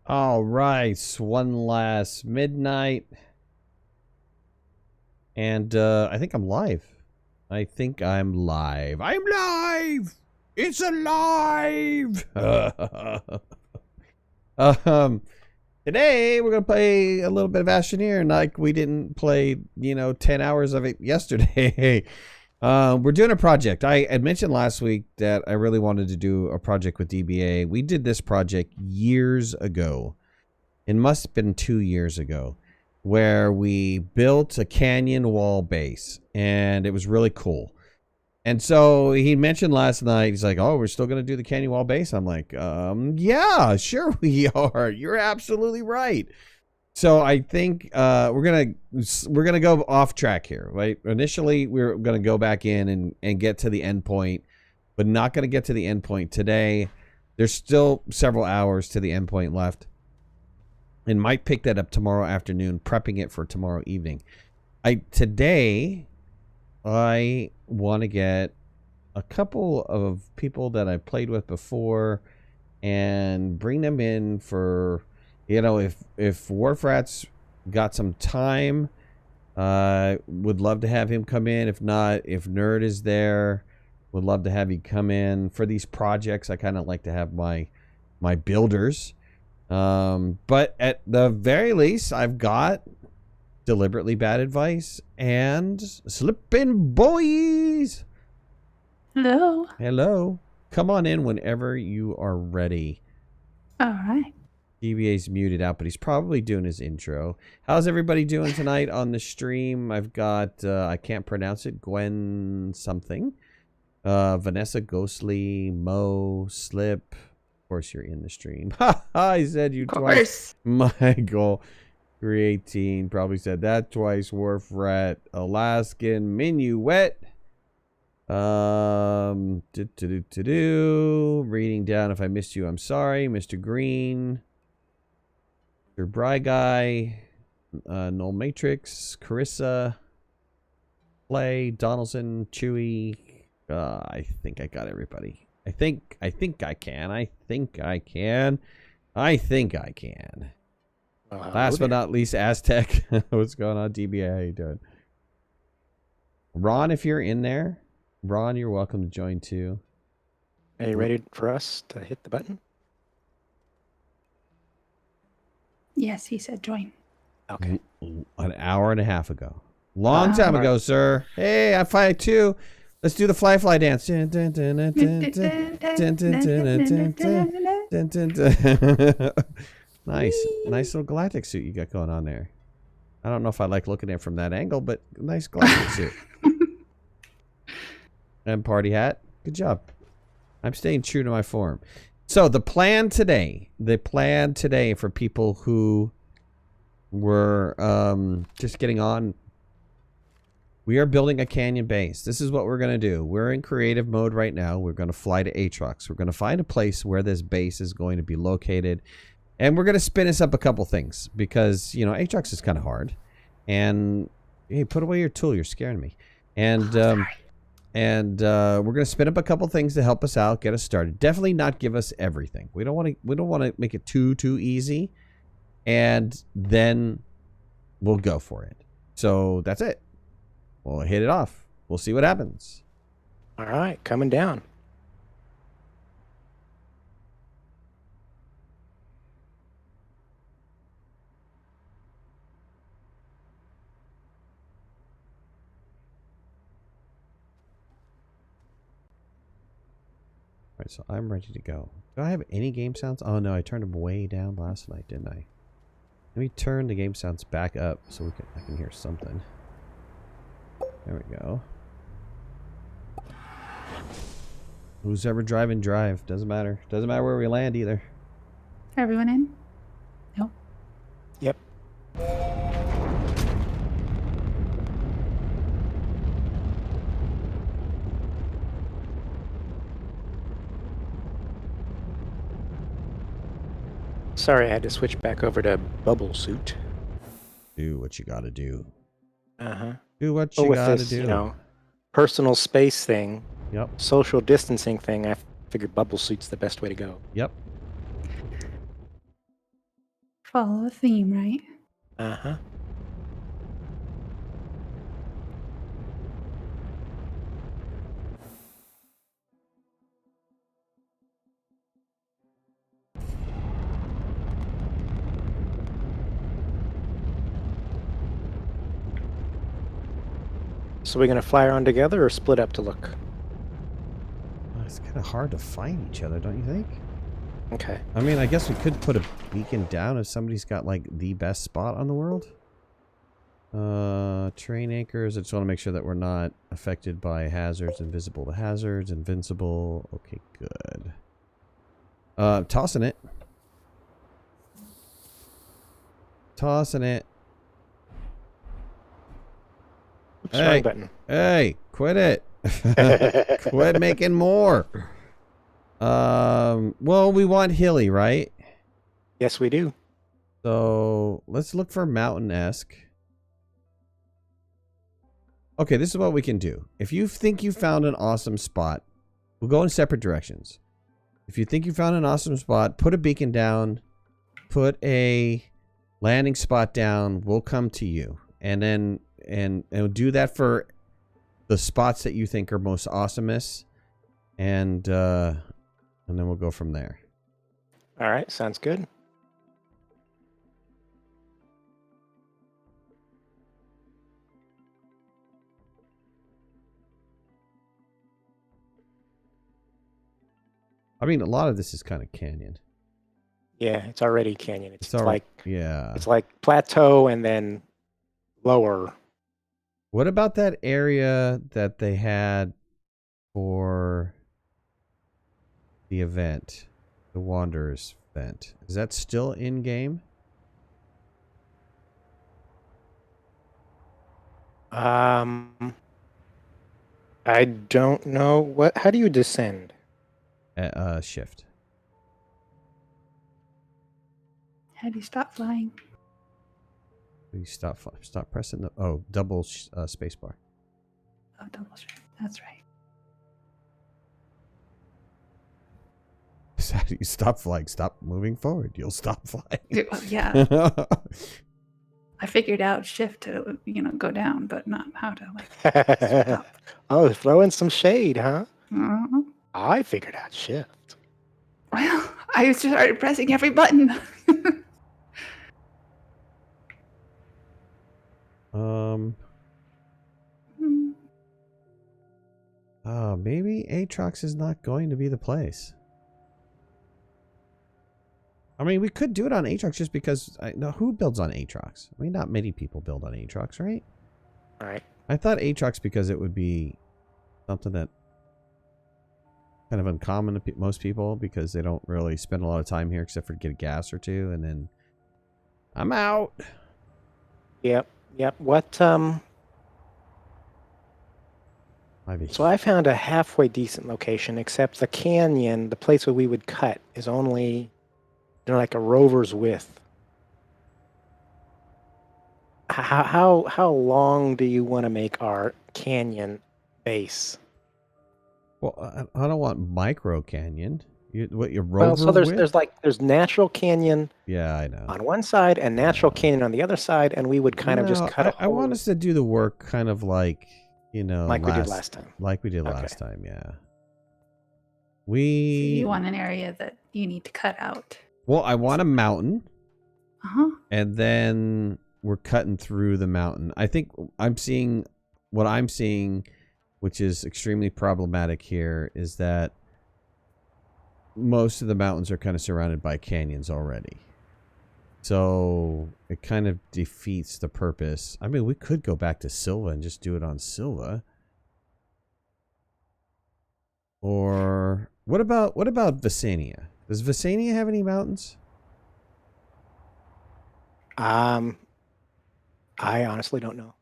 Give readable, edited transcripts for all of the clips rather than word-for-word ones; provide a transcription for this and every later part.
All right, one last midnight. And I think I'm live. I'm live! It's alive! Today we're gonna play a little bit of Astroneer, like we didn't play, 10 hours of it yesterday. We're doing a project. I had mentioned last week that I really wanted to do a project with DBA. We did this project years ago. It must have been 2 years ago, where we built a canyon wall base, and it was really cool. And so he mentioned last night, he's like, oh, we're still going to do the canyon wall base. I'm like, yeah, sure we are. You're absolutely right. So I think we're gonna go off track here, right? Initially, we're gonna go back in and get to the end point, but not gonna get to the end point today. There's still several hours to the end point left, and might pick that up tomorrow afternoon, prepping it for tomorrow evening. Today I want to get a couple of people that I played with before and bring them in for. If Wharfrat's got some time, would love to have him come in. If not, if Nerd is there, would love to have you come in. For these projects, I kind of like to have my builders. But at the very least, I've got Deliberately Bad Advice and Slippin' Boys. Hello. Hello. Come on in whenever you are ready. All right. DBA's muted out, but he's probably doing his intro. How's everybody doing tonight on the stream? I've got, I can't pronounce it, Gwen something. Vanessa Ghostly, Mo, Slip. Of course you're in the stream. I said you twice. Michael, 318, probably said that twice. Wharf Rat, Alaskan, Minuet. Reading down, if I missed you, I'm sorry. Mr. Green. Bry Guy, Null Matrix, Carissa, Play, Donaldson, Chewy. I think I got everybody. I think I can. Last but not least, Aztec. What's going on, DBA? How you doing? Ron, if you're in there, Ron, you're welcome to join too. Are you ready for us to hit the button? Yes, he said join. Okay. An hour and a half ago. Long time ago, sir. Hey, I fly too. Let's do the fly dance. Nice little galactic suit you got going on there. I don't know if I like looking at it from that angle, but nice galactic suit. And party hat. Good job. I'm staying true to my form. So the plan today for people who were just getting on, we are building a canyon base. This is what we're going to do. We're in creative mode right now. We're going to fly to ATROX. We're going to find a place where this base is going to be located. And we're going to spin us up a couple things because, ATROX is kind of hard. And, hey, put away your tool. You're scaring me. And, we're going to spin up a couple things to help us out, get us started. Definitely not give us everything. We don't want to make it too easy. And then we'll go for it. So that's it. We'll hit it off. We'll see what happens. All right, coming down. All right, so I'm ready to go. Do I have any game sounds? Oh no, I turned them way down last night, didn't I? Let me turn the game sounds back up so I can hear something. There we go. Who's ever driving, drive. Doesn't matter. Doesn't matter where we land either. Everyone in? No. Yep. Sorry, I had to switch back over to bubble suit. Do what you gotta do. Uh-huh. Do what you gotta do. Personal space thing. Yep. Social distancing thing. I figured bubble suit's the best way to go. Yep. Follow a theme, right? Uh-huh. So we're going to fly around together or split up to look? It's kind of hard to find each other, don't you think? Okay. I mean, I guess we could put a beacon down if somebody's got like the best spot on the world. Train anchors. I just want to make sure that we're not affected by hazards. Invisible to hazards. Invincible. Okay, good. Tossing it. Tossing it. Oops, Hey. wrong button. Hey, quit it. Quit making more. Well, we want hilly, right? Yes, we do. So let's look for mountain-esque. Okay, this is what we can do. If you think you found an awesome spot, we'll go in separate directions. If you think you found an awesome spot, put a beacon down, put a landing spot down, we'll come to you. And then and do that for the spots that you think are most awesomest. And then we'll go from there. All right, sounds good. I mean, a lot of this is kind of canyon. Yeah, it's already canyon. It's like yeah. It's like plateau and then lower. What about that area that they had for the event, the Wanderers event? Is that still in game? I don't know what. How do you descend? Shift. How do you stop flying? You stop pressing the double spacebar. Oh, double shift. That's right. How do you stop flying? Stop moving forward. You'll stop flying. Yeah. I figured out shift to, go down, but not how to, stop. Oh, throwing some shade, huh? Uh-huh. I figured out shift. Well, I just started pressing every button. Maybe ATROX is not going to be the place. I mean, we could do it on ATROX just because. No, who builds on ATROX? I mean, not many people build on ATROX, right? All right. I thought ATROX because it would be something that kind of uncommon to most people because they don't really spend a lot of time here except for to get a gas or two, and then I'm out. Yep. What? So I found a halfway decent location, except the canyon, the place where we would cut, is only like a rover's width. How long do you want to make our canyon base? Well, I don't want micro canyon. Your rover? Well, so there's natural canyon. Yeah, I know. On one side and natural canyon on the other side, and we would kind of just cut a hole. I want us to do the work kind of like, like we did last time. Like we did last time, yeah. So you want an area that you need to cut out. Well, I want a mountain. Uh-huh. And then we're cutting through the mountain. I think what I'm seeing, which is extremely problematic here, is that most of the mountains are kind of surrounded by canyons already. So it kind of defeats the purpose. I mean, we could go back to Silva and just do it on Silva. Or what about Visania? Does Visania have any mountains? I honestly don't know.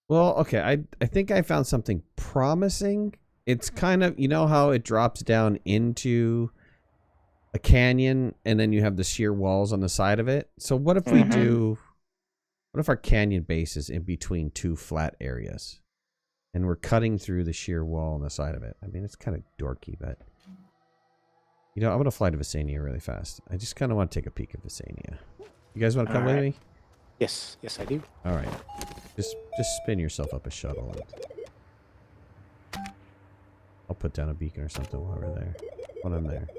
Well, okay, I think I found something promising. It's kind of, you know how it drops down into a canyon and then you have the sheer walls on the side of it? So what if we do What if our canyon base is in between two flat areas? And we're cutting through the sheer wall on the side of it. I mean, it's kind of dorky, but... You know, I'm going to fly to Visania really fast. I just kind of want to take a peek at Visania. You guys want to come with me? Yes. Yes, I do. All right. Just spin yourself up a shuttle. And I'll put down a beacon or something while we're there. When I'm there.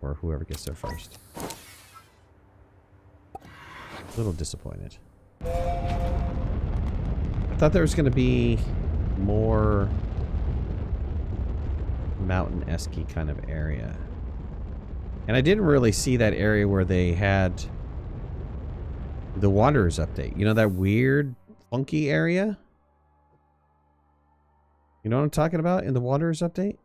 Or whoever gets there first. A little disappointed. I thought there was going to be more mountain-esque kind of area. And I didn't really see that area where they had the Wanderers update. You know, that weird, funky area? You know what I'm talking about in the Wanderers update?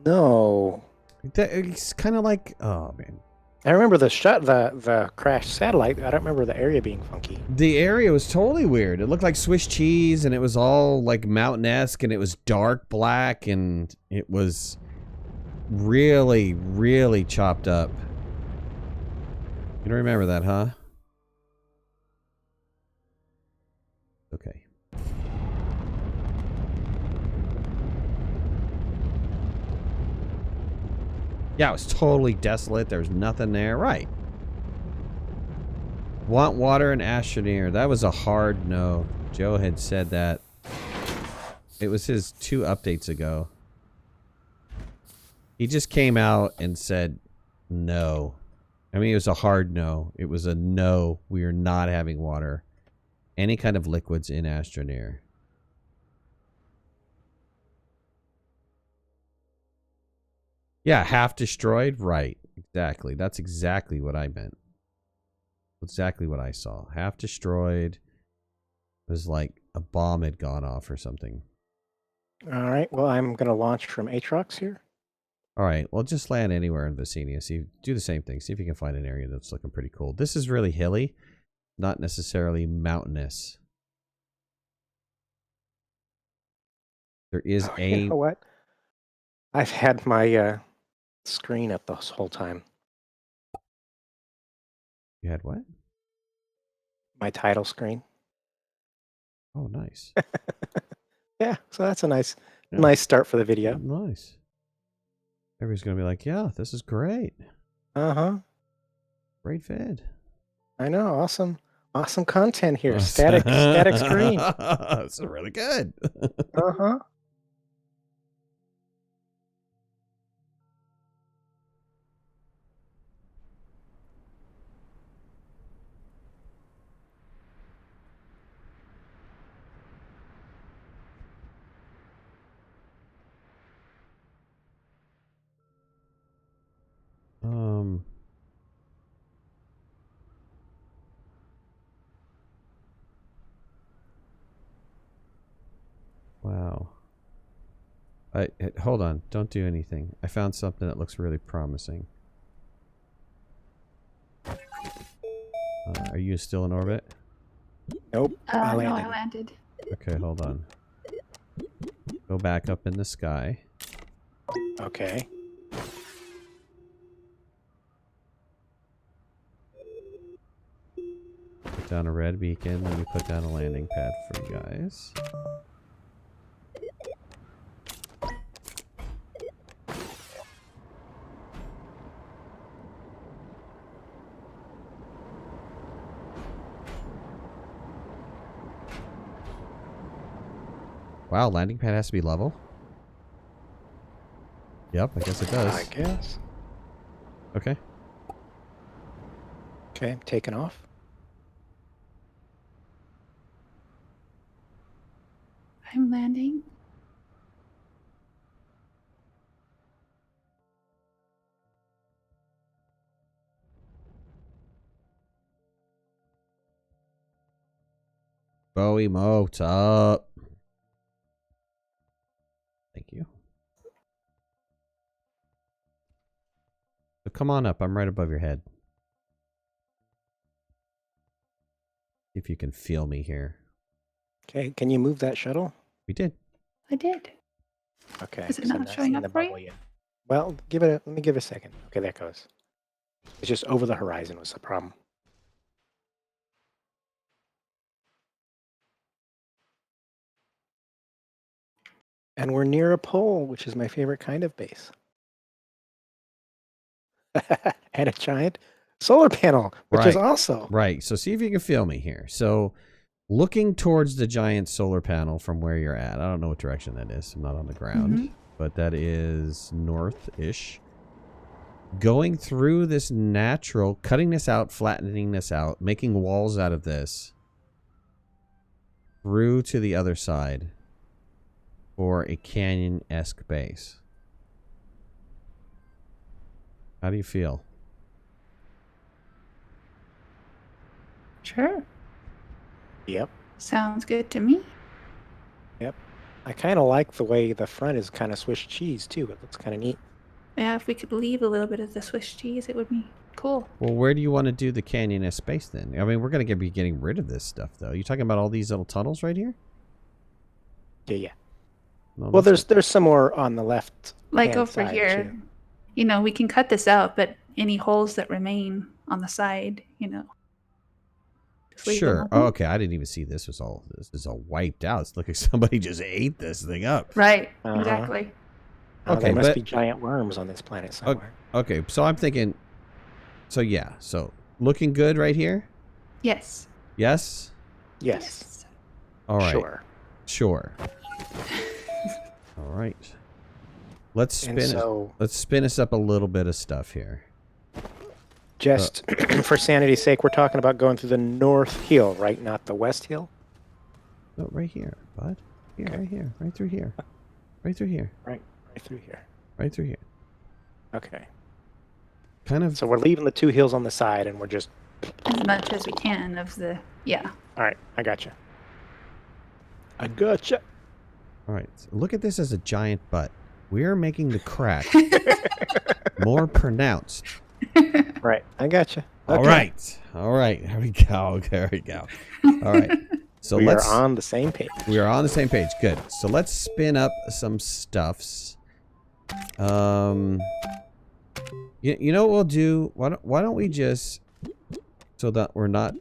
No. It's kind of like, oh man. I remember the crashed satellite. I don't remember the area being funky. The area was totally weird. It looked like Swiss cheese, and it was all like mountain-esque, and it was dark black, and it was really, really chopped up. You don't remember that, huh? Okay. Yeah, it was totally desolate. There was nothing there. Right. Want water and Astroneer. That was a hard no. Joe had said that. It was his 2 updates ago. He just came out and said no. I mean, it was a hard no. It was a no. We are not having water. Any kind of liquids in Astroneer. Yeah, half destroyed? Right. Exactly. That's exactly what I meant. Exactly what I saw. Half destroyed. It was like a bomb had gone off or something. All right. Well, I'm going to launch from ATROX here. All right. Well, just land anywhere in Visania. See, do the same thing. See if you can find an area that's looking pretty cool. This is really hilly, not necessarily mountainous. There is You know what? I've had my screen up this whole time. You had what? My title screen. Oh, nice. Yeah, so that's a nice start for the video. Nice. Everybody's going to be like, yeah, this is great. Uh-huh. Great vid. I know. Awesome content here. Static screen. This is really good. Uh-huh. Wow. Hold on. Don't do anything. I found something that looks really promising. Are you still in orbit? Nope. I landed. No, I landed. Okay, hold on. Go back up in the sky. Okay. Put down a red beacon, then we put down a landing pad for you guys. Wow, landing pad has to be level? Yep, I guess it does. I guess. Okay. Okay, I'm taking off. I'm landing. Bowie Mo, what's up? Thank you. So come on up. I'm right above your head. See if you can feel me here. Okay, can you move that shuttle? We did. I did. Okay. Is it 'cause I'm not showing seeing up the for you? bubble yet. Well, let me give it a second. Okay, there it goes. It's just over the horizon was the problem. And we're near a pole, which is my favorite kind of base. And a giant solar panel, which is also. Right. So see if you can feel me here. So looking towards the giant solar panel from where you're at. I don't know what direction that is. I'm not on the ground. But that is north-ish. Going through this natural, cutting this out, flattening this out, making walls out of this. Through to the other side. For a canyon-esque base. How do you feel? Sure. Yep. Sounds good to me. Yep. I kind of like the way the front is kind of Swiss cheese, too. It looks kind of neat. Yeah, if we could leave a little bit of the Swiss cheese, it would be cool. Well, where do you want to do the canyon-esque space then? I mean, we're going to be getting rid of this stuff, though. You talking about all these little tunnels right here? Yeah. No, Well, there's some more on the left. Like over here, too. You know, we can cut this out, but any holes that remain on the side, you know. just leave them Sure. open. Oh, okay. I didn't even see this is all wiped out. It's like somebody just ate this thing up. Right. Exactly. Oh, Okay, there must but- be giant worms on this planet somewhere. Okay. So I'm thinking. So yeah. So looking good right here. Yes. Yes. Yes. All right. Sure. All right. Let's And spin. so, Let's spin us up a little bit of stuff here. just for sanity's sake, we're talking about going through the north hill, right? Not the west hill? No, right here, bud. Here, Okay. right here, right through here, right through here, Right through here. right through here. Okay. Kind of. So we're leaving the two hills on the side, and we're just... As much as we can of the, yeah. All right, I gotcha. I gotcha. All right. So look at this as a giant butt. We are making the crack more pronounced. Right, I gotcha. All right. All right. There we go. There we go. All right. So We let's. are on the same page. We are on the same page. Good. So let's spin up some stuffs. You know what we'll do? Why don't we just, so that we're not,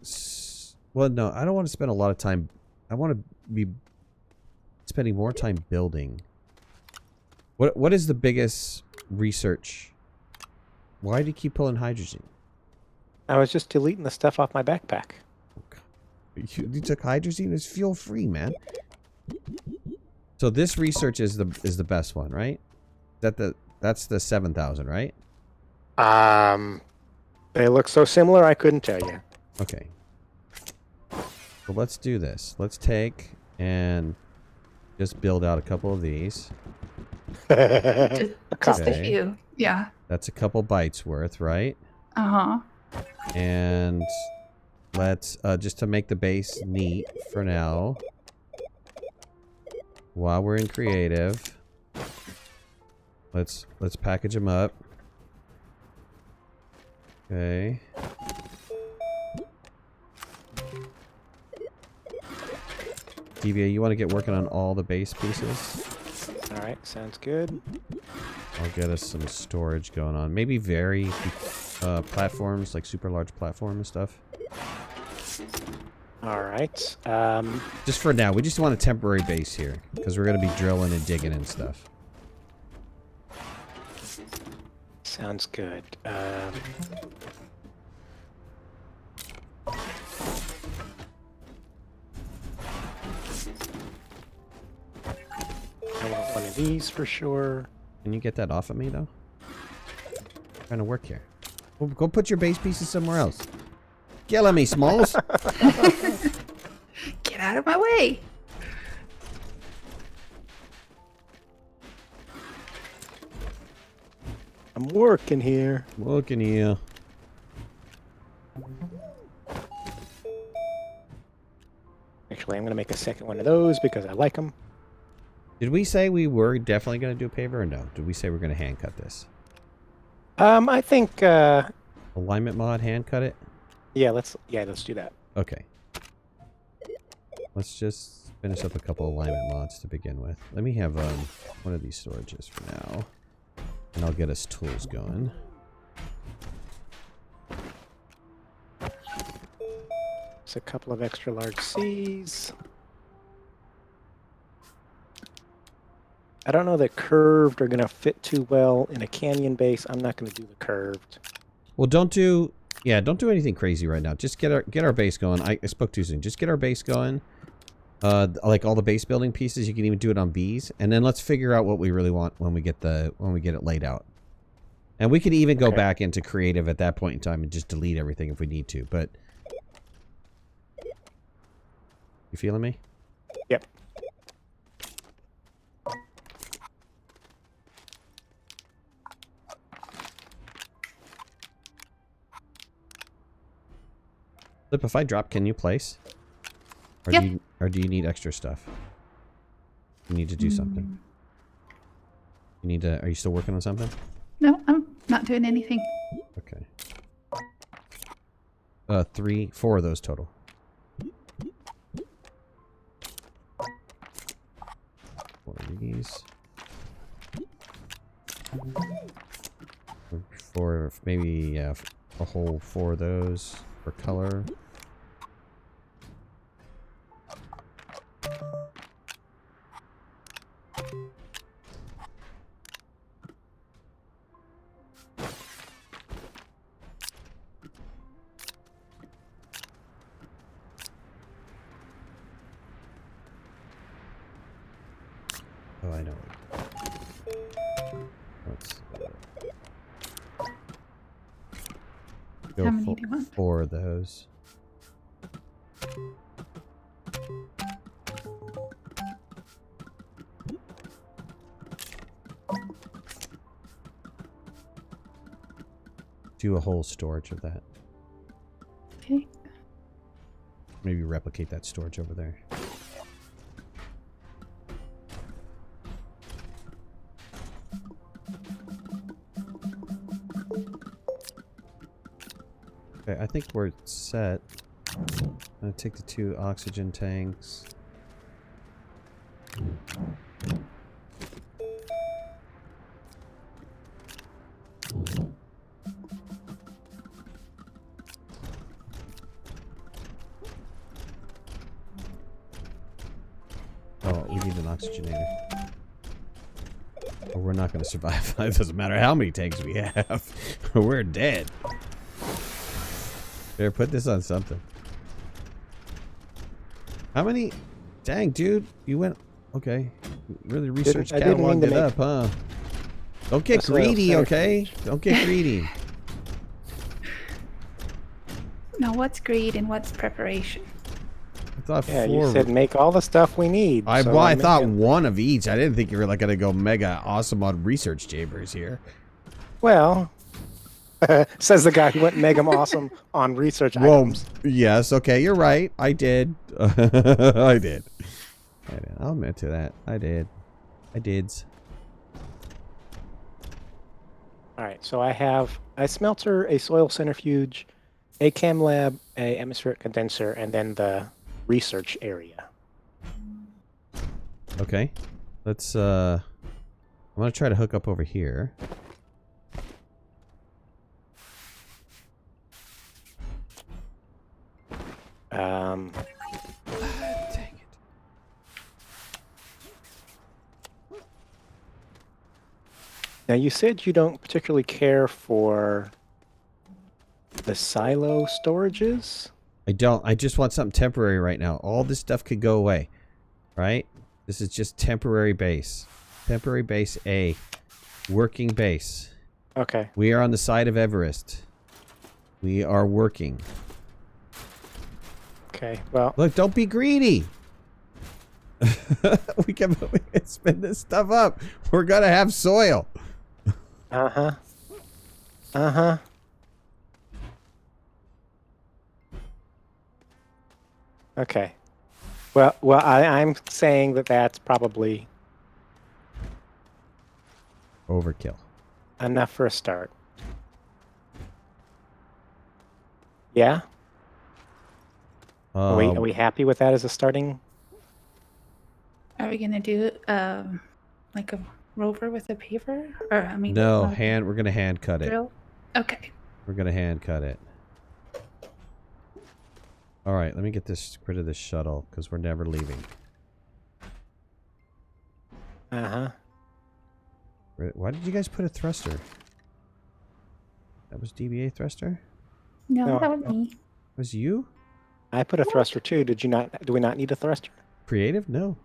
well, no, I don't want to spend a lot of time. I want to be spending more time building. What is the biggest research? Why do you keep pulling hydrogen? I was just deleting the stuff off my backpack. You took hydrogen as fuel free, man. So this research is the best one, right? That's the 7,000, right? They look so similar, I couldn't tell you. Okay. So let's do this. Let's take and just build out a couple of these. Just a Okay. few. Yeah. That's a couple bytes worth, right? Uh-huh. And let's just to make the base neat for now. While we're in creative, let's package them up. Okay. DVA, you want to get working on all the base pieces? All right, sounds good. I'll get us some storage going on. Maybe vary platforms, like super large platform and stuff. All right. Just for now, we just want a temporary base here because we're going to be drilling and digging and stuff. Sounds good. I want one of these for sure. Can you get that off of me, though? I'm trying to work here. Well, go put your base pieces somewhere else. Killing me, Smalls. Get out of my way. I'm working here. Looking here. Actually, I'm going to make a second one of those because I like them. Did we say we were definitely going to do a paver or no? Did we say we're going to hand cut this? I think, Alignment mod, hand cut it? let's do that. Okay. Let's just finish up a couple alignment mods to begin with. Let me have one of these storages for now. And I'll get us tools going. There's a couple of extra large C's. I don't know that curved are going to fit too well in a canyon base. I'm not going to do the curved. Well, don't do anything crazy right now. Just get our base going. I spoke too soon. Just get our base going. Like all the base building pieces, you can even do it on B's, and then let's figure out what we really want when we get it laid out. And we could even go back into creative at that point in time and just delete everything if we need to. But you feeling me? Yep. Flip, if I drop, can you place? Or Yep. do you need extra stuff? You need to do something. You need to. Are you still working on something? No, I'm not doing anything. Okay. 4 of those total. Four of these. 4, maybe a whole 4 of those for color. Oh, I know. Let's go How many do you want? 4 of those. Do a whole storage of that. Okay. Maybe replicate that storage over there. Okay, I think we're set. I'm gonna take the 2 oxygen tanks. Oh, we need an oxygenator. Or we're not gonna survive. It doesn't matter how many tanks we have. We're dead. Better put this on something. How many? Dang, dude. You went... Okay. You really researched cataloged it up, huh? Don't get greedy, okay? Don't get greedy. Now, what's greed and what's preparation? I thought Yeah, 4... you said make all the stuff we need. I so I I'm thought making- 1 of each. I didn't think you were like gonna go mega awesome on research chambers here. Well, says the guy who went mega awesome on research Well, items. yes, okay, you're right. I did. I did. I'll admit to that. I did. I dids. All right, so I have a smelter, a soil centrifuge, a chem lab, a atmospheric condenser, and then the research area. Okay. Let's I'm gonna try to hook up over here. Um, Dang it. Now, you said you don't particularly care for the silo storages. I don't. I just want something temporary right now. All this stuff could go away. Right? This is just temporary base. Temporary base A. Working base. Okay. We are on the side of Everest. We are working. Okay. Well, Look, don't be greedy. we can spin this stuff up. We're gonna have soil. uh-huh. Uh-huh. Okay. Well, I'm saying that that's probably Overkill. enough for a start. Yeah? Are we happy with that as a starting? Are we gonna do like a rover with a paver, or I mean, No, we're gonna hand cut it. drill? Okay. We're gonna hand cut it. All right, let me get rid of this shuttle because we're never leaving. Uh-huh. Why did you guys put a thruster? That was DBA thruster? No, No, that was no. me. Was you? I put a thruster too. Did you not? Do we not need a thruster? Creative? No.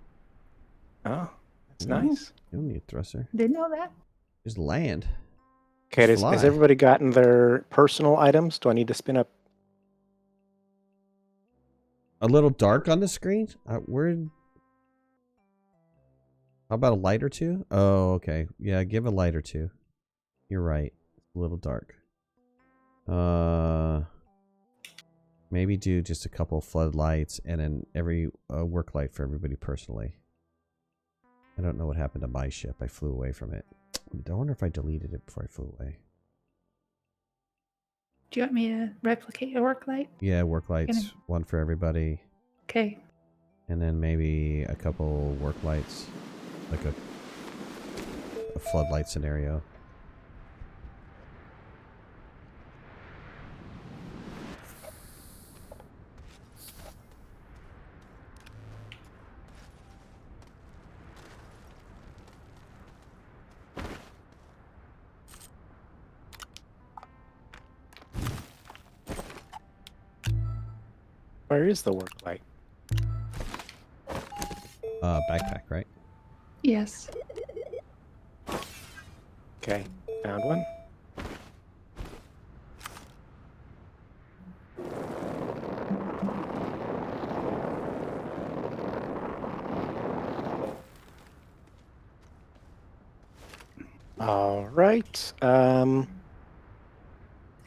Oh, that's No. nice. You don't need a thruster. Didn't know that. Just land. Okay, Just has fly. everybody gotten their personal items? Do I need to spin up? A little dark on the screen? Where? How about a light or two? Oh, okay. Yeah, give a light or two. You're right. A little dark. Maybe do just a couple floodlights and then every work light for everybody personally. I don't know what happened to my ship. I flew away from it. I wonder if I deleted it before I flew away. Do you want me to replicate your work light? Yeah, work lights. One for everybody. Okay. And then maybe a couple work lights. Like a floodlight scenario. Where is the work light? Backpack, right? Yes. Okay, found one. All right. Are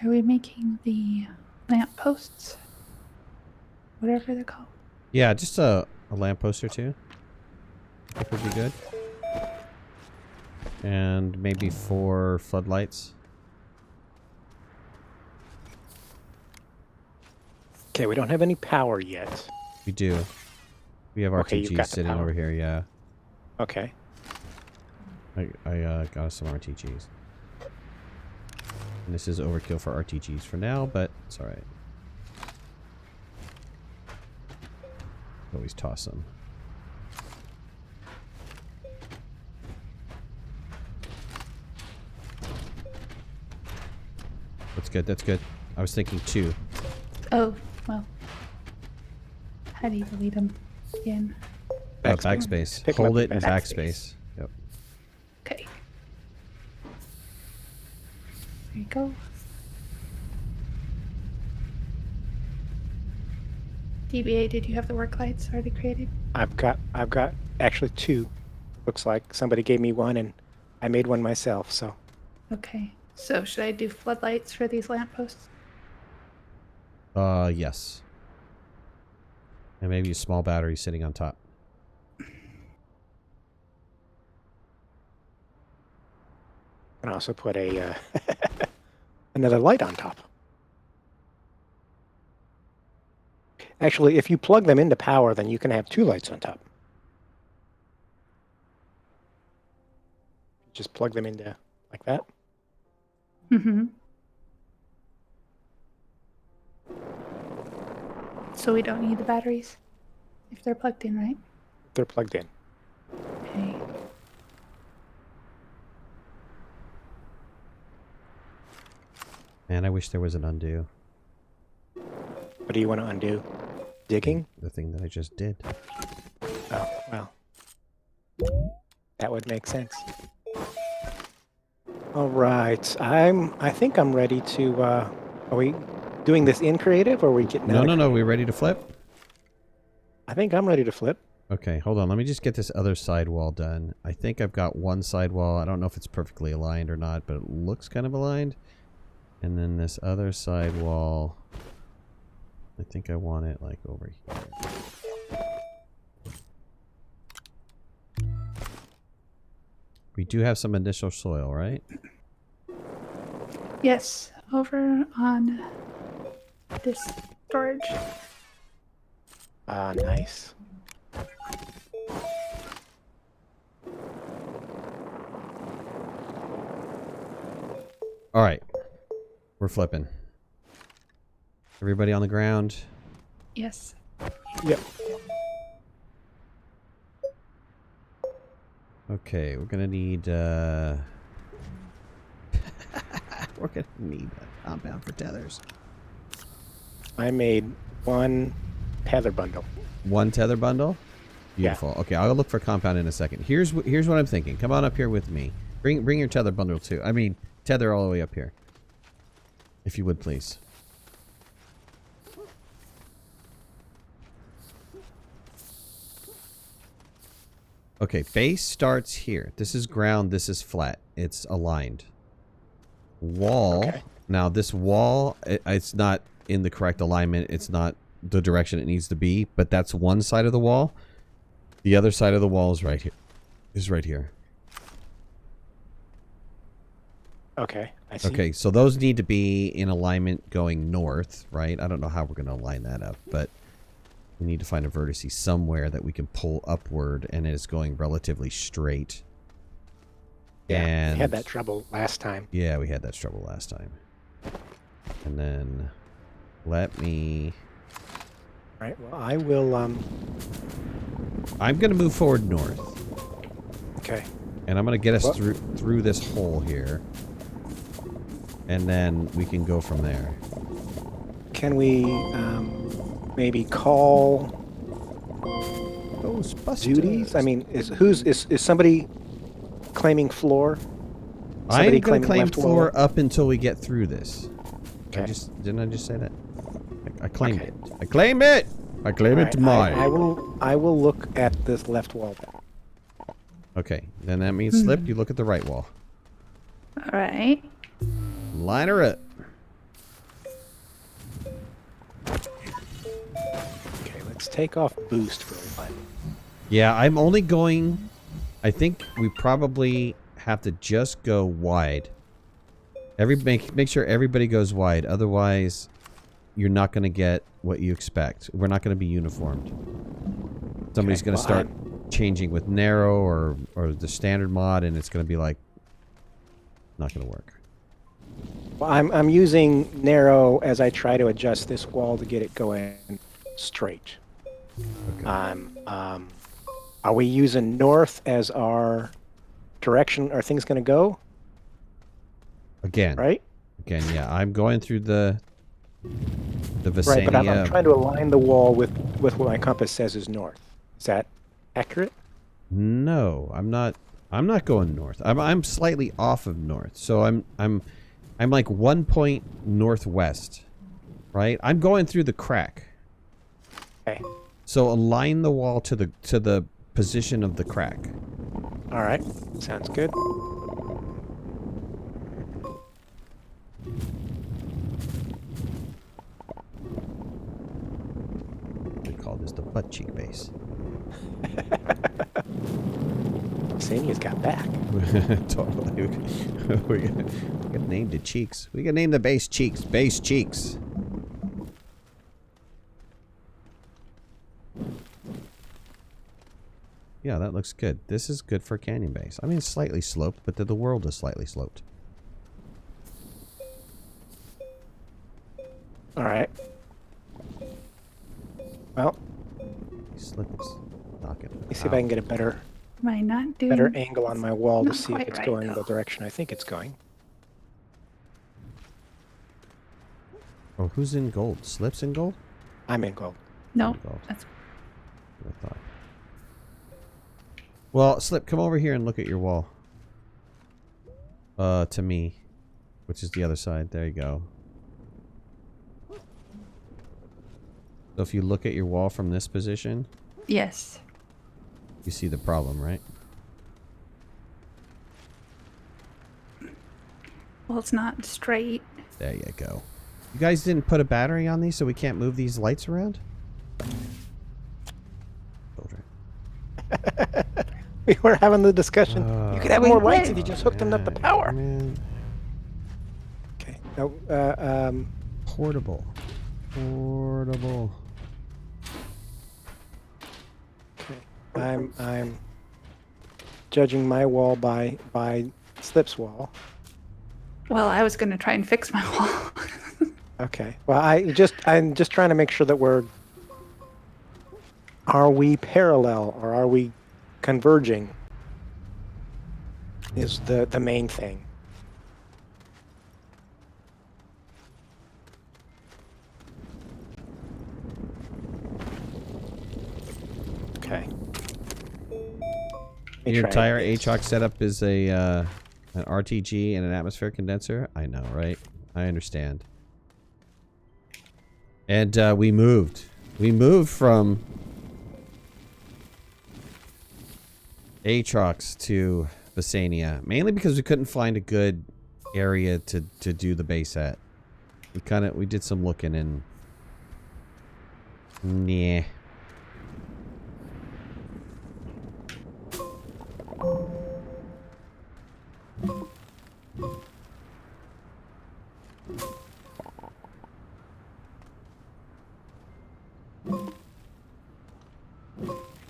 we making the lamp posts? Whatever they're called. Yeah, just a lamppost or two. I think would be good. And maybe 4 floodlights. Okay, we don't have any power yet. We do. We have Okay, you've RTGs got the sitting power. over here, yeah. Okay. I got us some RTGs. And this is overkill for RTGs for now, but it's alright. Always toss them. That's good, that's good. I was thinking 2. Oh, well. How do you delete them again? Backspace. Backspace. Pick 'em Hold up it with and backspace. backspace. Yep. Okay. There you go. DBA, did you have the work lights already created? I've got actually 2. Looks like somebody gave me one and I made one myself, so Okay. So should I do floodlights for these lampposts? Yes. And maybe a small battery sitting on top. and also put a another light on top. Actually, if you plug them into power, then you can have 2 lights on top. Just plug them into like that. Mm-hmm. So we don't need the batteries if they're plugged in, right? They're plugged in. Okay. Man, I wish there was an undo. What do you want to undo? Digging? The thing that I just did. Oh, well. That would make sense. All right. I think I'm ready to are we doing this in creative or are we getting out of No, we ready to flip? I think I'm ready to flip. Okay, hold on. Let me just get this other sidewall done. I think I've got one sidewall. I don't know if it's perfectly aligned or not, but it looks kind of aligned. And then this other sidewall, I think I want it like over here. We do have some initial soil, right? Yes, over on this storage. Ah, nice. All right. We're flipping. Everybody on the ground. Yes. Yep. Okay, we're gonna need We're gonna need a compound for tethers. I made 1 tether bundle. 1 tether bundle? Yeah. Beautiful. Okay, I'll look for compound in a second. Here's what I'm thinking. Come on up here with me. Bring your tether bundle too. I mean, tether all the way up here. If you would, please. Okay, base starts here. This is ground, this is flat. It's aligned. Wall. Okay. Now, this wall, it's not in the correct alignment. It's not the direction it needs to be, but that's one side of the wall. The other side of the wall is right here. Okay, I see. Okay, so those need to be in alignment going north, right? I don't know how we're going to align that up, but we need to find a vertice somewhere that we can pull upward and it is going relatively straight. Yeah, and we had that trouble last time. Yeah, we had that trouble last time. And then let me... Right, well, I will, I'm going to move forward north. Okay. And I'm going to get us through this hole here. And then we can go from there. Can we, maybe call Ghostbusters. duties? I mean, is somebody claiming floor? I'm going to claim left floor wall? up until we get through this. Okay. Didn't I just say that? I claimed Okay. it. I claim it. I claim it to mine. I will look at this left wall. Okay, then that means Slip, you look at the right wall. All right. Line her up. Okay, let's take off boost for a while. Yeah, I'm only going... I think we probably have to just go wide. Make sure everybody goes wide. Otherwise, you're not going to get what you expect. We're not going to be uniformed. Somebody's going to start changing with narrow or the standard mod, and it's going to be like... not going to work. Well, I'm using narrow as I try to adjust this wall to get it going straight. Okay. Are we using north as our direction? Are things going to go? Again. Right? Again, yeah. I'm going through the vicinity. Right, but I'm trying to align the wall with what my compass says is north. Is that accurate? No, I'm not. I'm not going north. I'm slightly off of north. So I'm like 1 point northwest. Right? I'm going through the crack. Okay. So align the wall to the position of the crack. All right. Sounds good. We call this the butt cheek base. Senia's got back. Totally. We got named the cheeks. We got named the base cheeks. Base cheeks. Yeah, that looks good. This is good for canyon base. I mean, it's slightly sloped, but the world is slightly sloped. All right. Well, Slips. Knocking. let me see if I can get a better Am I not doing better angle on my wall to Not see if quite it's right, going the though. direction I think it's going. Oh, who's in gold? Slips in gold? I'm in gold. No, Gold. that's I thought. Well, Slip, come over here and look at your wall. To me, which is the other side. There you go. So if you look at your wall from this position, yes. you see the problem, right? Well, it's not straight. There you go. You guys didn't put a battery on these so we can't move these lights around? Children. We were having the discussion. You could have We more lights did. if you just hooked them up to power. Man. Okay. No, Portable. Portable. okay. I'm judging my wall by Slip's wall. Well, I was going to try and fix my wall. Okay. Well, I'm just trying to make sure that are we parallel or are we converging? Is the main thing. Okay. Your entire ATROX setup is a an RTG and an atmosphere condenser. I know, right? I understand. And we moved. We moved from ATROX to Visania, mainly because we couldn't find a good area to do the base at. We did some looking and nah.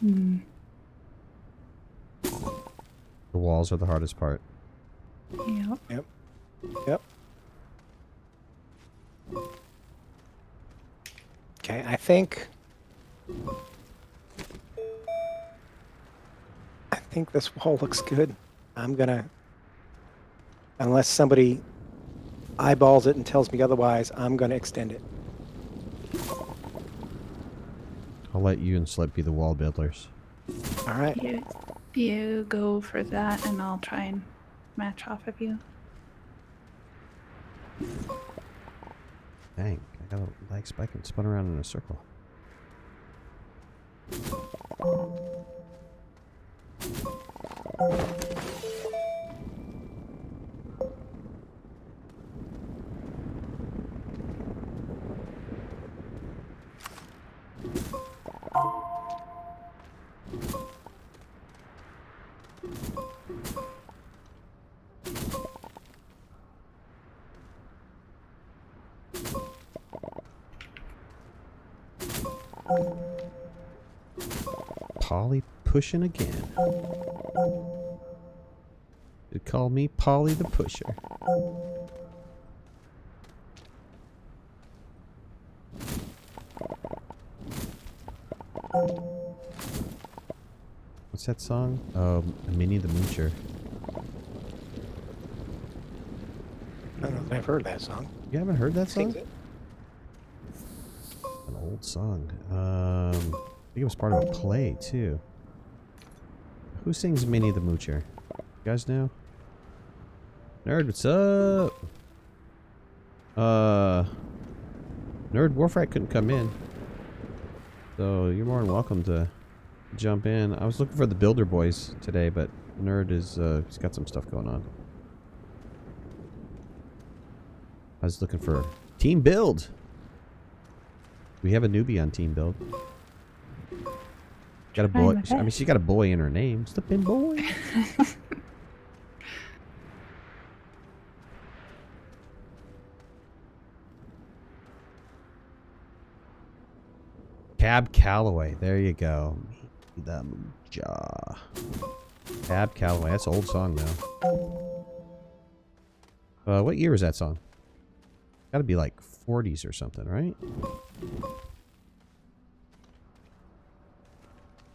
Hmm. The walls are the hardest part. Yep. Yep. Yep. Okay, I think this wall looks good. I'm gonna, unless somebody eyeballs it and tells me otherwise, I'm gonna extend it. I'll let you and Slip be the wall builders. All right. You go for that, and I'll try and match off of you. Dang, I got a lag spike and spun around in a circle. Polly pushing again. They call me Polly the Pusher. What's that song? Minnie the Moocher. I don't know if I've heard that song. You haven't heard that song? Sings it. An old song. I think it was part of a play too. Who sings Minnie the Moocher? You guys know? Nerd, what's up? Nerd Warfrat couldn't come in, so you're more than welcome to jump in. I was looking for the Builder Boys today, but Nerd is he's got some stuff going on. I was looking for Team Build. We have a newbie on Team Build. Got a boy. I mean, she's got a boy in her name. Slippin' boy. Cab Calloway. There you go. The jaw. Cab Calloway. That's an old song now. What year was that song? Got to be like 40s or something, right?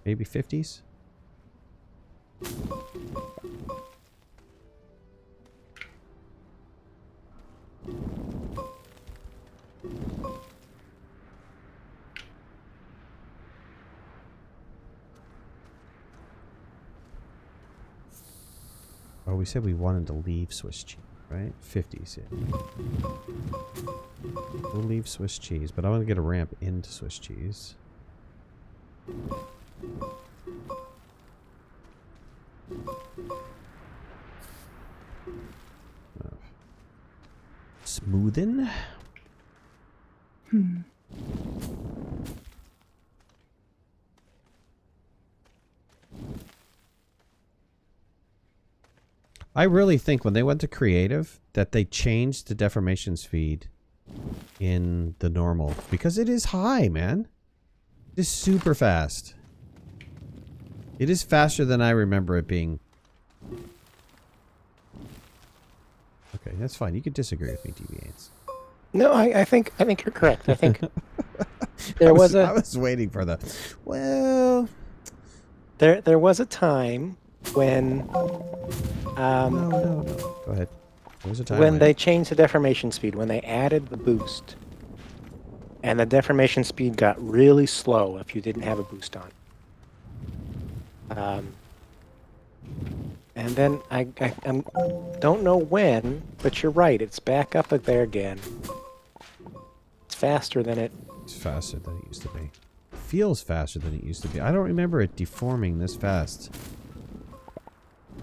Maybe 50s? Oh, we said we wanted to leave Swiss cheese, right? 50s, yeah. We'll leave Swiss cheese, but I want to get a ramp into Swiss cheese. Smoothing. I really think when they went to creative that they changed the deformation speed in the normal because it is high, man. It is super fast. It is faster than I remember it being. Okay, that's fine. You could disagree with me, DB8s. No, I think you're correct. I think I was waiting for the. Well, there was a time when no. Go ahead. There was a time when they changed the deformation speed, when they added the boost, and the deformation speed got really slow if you didn't have a boost on. And then I don't know when, but you're right. It's back up there again. It's faster than it. It's faster than it used to be. It feels faster than it used to be. I don't remember it deforming this fast.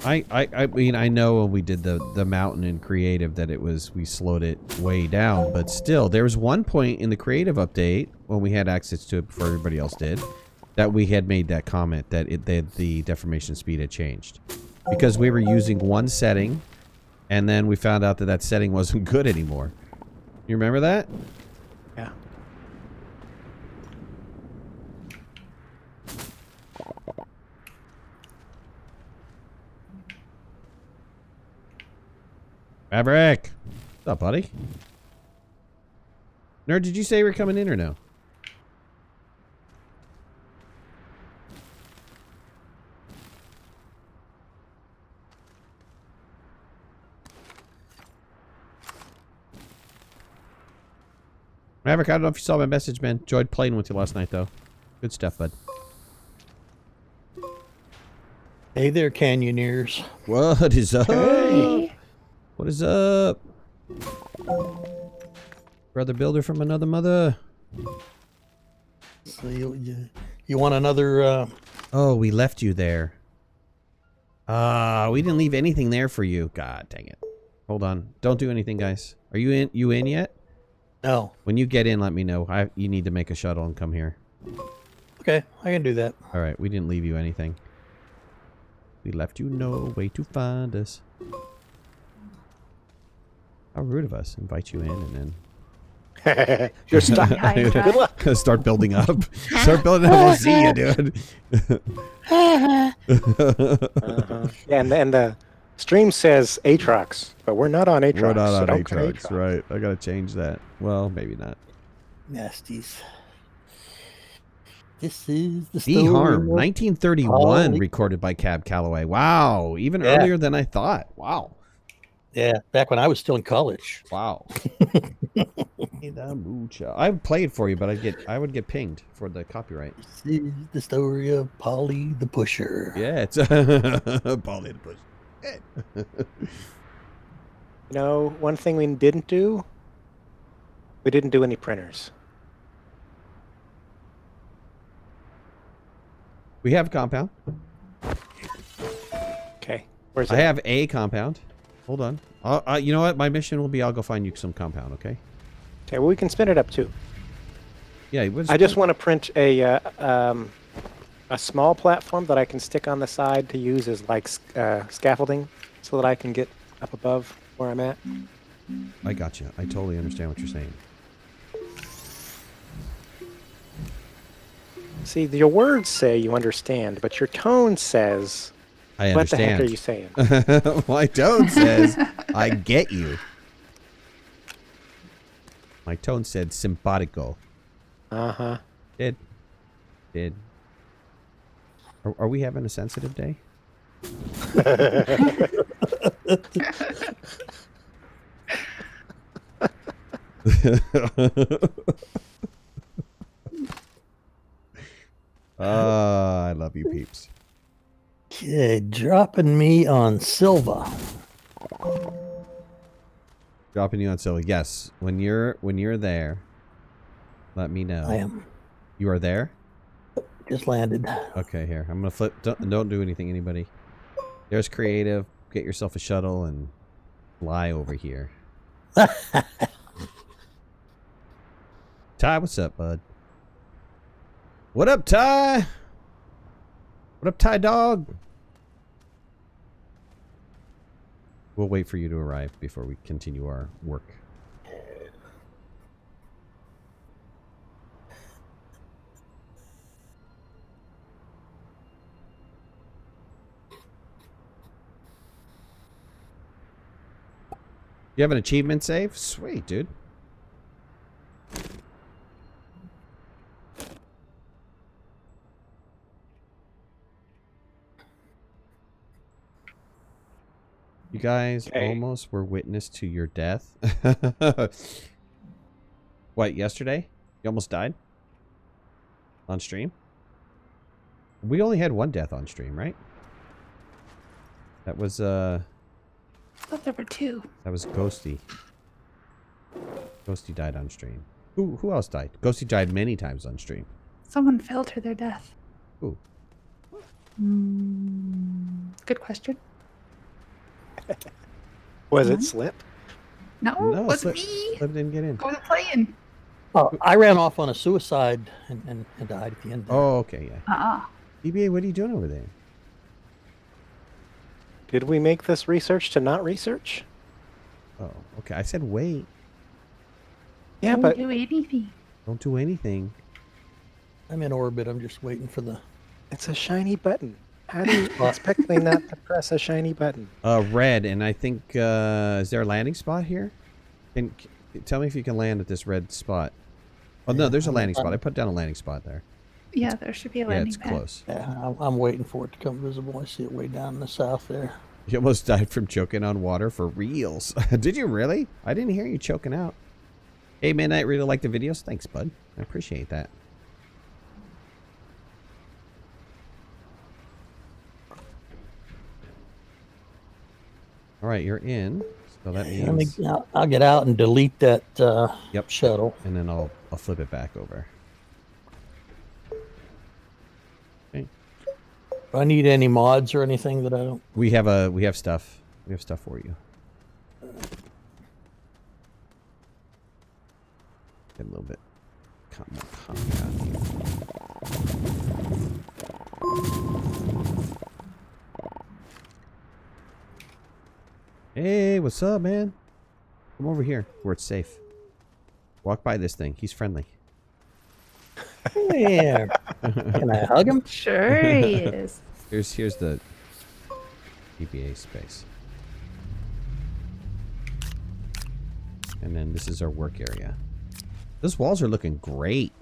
I mean, I know when we did the mountain in creative that we slowed it way down, but still, there was one point in the creative update when we had access to it before everybody else did, that we had made that comment that the deformation speed had changed. Because we were using one setting, and then we found out that that setting wasn't good anymore. You remember that? Yeah. Maverick! What's up, buddy? Nerd, did you say you were coming in or no? Maverick, I don't know if you saw my message, man. Enjoyed playing with you last night, though. Good stuff, bud. Hey there, Canyoneers. What is up? Hey. What is up? Brother builder from another mother. So you want another? Oh, we left you there. We didn't leave anything there for you. God dang it. Hold on. Don't do anything, guys. Are you in? You in yet? No. When you get in, let me know. You need to make a shuttle and come here. Okay, I can do that. All right, we didn't leave you anything. We left you no way to find us. How rude of us. Invite you in and then... You're stuck. Good luck. Start building up. Start building up. We'll see you, dude. Yeah, and the stream says ATROX, but we're not on ATROX. We're not so on don't put ATROX, right. I gotta change that. Well, maybe not. Nasties. This is the story. D-Harm, of 1931, Polly. recorded by Cab Calloway. Wow, even Yeah. earlier than I thought. Wow. Yeah, back when I was still in college. Wow. I would play it for you, but I would get pinged for the copyright. This is the story of Polly the Pusher. Yeah, it's Polly the Push. You know, one thing we didn't do, we didn't do any printers. We have a compound. Okay, where's I it? have a compound. Hold on. You know what? My mission will be I'll go find you some compound, okay? Okay, well, we can spin it up too. Yeah, I just want to print a small platform that I can stick on the side to use as like scaffolding, so that I can get up above where I'm at. I got you. I totally understand what you're saying. See, your words say you understand, but your tone says, I "What the heck understand. are you saying?" My tone says, I get you. My tone said simpatico. Uh-huh. Did. Are we having a sensitive day? I love you, peeps. Okay, dropping me on Silva. Dropping you on Silva. Yes, when you're there, let me know. I am. You are there? Just landed. Okay, here. I'm gonna flip. Don't do anything, anybody. There's creative. Get yourself a shuttle and fly over here. Ty, what's up, bud? What up, Ty? What up, Ty dog? We'll wait for you to arrive before we continue our work. You have an achievement save? Sweet, dude. You guys almost were witness to your death. What, yesterday? You almost died? On stream? We only had one death on stream, right? That was I thought there were 2. that was Ghosty. Ghosty died on stream. Who else died? Ghosty died many times on stream. Someone fell to their death. Who? Good question. Was Huh? it Slip? No, it was Slip, me. Slip didn't get in. I wasn't playing. Oh, I ran off on a suicide and died at the end. There. Oh, okay, yeah. Uh-uh. DBA, what are you doing over there? Did we make this research to not research? Oh, okay. I said wait. Yeah, Don't but do anything. Don't do anything. I'm in orbit. I'm just waiting for the. it's a shiny button. How do you expect me not to press a shiny button? Red, and I think is there a landing spot here? Tell me if you can land at this red spot. Oh no, there's a landing spot. I put down a landing spot there. Yeah, there should be a Yeah, landing it's pad. close. Yeah, I'm waiting for it to come visible. I see it way down in the south there. You almost died from choking on water for reals. Did you really? I didn't hear you choking out. Hey, Midnight, really like the videos. Thanks, bud. I appreciate that. All right, you're in. So that means. I'll get out and delete that Yep. shuttle. And then I'll flip it back over. Okay. Do I need any mods or anything that I don't? We have stuff. We have stuff for you. Get a little bit more compound here. Hey, what's up, man? Come over here where it's safe. Walk by this thing. He's friendly. Yeah. Can I hug him? Sure he is. Here's the DBA space. And then this is our work area. Those walls are looking great.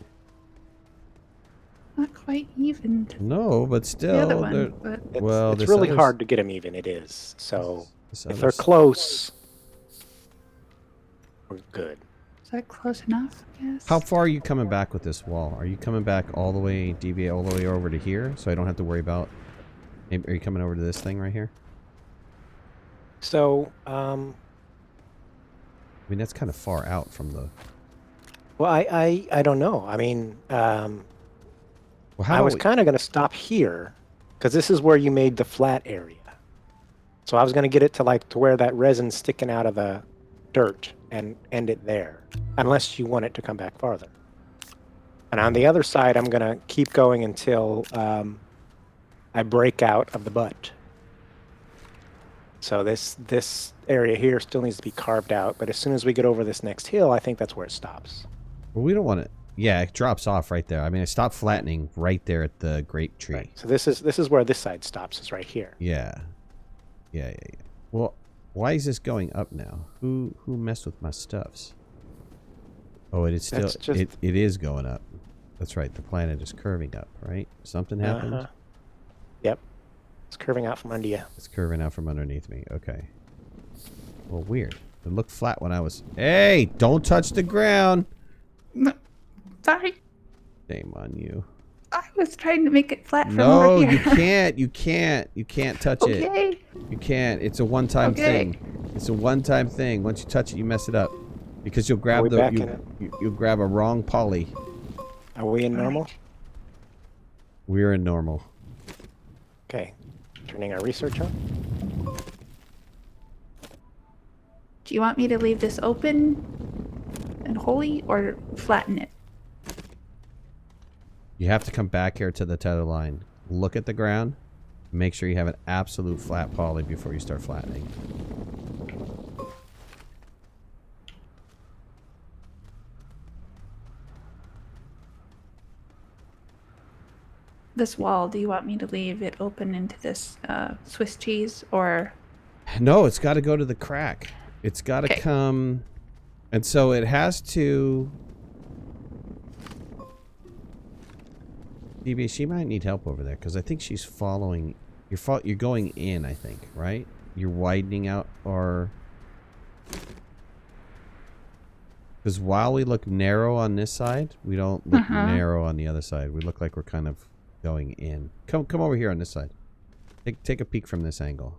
Not quite even. To No, but still. the other one, they're- but It's, Well, it's this really other's- hard to get them even. It is. So this if other's- they're close, we're good. is that close enough? I guess. How far are you coming back with this wall? Are you coming back all the way, DBA, all the way over to here, so I don't have to worry about... Maybe, are you coming over to this thing right here? So, I mean, that's kind of far out from the... well, I don't know. I mean, Well, how I about was we- kind of going to stop here because this is where you made the flat area. So I was going to get it to where that resin's sticking out of the dirt and end it there, unless you want it to come back farther. And on the other side, I'm going to keep going until I break out of the butt. So this area here still needs to be carved out, but as soon as we get over this next hill, I think that's where it stops. Well, we don't want it... Yeah, it drops off right there. I mean, it stopped flattening right there at the grape tree. Right. So this is where this side stops, is right here. Yeah. Yeah. Well, why is this going up now? Who messed with my stuffs? Oh, it is still... That's just- It is going up. That's right. The planet is curving up, right? Something happened? Uh-huh. Yep. It's curving out from under you. It's curving out from underneath me. Okay. Well, weird. It looked flat when I was... Hey! Don't touch the ground! No, sorry, Shame on you. I was trying to make it flat from No, over here. you can't. You can't. You can't touch it. Okay. You can't. It's a one-time Okay. thing. It's a one-time thing. Once you touch it, you mess it up. Because you'll grab we the... back in it? You'll grab a wrong poly. Are we in normal? We're in normal. Okay. Turning our research on. Do you want me to leave this open and holy or flatten it? You have to come back here to the tether line. Look at the ground. Make sure you have an absolute flat poly before you start flattening. This wall, do you want me to leave it open into this Swiss cheese or... No, it's got to go to the crack. It's got to Okay. come... And so it has to... DB, she might need help over there because I think she's following... You're going in, I think, right? You're widening out or... Because while we look narrow on this side, we don't look narrow on the other side. We look like we're kind of going in. Come over here on this side. Take a peek from this angle.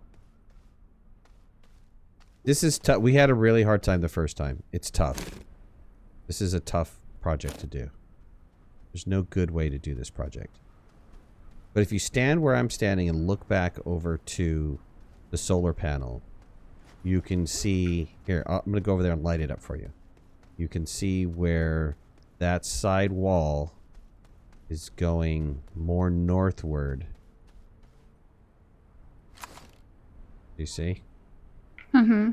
This is tough. We had a really hard time the first time. It's tough. This is a tough project to do. There's no good way to do this project. But if you stand where I'm standing and look back over to the solar panel, you can see... Here, I'm going to go over there and light it up for you. You can see where that side wall is going more northward. You see? Mm-hmm.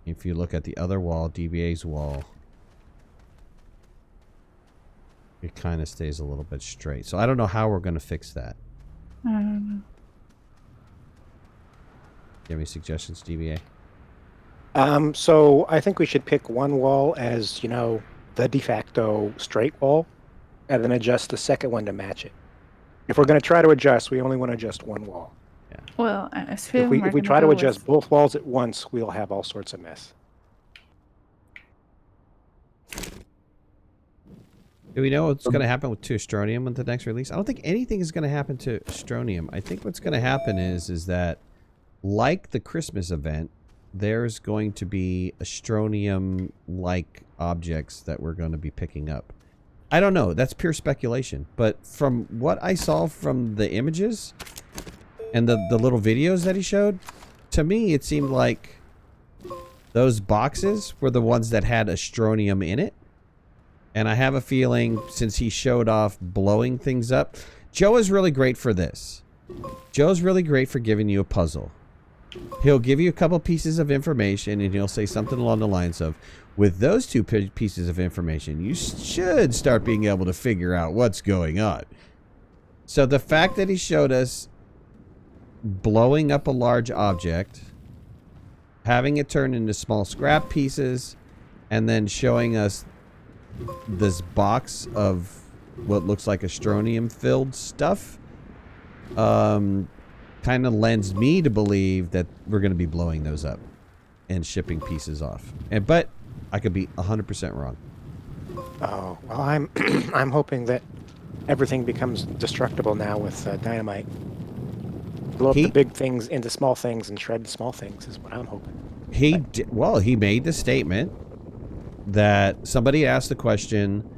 If you look at the other wall, DBA's wall, it kind of stays a little bit straight. So I don't know how we're going to fix that. I don't know. Do you have any suggestions, DBA? So I think we should pick one wall as, you know, the de facto straight wall, and then adjust the second one to match it. If we're going to try to adjust, we only want to adjust one wall. Well, I assume If we try to adjust both walls at once, we'll have all sorts of mess. Do we know what's going to happen to Astronium with the next release? I don't think anything is going to happen to Astronium. I think what's going to happen is that, like the Christmas event, there's going to be Astronium-like objects that we're going to be picking up. I don't know. That's pure speculation. But from what I saw from the images and the little videos that he showed, to me it seemed like those boxes were the ones that had Astronium in it. And I have a feeling, since he showed off blowing things up, Joe is really great for this. Joe's really great for giving you a puzzle. He'll give you a couple pieces of information and he'll say something along the lines of, with those two pieces of information, you should start being able to figure out what's going on. So the fact that he showed us blowing up a large object, having it turn into small scrap pieces, and then showing us this box of what looks like Astronium-filled stuff, kind of lends me to believe that we're going to be blowing those up and shipping pieces off. But I could be 100% wrong. Oh, well, I'm I'm hoping that everything becomes destructible now with dynamite. Blow up the big things into small things and shred the small things is what I'm hoping. He made the statement that somebody asked the question,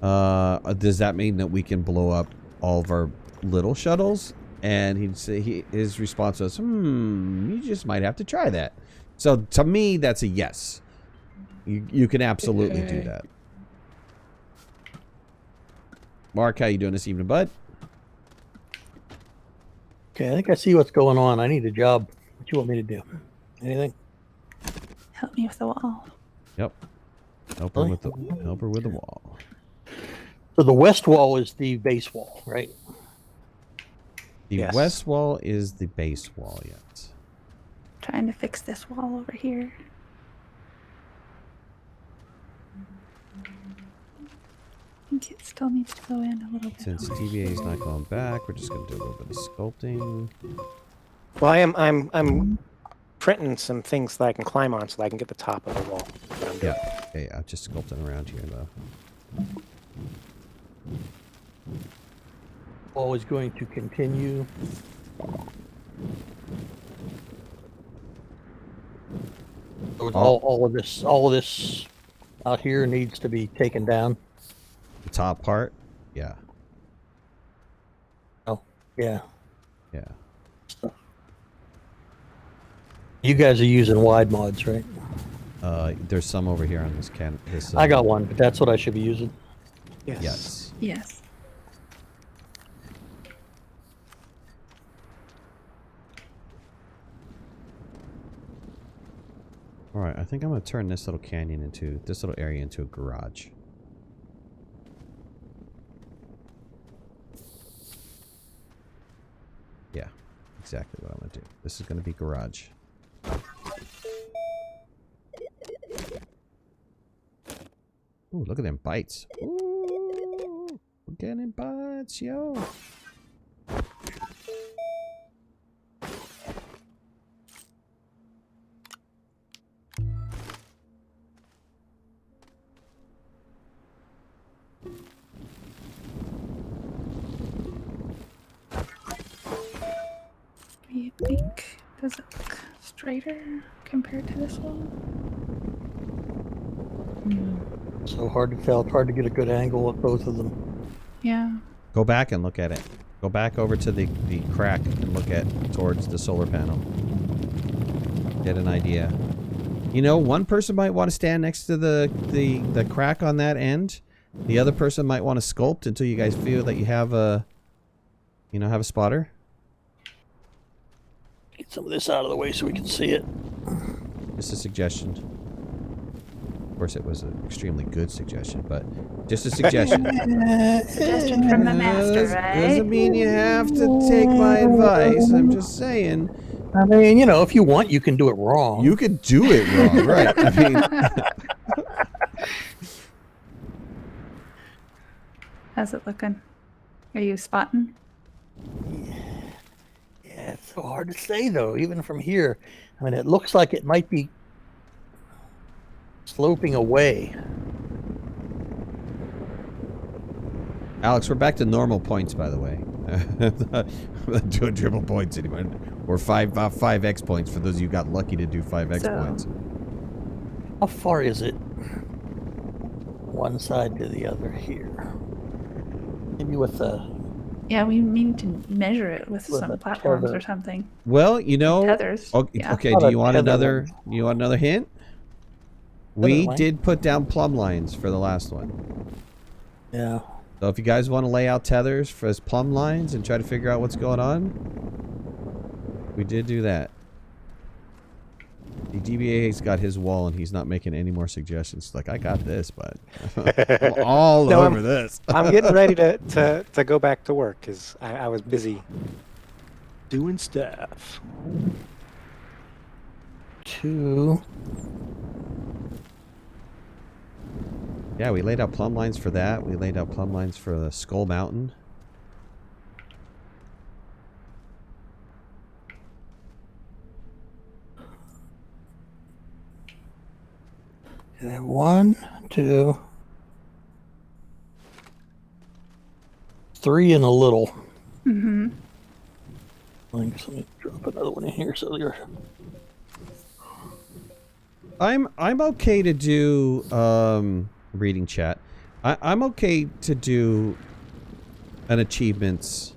does that mean that we can blow up all of our little shuttles? And he'd say his response was, you just might have to try that. So to me, that's a yes. You can absolutely do that. Mark, how you doing this evening, bud? Okay, I think I see what's going on. I need a job. What you want me to do? Anything? Help me with the wall. Yep. Help her with the wall. So the west wall is the base wall, right? The Yes. west wall is the base wall, yes. Trying to fix this wall over here. I think it still needs to go in a little bit. Since DBA is not going back, we're just going to do a little bit of sculpting. Well, I'm printing some things that I can climb on so that I can get the top of the wall. Yeah. Okay, I'm just sculpting around here, though. Wall is going to continue. So all of this out here needs to be taken down. The top part? Yeah. Oh, yeah. Yeah. You guys are using wide mods, right? There's some over here on this can. I got one, but that's what I should be using. Yes. Yes. Yes. All right, I think I'm going to turn this little this little area into a garage. Yeah, exactly what I'm going to do. This is going to be garage. Ooh, look at them bites. Ooh, we're getting bites, yo. think. Does it look straighter compared to this wall? So hard to tell. It's hard to get a good angle at both of them. Yeah. Go back and look at it. Go back over to the crack and look at towards the solar panel. Get an idea. You know, one person might want to stand next to the crack on that end. The other person might want to sculpt until you guys feel that you have a, have a spotter. Get some of this out of the way so we can see it. Just a suggestion. Of course, it was an extremely good suggestion, but just a suggestion. Suggestion from the master, right? Doesn't mean you have to take my advice. I'm just saying. I mean, you know, if you want, you can do it wrong. You could do it wrong, right? I mean, How's it looking? Are you spotting? Yeah, it's so hard to say, though, even from here. I mean, it looks like it might be sloping away. Alex, we're back to normal points, by the way. I'm not doing triple points anymore. Or 5x points for those of you who got lucky to do 5x points. How far is it? One side to the other here. Maybe with the... Yeah, we need to measure it with With some a platforms tether. or something. Well, you know. Tethers. Okay, Yeah. okay. Not Do a you want tether another? one. You want another hint? We line? did put down plumb lines for the last one. Yeah. So if you guys want to lay out tethers for as plumb lines and try to figure out what's going on, we did do that. The DBA's got his wall and he's not making any more suggestions. Like, I got this, but I'm all No, over this. I'm getting ready to go back to work because I was busy doing stuff. 2. Yeah, we laid out plumb lines for that. We laid out plumb lines for the Skull Mountain. Okay, 1, 2, 3 and a little. Mm-hmm. Let me drop another one in here so you're... I'm okay to do reading chat. I'm okay to do an achievements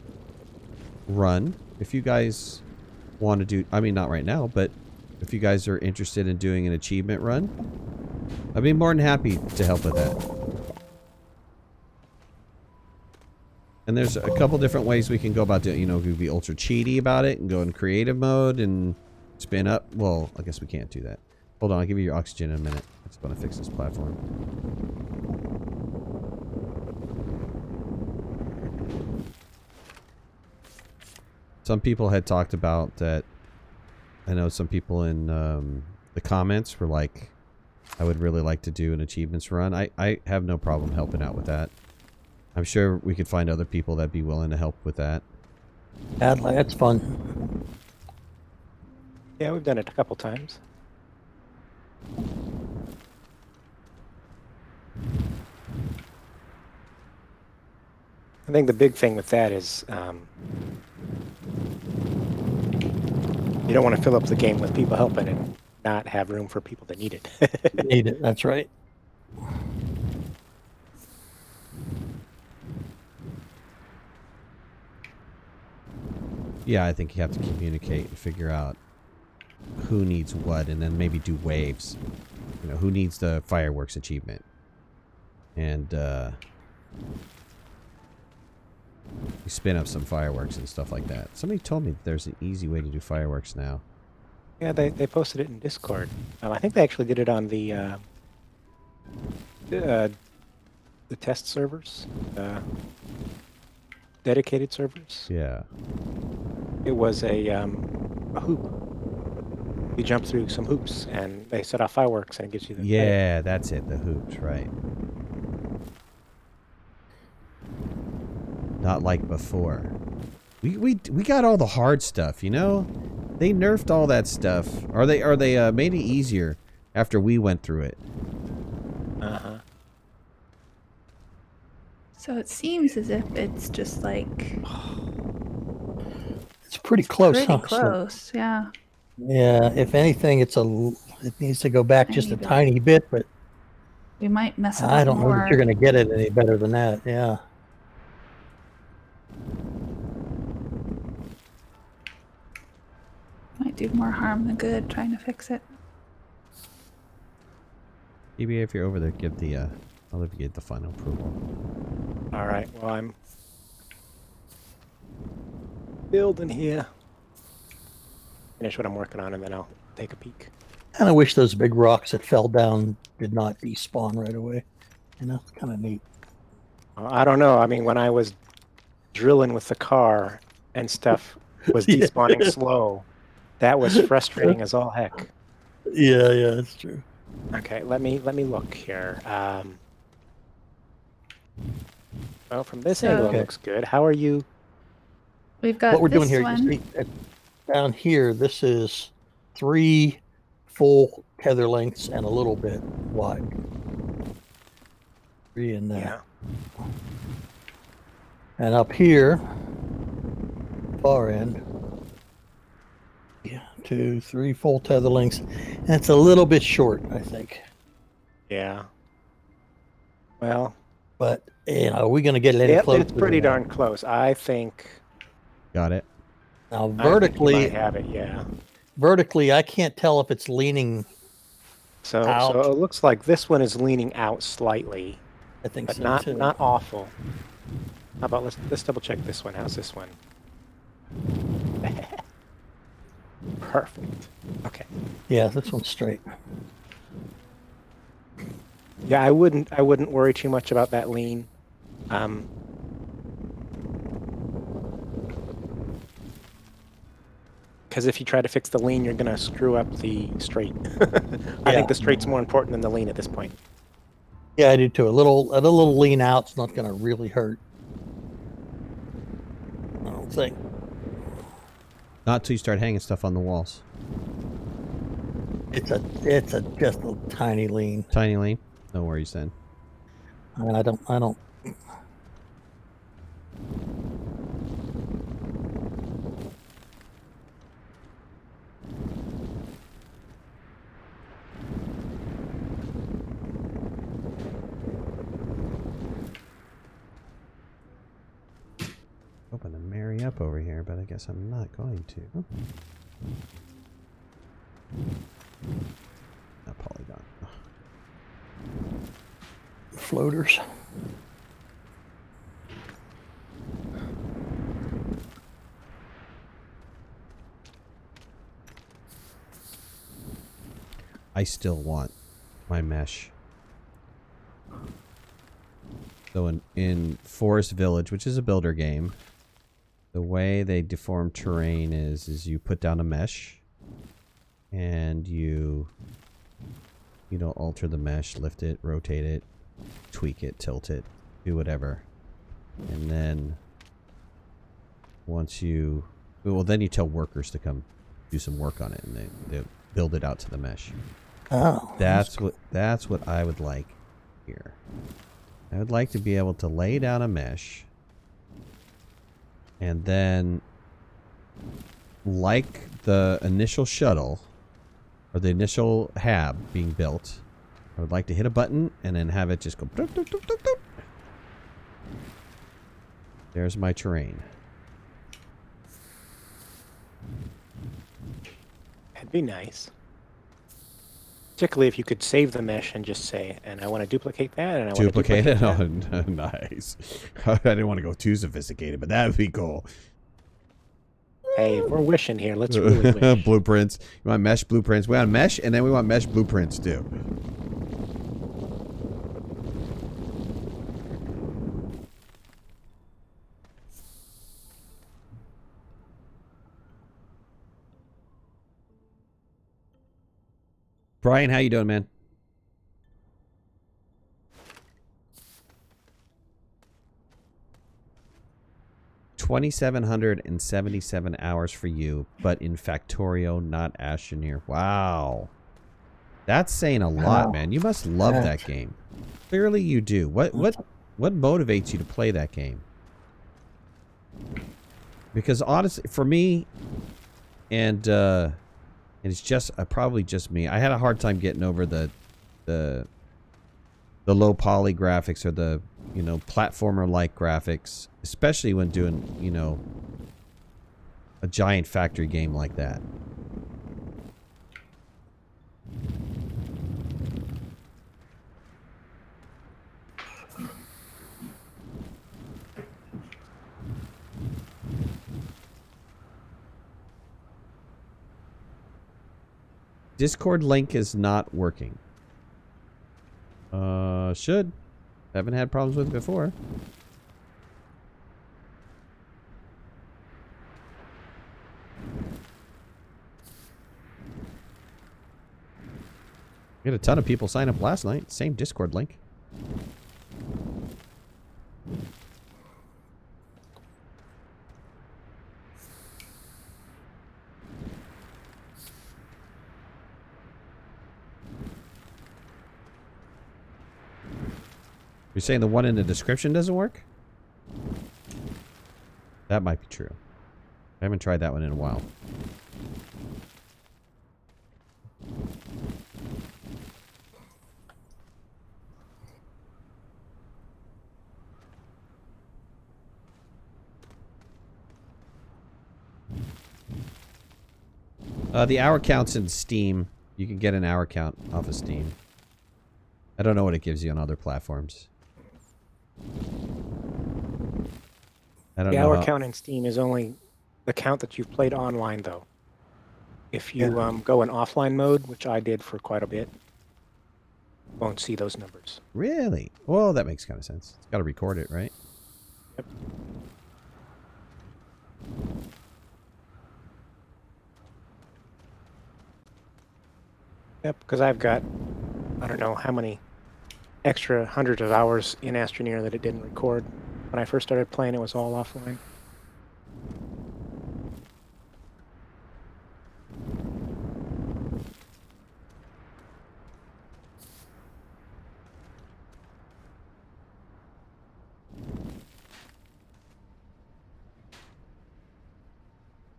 run if you guys want to do. I mean, not right now, but if you guys are interested in doing an achievement run, I'd be more than happy to help with that. And there's a couple different ways we can go about doing. You know, we could be ultra cheaty about it and go in creative mode and spin up. Well, I guess we can't do that. Hold on, I'll give you your oxygen in a minute. I just want to fix this platform. Some people had talked about that. I know some people in the comments were like, I would really like to do an achievements run. I have no problem helping out with that. I'm sure we could find other people that'd be willing to help with that. That's fun. Yeah, we've done it a couple times. I think the big thing with that is you don't want to fill up the game with people helping and not have room for people that need it. Need it. That's right. Yeah, I think you have to communicate and figure out who needs what, and then maybe do waves. You know, who needs the fireworks achievement, and you spin up some fireworks and stuff like that. Somebody told me that there's an easy way to do fireworks now. Yeah, they posted it in Discord. I think they actually did it on the test servers, dedicated servers. Yeah. It was a hoop. You jump through some hoops, and they set off fireworks, and it gives you the Yeah, that's it. The hoops, right? Not like before. We got all the hard stuff, you know. They nerfed all that stuff, or they made it easier after we went through it. Uh-huh. So it seems as if it's just like pretty close, Pretty huh? close, yeah. Yeah, if anything, it needs to go back just a tiny bit, but We might mess it I up don't know that you're more. going to get it any better than that. Yeah. Might do more harm than good trying to fix it. EBA, if you're over there, give the I'll let you get the final approval. All right. Well, I'm building here. Finish what I'm working on, and then I'll take a peek. And I wish those big rocks that fell down did not despawn right away. You know, it's kind of neat. Well, I don't know. I mean, when I was drilling with the car and stuff was despawning slow, that was frustrating as all heck. Yeah, that's true. Okay, let me look here. Well, from this angle, it looks good. How are you? We've got what we're doing this here. one. You see, down here, this is 3 full tether lengths and a little bit wide. 3 in that. Yeah. And up here, far end, 2, 3 full tether lengths. And it's a little bit short, I think. Yeah. Well. But, you know, are we going to get any closer? It's pretty darn close. I think. Got it. Now, vertically, I think you might have it, yeah. Vertically, I can't tell if it's leaning out. So it looks like this one is leaning out slightly. I think but so, not too. not awful. How about let's double check this one. How's this one? Perfect. Okay. Yeah, this one's straight. Yeah, I wouldn't worry too much about that lean. Because if you try to fix the lean, you're gonna screw up the straight. I think the straight's more important than the lean at this point. Yeah, I do too. A little lean out's not gonna really hurt. I don't think. Not till you start hanging stuff on the walls. It's just a tiny lean. Tiny lean. No worries then. I don't. Hoping to marry up over here, but I guess I'm not going to. Not polygon. Floaters. I still want my mesh. So in Forest Village, which is a builder game, the way they deform terrain is you put down a mesh and you don't alter the mesh, lift it, rotate it, tweak it, tilt it, do whatever. And then once you, well, then you tell workers to come do some work on it and they build it out to the mesh. Oh. That's what I would like here. I would like to be able to lay down a mesh and then, like the initial shuttle or the initial hab being built, I would like to hit a button and then have it just go doop, doop, doop, doop, doop. There's my terrain. That'd be nice. Particularly if you could save the mesh and just say, and I want to duplicate that, and I want to duplicate it? that. Oh, nice. I didn't want to go too sophisticated, but that would be cool. Hey, we're wishing here. Let's really wish. Blueprints. You want mesh blueprints? We want mesh, and then we want mesh blueprints too. Brian, how you doing, man? $2,777 hours for you, but in Factorio, not Astroneer. Wow. That's saying a lot, man. You must love that game. Clearly you do. What motivates you to play that game? Because honestly, for me, and it's just probably just me. I had a hard time getting over the low poly graphics or the platformer like graphics, especially when doing a giant factory game like that. Discord link is not working. Should. Haven't had problems with it before. We had a ton of people sign up last night. Same Discord link. You're saying the one in the description doesn't work? That might be true. I haven't tried that one in a while. The hour count's in Steam. You can get an hour count off of Steam. I don't know what it gives you on other platforms. I don't The know. hour count in Steam is only the count that you've played online, though. If you go in offline mode, which I did for quite a bit, won't see those numbers. Really? Well, that makes kind of sense. It's got to record it, right? Yep. Yep, because I've got, I don't know how many extra hundreds of hours in Astroneer that it didn't record. When I first started playing, it was all offline.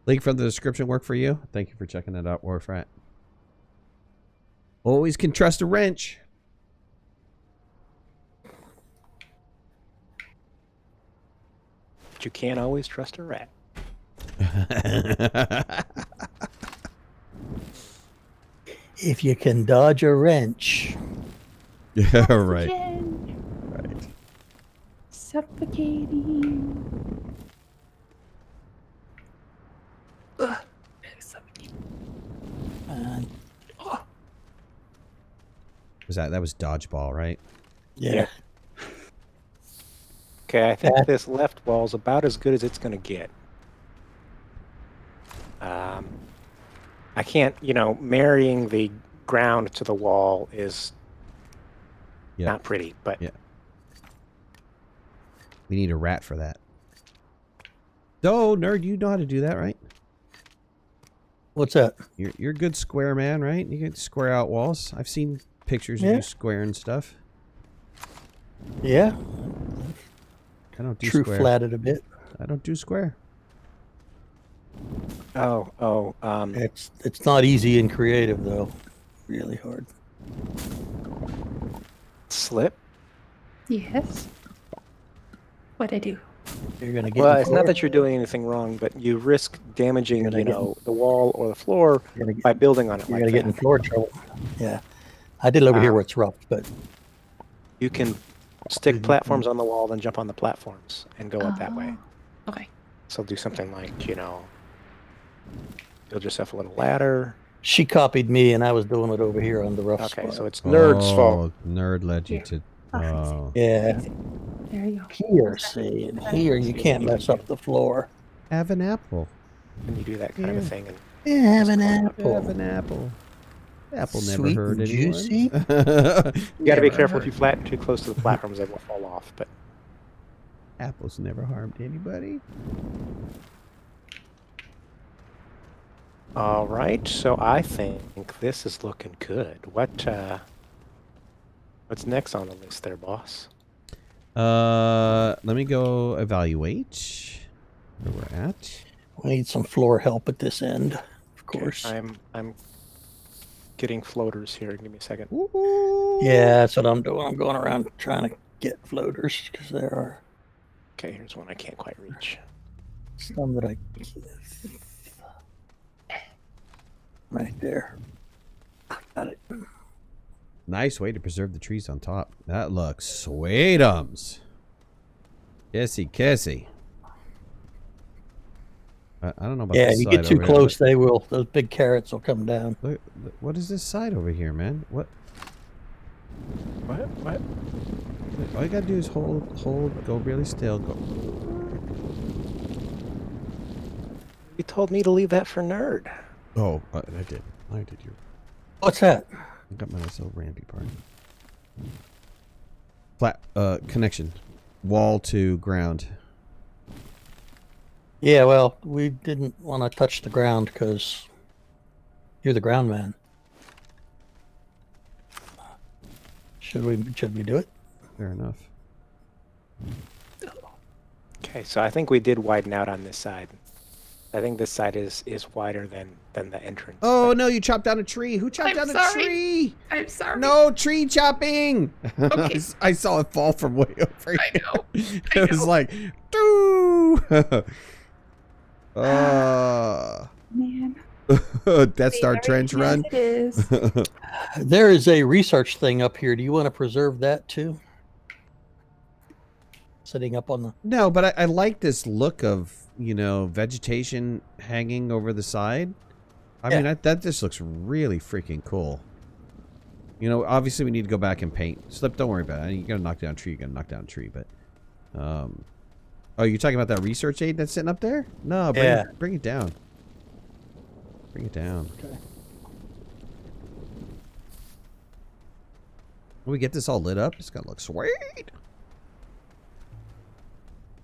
Link from the description work for you? Thank you for checking that out, Warfrat. Always can trust a wrench. But you can't always trust a rat. If you can dodge a wrench. Yeah, right. Oxygen. Right. Suffocating. Ugh. Suffocating. And That was dodgeball, right? yeah. Okay, I think this left wall is about as good as it's going to get. I can't, marrying the ground to the wall is not pretty, but Yeah. We need a rat for that. Oh, nerd, you know how to do that, right? What's that? You're a good square man, right? You can square out walls. I've seen pictures of Yeah. you squaring stuff. Yeah. I don't do True square. flatted a bit. I don't do square. It's not easy and creative though. Really hard. slip. Yes. What'd I do? You're gonna get. Well, in it's not that you're doing anything wrong, but you risk damaging, You're gonna the wall or the floor You're gonna by building on it You're like gonna get in that. floor trouble. Yeah. I did it over here where it's rough, but You can stick platforms on the wall, then jump on the platforms and go up that way. Okay. So do something like, build yourself a little ladder. she copied me, and I was doing it over here on the rough Okay, spot. so it's Nerd's fault. Nerd led you Here. to. Oh, Oh. Yeah. There you go. Here, see, and here you can't mess up the floor. Have an apple. And you do that kind of a thing. And Yeah, have an apple. Have an apple. Apple never Sweet hurt and anyone. juicy. you got to be careful if you flatten too close to the platforms, they will fall off. But Apples never harmed anybody. all right, so I think this is looking good. What's next on the list there, boss? Let me go evaluate. Where we're at. We need some floor help at this end, of course. I'm getting floaters here. Give me a second. Ooh. Yeah, that's what I'm doing. I'm going around trying to get floaters because there are Okay, here's one I can't quite reach. some that I right there. Got it. Nice way to preserve the trees on top. That looks sweetums. Kissy. I don't know about Yeah, this you side get too over here. close, they will. Those big carrots will come down. Look, what is this side over here, man? What? What? All you gotta do is hold, go really still. Go. You told me to leave that for nerd. Oh, I did. You. What's that? I got my nice little rampy part. Flat connection, wall to ground. Yeah, well, we didn't want to touch the ground because you're the ground man. Should we do it? Fair enough. Okay, so I think we did widen out on this side. I think this side is wider than the entrance. Oh but- no! You chopped down a tree. Who chopped I'm down sorry. a tree? I'm sorry. No tree chopping. Okay. I saw it fall from way over here. I know. It was like, doo. Man. Death Star Very trench nice run. It is. There is a research thing up here. Do you want to preserve that too? Sitting up on the... No, but I like this look of, vegetation hanging over the side. I mean, that just looks really freaking cool. Obviously we need to go back and paint. Slip, don't worry about it. You gotta knock down a tree, you gotta knock down a tree, but oh, you're talking about that research aid that's sitting up there? No, bring it down. Bring it down. Okay. When we get this all lit up, it's gonna look sweet.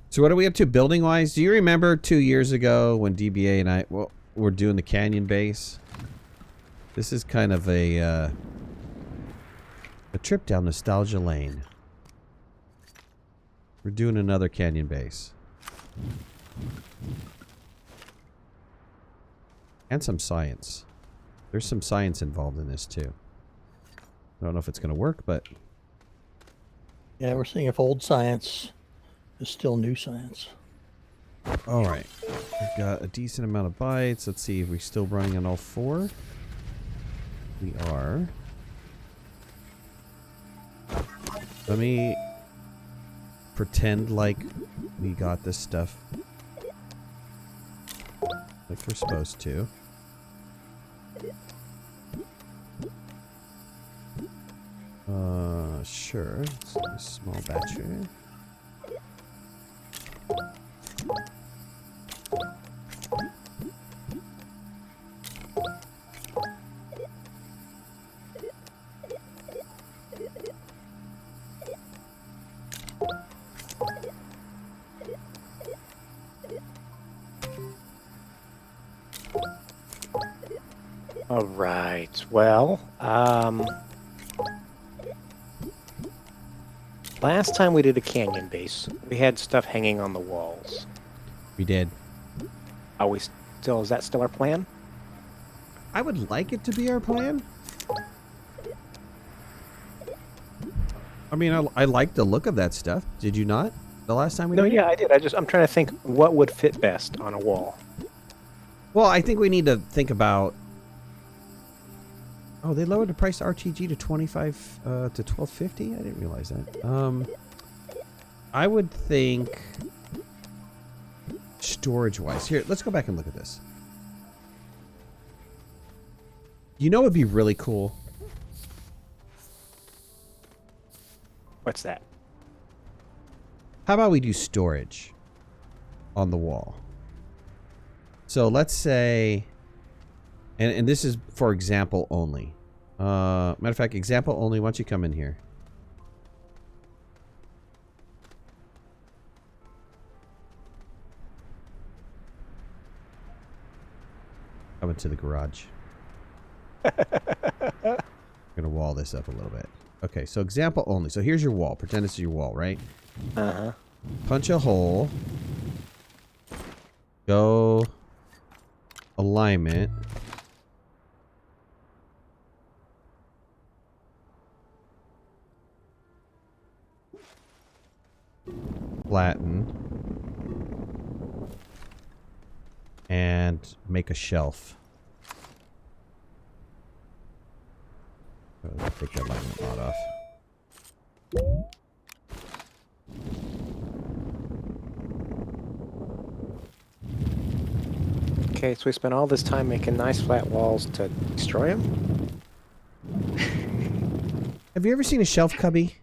So what are we up to building wise? Do you remember 2 years ago when DBA and I were doing the canyon base? This is kind of a trip down nostalgia lane. We're doing another canyon base. And some science. There's some science involved in this too. I don't know if it's going to work, but... Yeah, we're seeing if old science is still new science. All right. We've got a decent amount of bytes. Let's see if we're still running on all 4. We are. Let me pretend like we got this stuff like we're supposed to. Sure. Let's do a small batch here. All right. Well, last time we did a canyon base, we had stuff hanging on the walls. We did. Are we still? Is that still our plan? I would like it to be our plan. I mean, I like the look of that stuff. Did you not? The last time we No, did it? yeah, I did. I'm trying to think what would fit best on a wall. Well, I think we need to think about... Oh, they lowered the price to RTG to 25 to 1250. I didn't realize that. I would think storage-wise. Here, let's go back and look at this. You know, it'd be really cool. What's that? How about we do storage on the wall? So let's say, and this is for example only. Matter of fact, example only. Once you come in here, coming to the garage. I'm gonna wall this up a little bit. Okay, so example only. So here's your wall. Pretend this is your wall, right? Uh-huh. Punch a hole Go alignment. Flatten. And make a shelf. Take that alignment mod off. Okay, so we spent all this time making nice flat walls to destroy them? Have you ever seen a shelf cubby?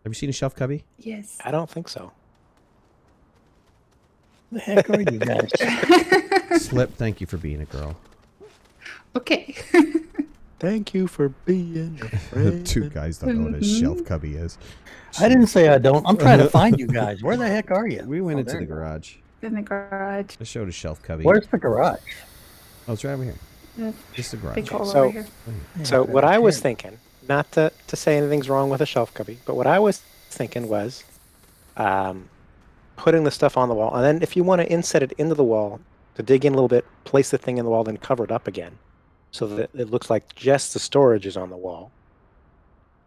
Have you seen a shelf cubby? Yes. I don't think so. The heck are you guys? Slip, thank you for being a girl. Okay. Thank you for being a friend. Two guys don't know what a shelf cubby is. I didn't say I don't. I'm trying to find you guys. Where the heck are you? We went Oh, into there the you go. garage. In the garage. I showed a shelf cubby. Where's the garage? Oh, it's right over here. The Just the garage. big hole So- over here. So Yeah, what I was okay. thinking, not to say anything's wrong with a shelf cubby, but what I was thinking was putting the stuff on the wall, and then if you want to inset it into the wall, to dig in a little bit, place the thing in the wall, then cover it up again, so that it looks like just the storage is on the wall.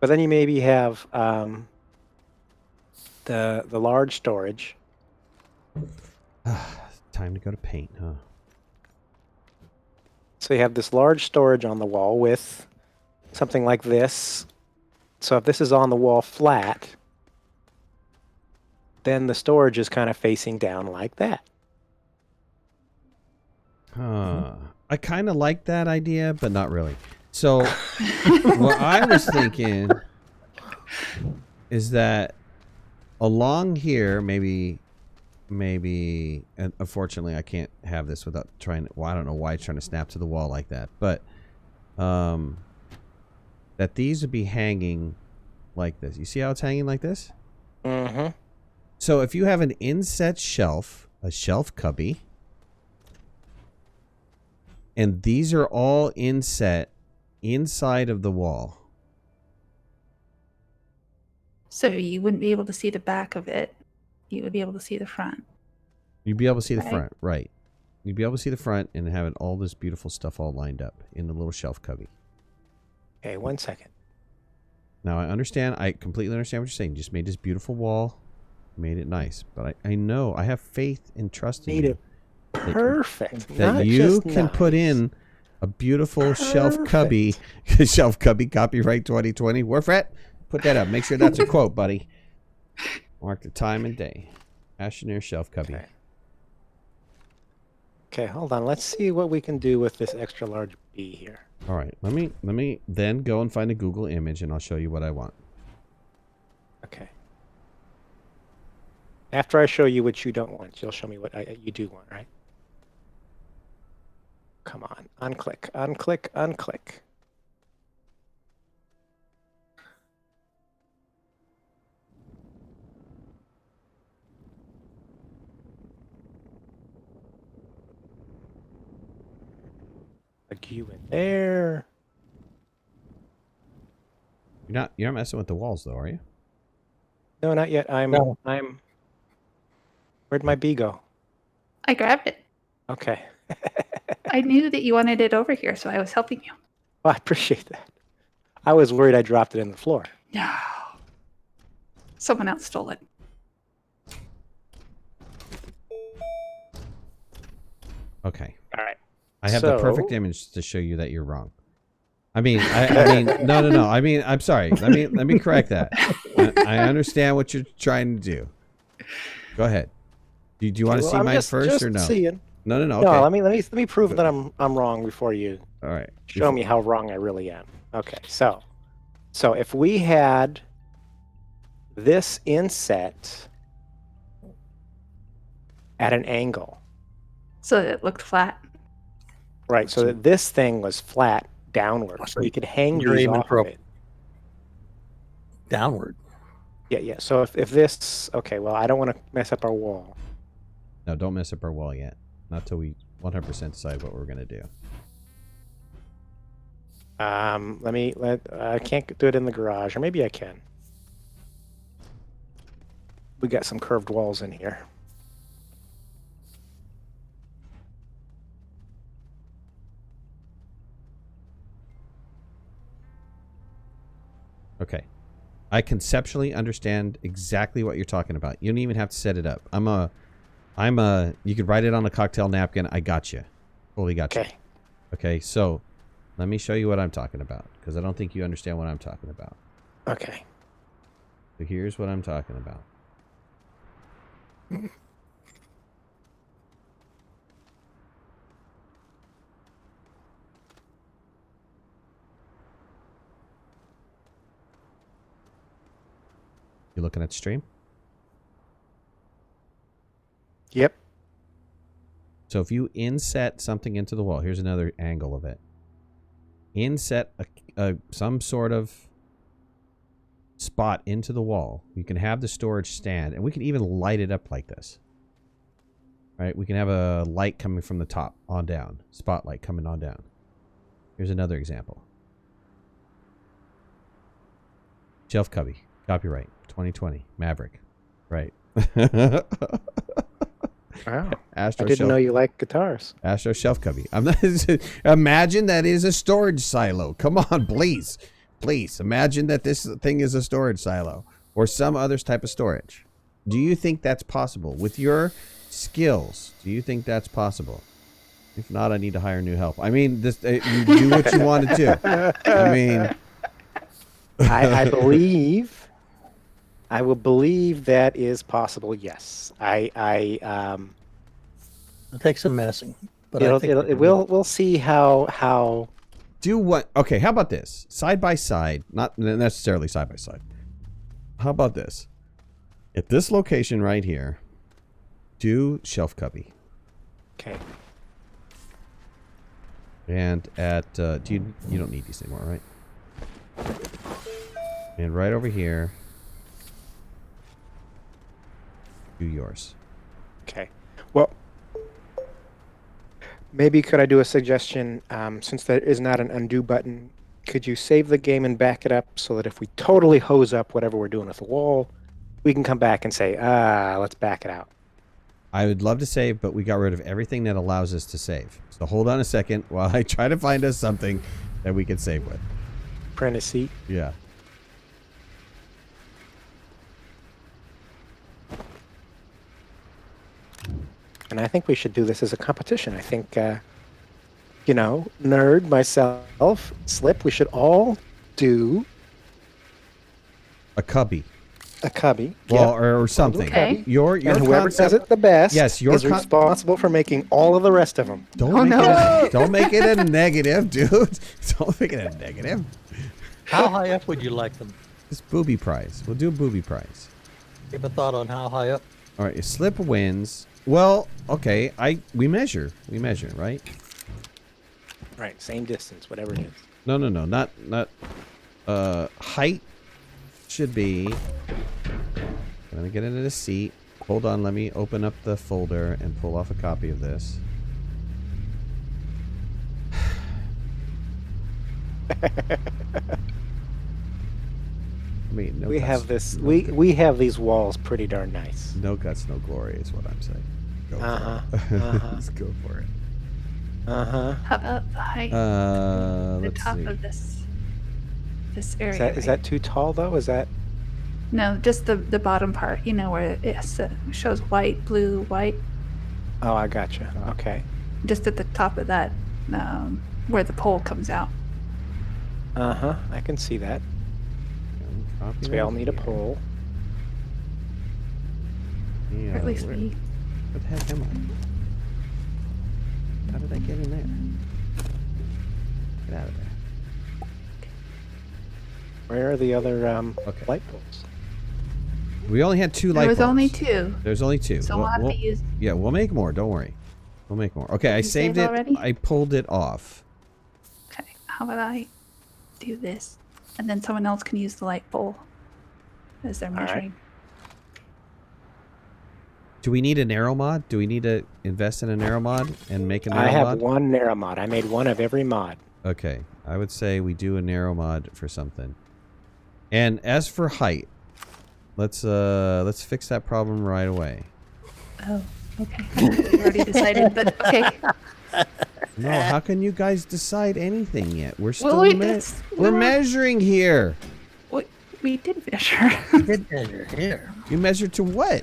But then you maybe have the large storage. Time to go to paint, huh? So you have this large storage on the wall with something like this. So if this is on the wall flat, then the storage is kind of facing down like that. Huh. I kind of like that idea, but not really. So what I was thinking is that along here, maybe, and unfortunately I can't have this without trying to, well, I don't know why it's trying to snap to the wall like that, but that these would be hanging like this. You see how it's hanging like this? Mm-hmm. So if you have an inset shelf, a shelf cubby, and these are all inset inside of the wall. So you wouldn't be able to see the back of it. You would be able to see the front. You'd be able to see the Right. front, right? You'd be able to see the front and having all this beautiful stuff all lined up in the little shelf cubby. Okay, 1 second. Now I understand, I completely understand what you're saying. You just made this beautiful wall, made it nice. But I know, I have faith and trust in Made you. it perfect. That not you just can put nice. in a beautiful shelf cubby. Shelf cubby, copyright 2020. Warfret, put that up. Make sure that's a quote, buddy. Mark the time and day. Astroneer shelf cubby. Okay. Okay, hold on. Let's see what we can do with this extra large B here. All right, let me then go and find a Google image, and I'll show you what I want. Okay. After I show you what you don't want, you'll show me what you do want, right? Come on. Unclick, unclick, unclick. Like you in there. You're not messing with the walls though, are you? No, not yet. No. Where'd my B go? I grabbed it. Okay. I knew that you wanted it over here, so I was helping you. Well, I appreciate that. I was worried I dropped it in the floor. No. Someone else stole it. Okay. All right. I have the perfect So- image to show you that you're wrong. I mean, no. I mean, I'm sorry. Let me correct that. I understand what you're trying to do. Go ahead. Do you want to Well, see I'm mine just first or no? Seeing. No. Okay. No, let me prove that I'm wrong before you All right. show me how wrong I really am. Okay, so if we had this inset at an angle, So it looked flat. right? So that this thing was flat downward. So We could hang you're these aiming off for of a- it. Downward. Yeah. So if this, okay, well, I don't want to mess up our wall. No, don't mess up our wall yet. Not till we 100% decide what we're gonna do. I can't do it in the garage, or maybe I can. We got some curved walls in here. Okay. I conceptually understand exactly what you're talking about. You don't even have to set it up. You could write it on a cocktail napkin. I got you. Fully got you. Okay. Okay, so let me show you what I'm talking about, because I don't think you understand what I'm talking about. Okay. So here's what I'm talking about. You looking at the stream? Yep. So if you inset something into the wall, here's another angle of it. Inset some sort of spot into the wall. You can have the storage stand, and we can even light it up like this. Right? We can have a light coming from the top on down. Spotlight coming on down. Here's another example. Shelf cubby. Copyright. 2020. Maverick. Right. Wow. Astro I didn't shelf, know you liked guitars. Astro shelf cubby. I'm not, imagine that is a storage silo. Come on, please. Please. Imagine that this thing is a storage silo or some other type of storage. Do you think that's possible? With your skills, do you think that's possible? If not, I need to hire new help. I mean, this you do what you want to do. I mean... I believe... I will believe that is possible, yes. It'll take some messing. But I think we'll see how... Do what? Okay, how about this? Side by side, not necessarily side by side. How about this? At this location right here, do shelf cubby. Okay. And at you don't need these anymore, right? And right over here, do yours. Okay. Well, maybe could I do a suggestion? Since there is not an undo button, could you save the game and back it up so that if we totally hose up whatever we're doing with the wall, we can come back and say, let's back it out. I would love to save, but we got rid of everything that allows us to save. So hold on a second while I try to find us something that we can save with. Print a seat. Yeah. And I think we should do this as a competition. I think, Nerd, myself, Slip, we should all do A cubby. a cubby. Well, Yep. or something. Okay. Your And whoever concept, does it the best Yes, your is responsible for making all of the rest of them. Don't make it a negative, dude. Don't make it a negative. how high up would you like them? Just booby prize. We'll do a booby prize. Give a thought on how high up. All right, Slip wins. Well, okay. We measure, right? Right, same distance, whatever it is. No, not height should be. Let me get into the seat. Hold on, let me open up the folder and pull off a copy of this. I mean, no We guts, have this. no We have these walls pretty darn nice. no guts, no glory is what I'm saying. Go Uh-huh, for it. uh-huh. Let's go for it. Uh-huh. How about the height? The Let's top see. of this area. Is right? that too tall though? Is that? No, just the bottom part. You know where it shows white, blue, white. Oh, I gotcha. Okay. Just at the top of that, where the pole comes out. Uh-huh. I can see that. Copy So we that all need a here. pole. Yeah, Or at least where me. the heck am I? How did I get in there? Get out of there. Where are the other Okay. light poles? We only had two light There was bulbs. only two, There's only two. so we'll have to use. Yeah, we'll make more. Don't worry. We'll make more. Okay, I You saved save it. already? I pulled it off. Okay, how about I do this, and then someone else can use the light pole as they're right. measuring. Do we need a narrow mod? Do we need to invest in a narrow mod and make a narrow I have mod? one narrow mod. I made one of every mod. Okay, I would say we do a narrow mod for something. And as for height, Let's fix that problem right away. Oh, okay. We already decided, but okay. No, how can you guys decide anything yet? We're still Well, wait, we're measuring here. We did measure. We did measure here. You measured to what?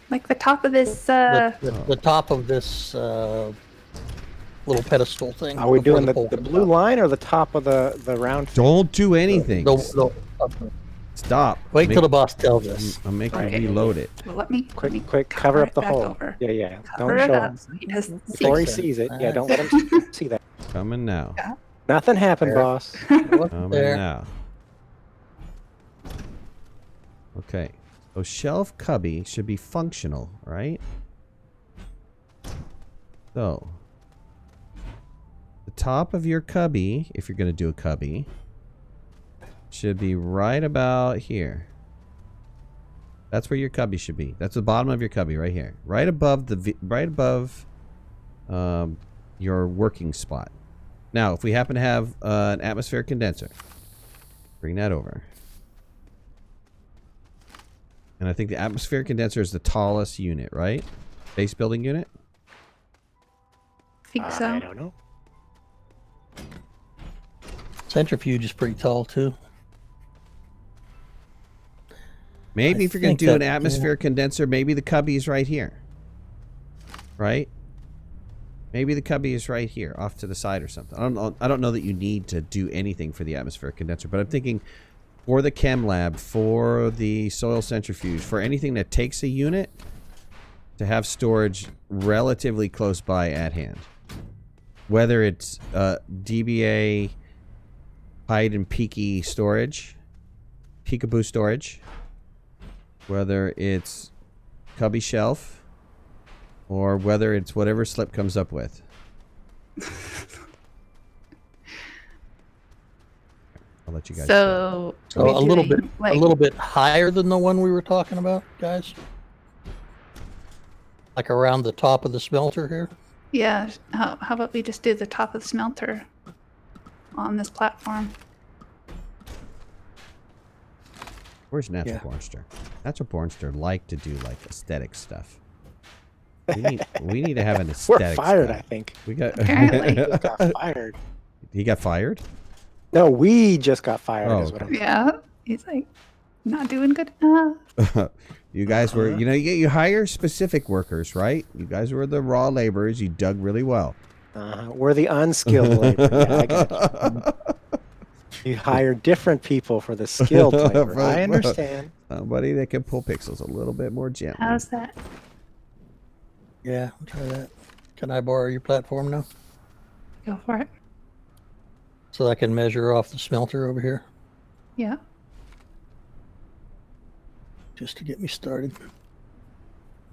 Like the top of this. The top of this little pedestal thing. Are we before doing the pole blue comes line or the top of the round? Don't do anything. out. Stop. Wait till the boss tells us. I'm making Okay. reload it. Well, let me Quick, cover up it the back hole. over. Yeah. Cover Don't it show up him. so he doesn't see. Before he Fix it. sees it, yeah, Alright. don't let him see that. Coming now. Nothing happened, There. boss. What's Coming there? now. Okay. So shelf cubby should be functional, right? So the top of your cubby, if you're going to do a cubby, should be right about here. That's where your cubby should be. That's the bottom of your cubby right here. Right above your working spot. Now, if we happen to have an atmospheric condenser, bring that over. And I think the atmospheric condenser is the tallest unit, right? Base building unit? I think so. I don't know. Centrifuge is pretty tall too. Maybe I if you're going think to do an that- atmospheric condenser, maybe the cubby is right here. Right? Maybe the cubby is right here, off to the side or something. I don't know that you need to do anything for the atmospheric condenser, but I'm thinking for the chem lab, for the soil centrifuge, for anything that takes a unit, to have storage relatively close by at hand. Whether it's DBA hide and peaky storage, peekaboo storage, whether it's cubby shelf, or whether it's whatever Slip comes up with. I'll let you guys. So, So we a little doing, bit, like, a little bit higher than the one we were talking about, guys. Like around the top of the smelter here. Yeah. How about we just do the top of the smelter on this platform? Where's Natural Yeah. Bornster? Natural Bornster like to do like aesthetic stuff. We need to have an We're aesthetic. fired, stuff. I think. We got. Apparently. We got fired. He got fired. No, we just got fired. Oh, Is what I'm Yeah. He's like, not doing good enough. You guys were, you hire specific workers, right? You guys were the raw laborers. You dug really well. We're the unskilled labor. Yeah, I got you. You hire different people for the skilled labor. I understand. Somebody that can pull pixels a little bit more gently. How's that? Yeah, I'll try that. Can I borrow your platform now? Go for it. So I can measure off the smelter over here? Yeah. Just to get me started.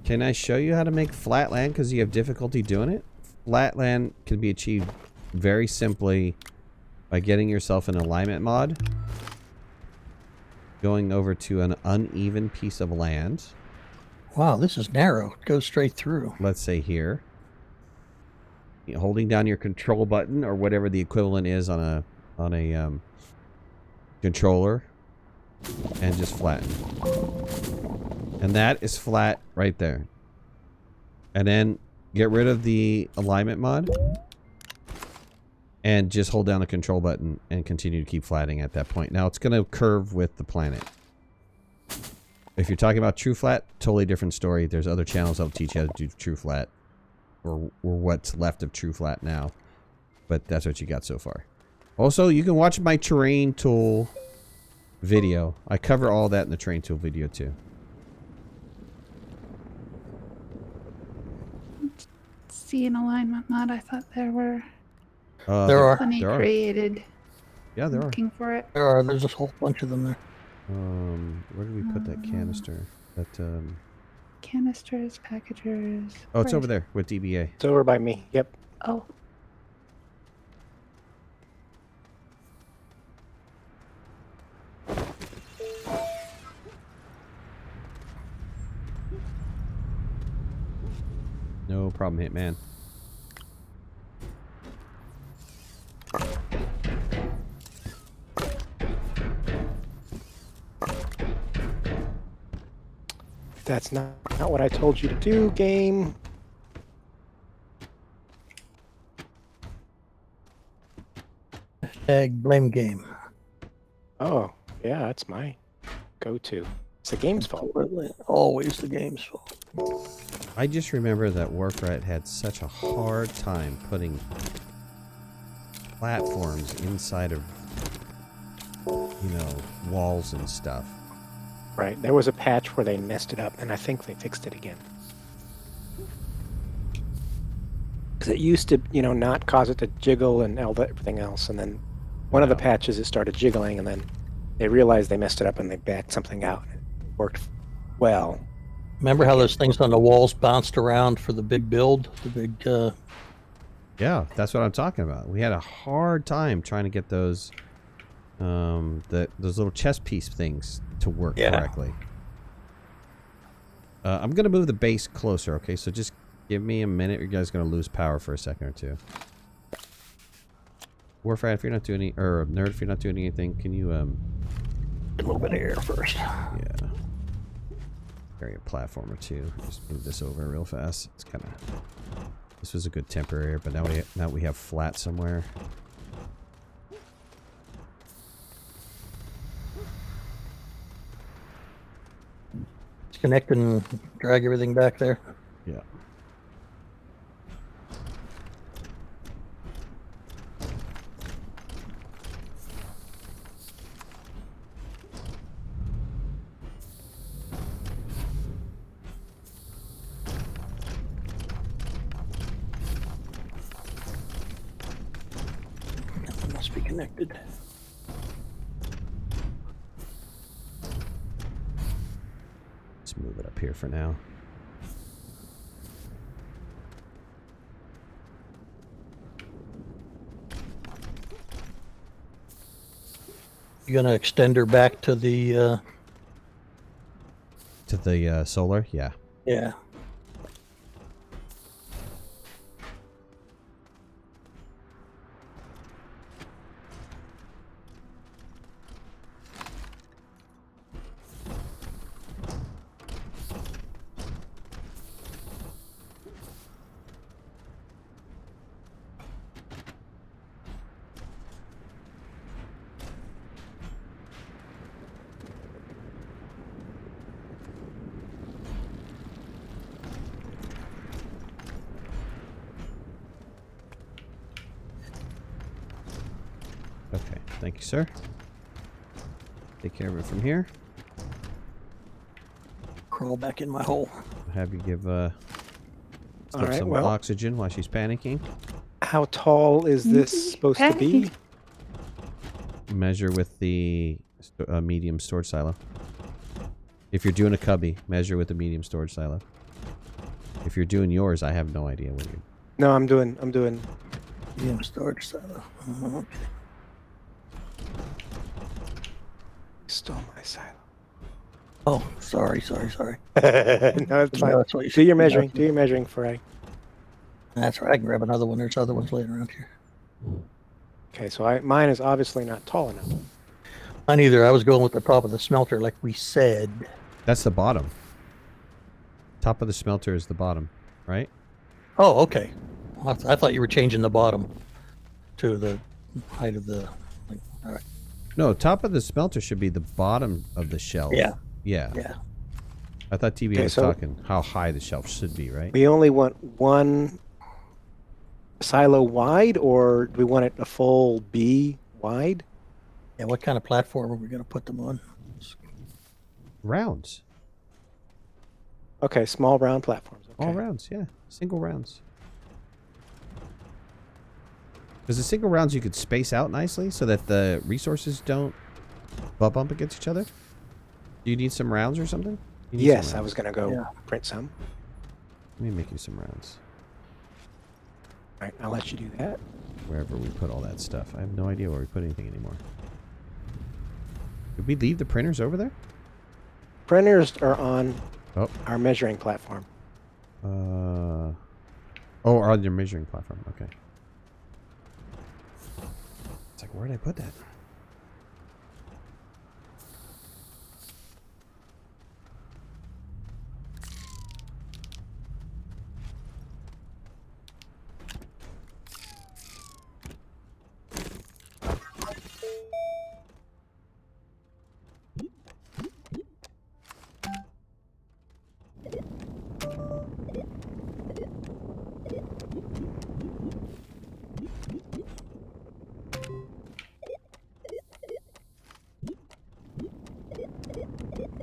Can I show you how to make flat land because you have difficulty doing it? Flat land can be achieved very simply by getting yourself an alignment mod, going over to an uneven piece of land. Wow, this is narrow. It goes straight through. Let's say here. Holding down your control button or whatever the equivalent is on a controller, and just flatten. And that is flat right there. And then get rid of the alignment mod and just hold down the control button and continue to keep flattening at that point. Now it's going to curve with the planet. If you're talking about true flat, totally different story. There's other channels that'll teach you how to do true flat, or what's left of true flat now. But that's what you got so far. Also, you can watch my terrain tool video. I cover all that in the terrain tool video too. See an alignment mod. I thought there were There are. plenty There are. created. Yeah, there are. Looking for it. There's a whole bunch of them there. Where did we put that canister? That Canisters, packagers. oh, it's Where over is- there with DBA. It's over by me. Yep. Oh. No problem, Hitman. That's not what I told you to do, game. Blame game. Oh, yeah, that's my go-to. It's the game's fault. Absolutely. Always the game's fault. I just remember that Warfrat had such a hard time putting platforms inside of, walls and stuff. Right. There was a patch where they messed it up, and I think they fixed it again. Because it used to, not cause it to jiggle and everything else, and then one of the patches it started jiggling, and then they realized they messed it up and they backed something out. And it worked well. Remember how those things on the walls bounced around for the big build? The big. Yeah, that's what I'm talking about. We had a hard time trying to get those, those little chess piece things to work correctly. I'm gonna move the base closer. Okay, so just give me a minute. You guys are gonna lose power for a second or two. Warfrat, if you're not doing any, or Nerd, if you're not doing anything, can you A little bit of air first. yeah, carry a platform or two. Just move this over real fast. It's kind of. This was a good temporary, but now we have flat somewhere. Disconnect and drag everything back there. Yeah. It must be connected. Let's move it up here for now. You gonna extend her back to the? To the solar, yeah. Yeah. Okay, thank you, sir. Take care of it from here. Crawl back in my hole. I'll have you give stuff right, some well. oxygen while she's panicking. How tall is this supposed to be? Measure with the medium storage silo. If you're doing a cubby, measure with the medium storage silo. If you're doing yours, I have no idea what you're. No, I'm doing. Yeah, storage silo. Okay. Stole my silo. Oh, sorry. No, it's fine. No, that's what you Do your should- measuring. that's- Do your measuring, Frey. That's right. I can grab another one. There's other ones laying around here. Okay, so mine is obviously not tall enough. Mine either. I was going with the top of the smelter, like we said. That's the bottom. Top of the smelter is the bottom, right? Oh, okay. I thought you were changing the bottom to the height of the. Like, all right. No, top of the smelter should be the bottom of the shelf. Yeah. Yeah. Yeah. I thought TBA Okay, was so- talking how high the shelf should be, right? We only want one silo wide, or do we want it a full B wide? Yeah. What kind of platform are we going to put them on? Rounds. Okay, small round platforms. Okay. All rounds, yeah. Single rounds. Because the single rounds you could space out nicely so that the resources don't bump against each other. Do you need some rounds or something? You need Yes, some I rounds. was gonna go Yeah. print some. Let me make you some rounds. All right, I'll let you do that. Wherever we put all that stuff. I have no idea where we put anything anymore. Did we leave the printers over there? Printers are on Oh. our measuring platform. Oh, on your measuring platform. Okay. It's like, where did I put that?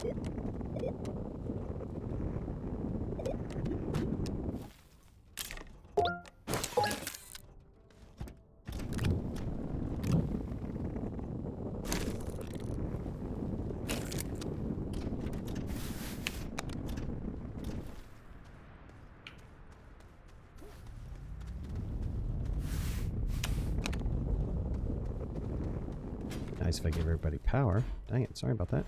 Nice if I give everybody power. Dang it, sorry about that.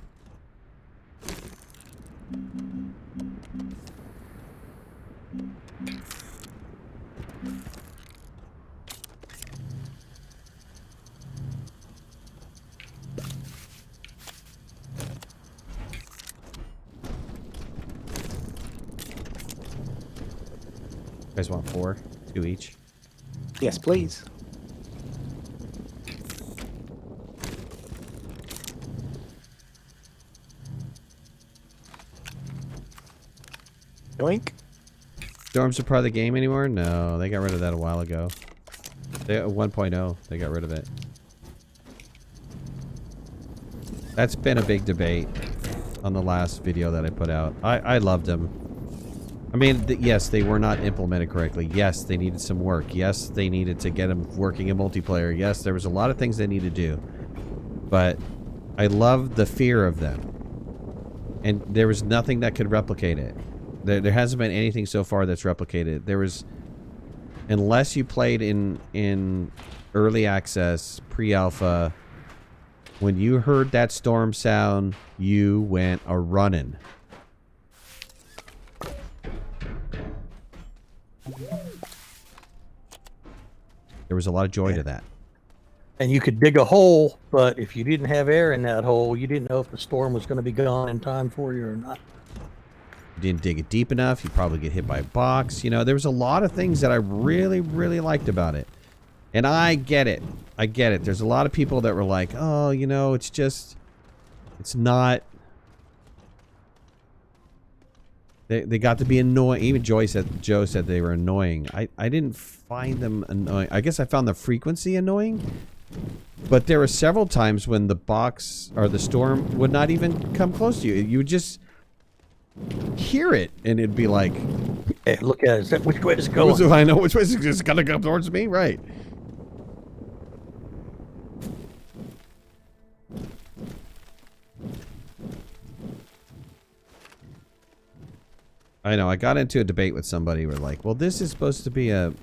You guys want 4? 2 each? Yes, please. Yoink. Storms are part of the game anymore? No, they got rid of that a while ago. They 1.0, they got rid of it. That's been a big debate on the last video that I put out. I loved them. I mean, yes, they were not implemented correctly. Yes, they needed some work. Yes, they needed to get them working in multiplayer. Yes, there was a lot of things they needed to do. But I loved the fear of them. And there was nothing that could replicate it. There hasn't been anything so far that's replicated. There was, unless you played in early access, pre-alpha, when you heard that storm sound, you went a-running. There was a lot of joy to that. And you could dig a hole, but if you didn't have air in that hole, you didn't know if the storm was going to be gone in time for you or not. You didn't dig it deep enough, you'd probably get hit by a box. You know, there was a lot of things that I really, really liked about it. And I get it. I get it. There's a lot of people that were like, oh, you know, it's just, it's not. They got to be annoying. Even Joe said they were annoying. I didn't find them annoying. I guess I found the frequency annoying. But there were several times when the box or the storm would not even come close to you. You would just hear it and it'd be like, hey, look at it. Which way is it going? I know which way is it. It's gonna come towards me, right? I know. I got into a debate with somebody. We're like, well, this is supposed to be a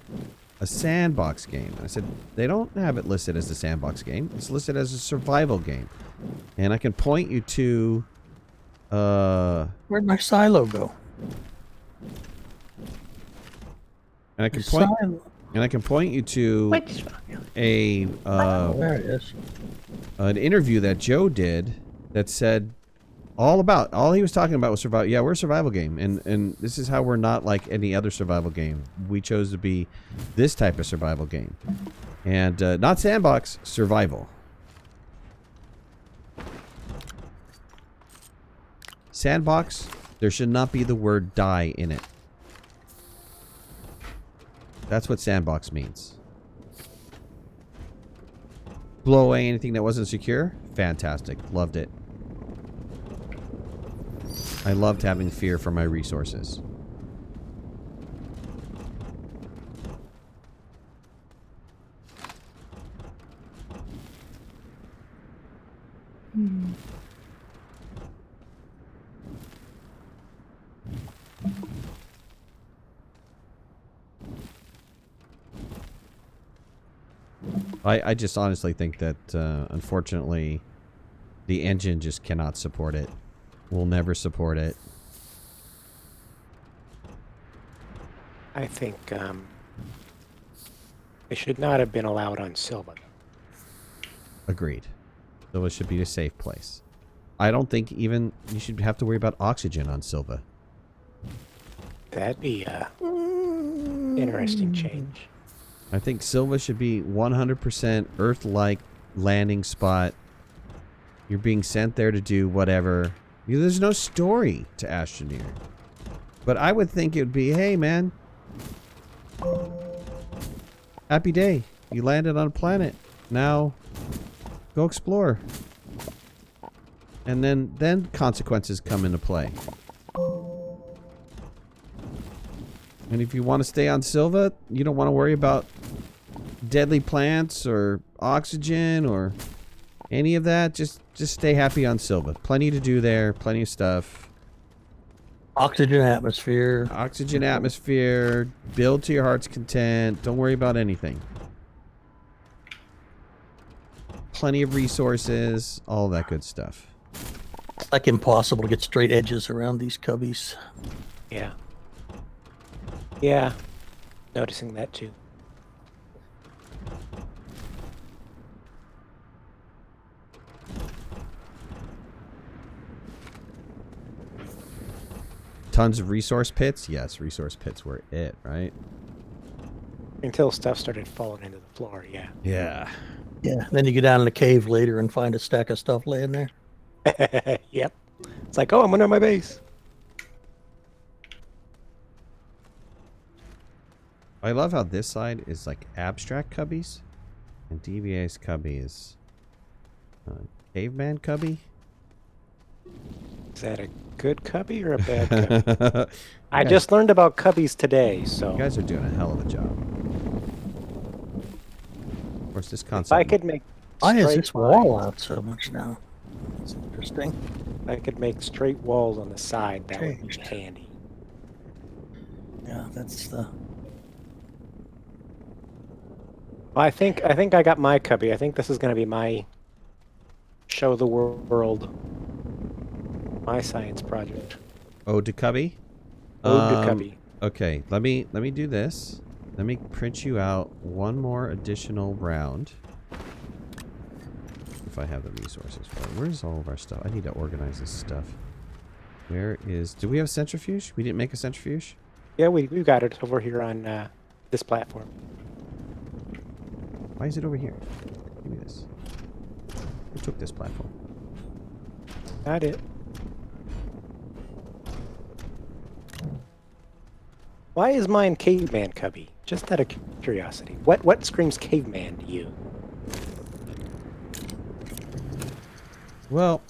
sandbox game. And I said, they don't have it listed as a sandbox game. It's listed as a survival game. And I can point you to... Where'd my silo go? And I can point you to Which a There it is. an interview that Joe did that said all he was talking about was survival. Yeah, we're a survival game, and this is how we're not like any other survival game. We chose to be this type of survival game, and not sandbox, survival. Sandbox, there should not be the word die in it. That's what sandbox means. Blow away anything that wasn't secure? Fantastic. Loved it. I loved having fear for my resources. I just honestly think that, unfortunately, the engine just cannot support it. We'll never support it. I think it should not have been allowed on Silva. Agreed. So it should be a safe place. I don't think even you should have to worry about oxygen on Silva. That'd be a interesting change. I think Silva should be 100% Earth-like landing spot. You're being sent there to do whatever. There's no story to Astroneer. But I would think it would be, hey, man. Happy day. You landed on a planet. Now, go explore. And then consequences come into play. And if you want to stay on Silva, you don't want to worry about deadly plants or oxygen or any of that. Just stay happy on Silva. Plenty to do there. Plenty of stuff. Oxygen atmosphere. Oxygen atmosphere. Build to your heart's content. Don't worry about anything. Plenty of resources. All that good stuff. It's like impossible to get straight edges around these cubbies. Yeah. Yeah. Noticing that too. Tons of resource pits? Yes, resource pits were it, right? Until stuff started falling into the floor, yeah. Yeah. Yeah. Then you go down in the cave later and find a stack of stuff laying there. Yep. It's like, oh, I'm under my base. I love how this side is like abstract cubbies, and DBA's cubby is caveman cubby. Is that a good cubby or a bad cubby? I guys- just learned about cubbies today, so You guys are doing a hell of a job. Of course, this if concept. I could make Why is straight this wall lines- out so much now? It's interesting. if I could make straight walls on the side, that would be Changed. handy. Yeah, that's the. Well, I think I got my cubby. I think this is going to be my show the world, my science project. Ode to cubby. Ode to cubby. Okay, let me do this. Let me print you out one more additional round. If I have the resources for it. Where's all of our stuff? I need to organize this stuff. Where is... Do we have a centrifuge? We didn't make a centrifuge? Yeah, we got it over here on this platform. Why is it over here? Give me this. Who took this platform? Got it. Why is mine caveman cubby? Just out of curiosity. What screams caveman to you? Well,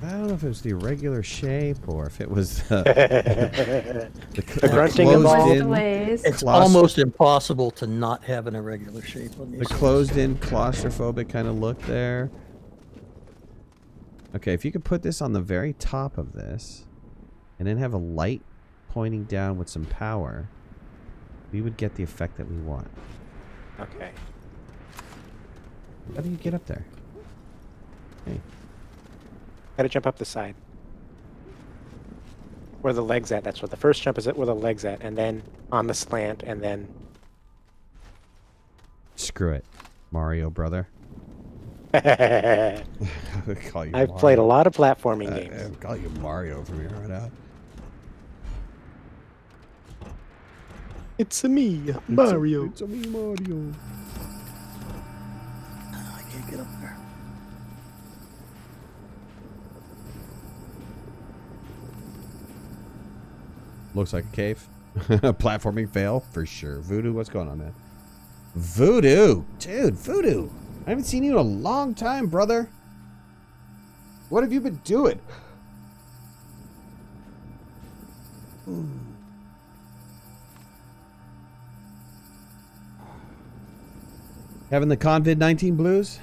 I don't know if it was the irregular shape or if it was the grunting closed involved? in, Ways. It's Claustro- almost impossible to not have an irregular shape on the these. closed-in claustrophobic kind of look there. Okay, if you could put this on the very top of this, and then have a light pointing down with some power, we would get the effect that we want. Okay. How do you get up there? Hey. Gotta jump up the side. Where the leg's at. That's where the first jump is at, where the leg's at. And then on the slant, and then... Screw it, Mario brother. I've Call you played a lot of platforming games. I'll call you Mario from here on out. It's me, Mario. It's a me, Mario. I can't get up there. Looks like a cave. Platforming fail for sure. Voodoo, what's going on, man? Voodoo, dude, Voodoo. I haven't seen you in a long time, brother. What have you been doing? Having the COVID-19 blues?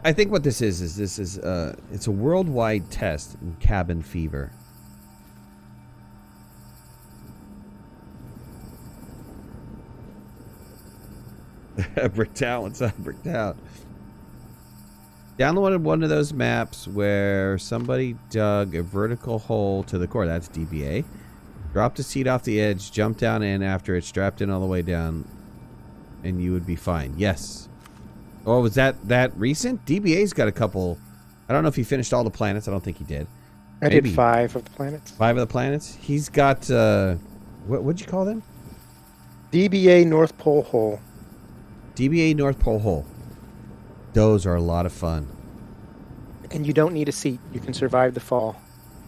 I think what this is it's a worldwide test in cabin fever. Bricked out. What's up, Bricked out? Downloaded one of those maps where somebody dug a vertical hole to the core. That's DBA. Dropped a seat off the edge, jumped down in after it, strapped in all the way down, and you would be fine. Yes. Oh, was that recent? DBA's got a couple. I don't know if he finished all the planets. I don't think he did. I Maybe. did 5 of the planets. 5 of the planets. He's got what'd you call them? DBA North Pole Hole. DBA North Pole Hole. Those are a lot of fun. And you don't need a seat. You can survive the fall.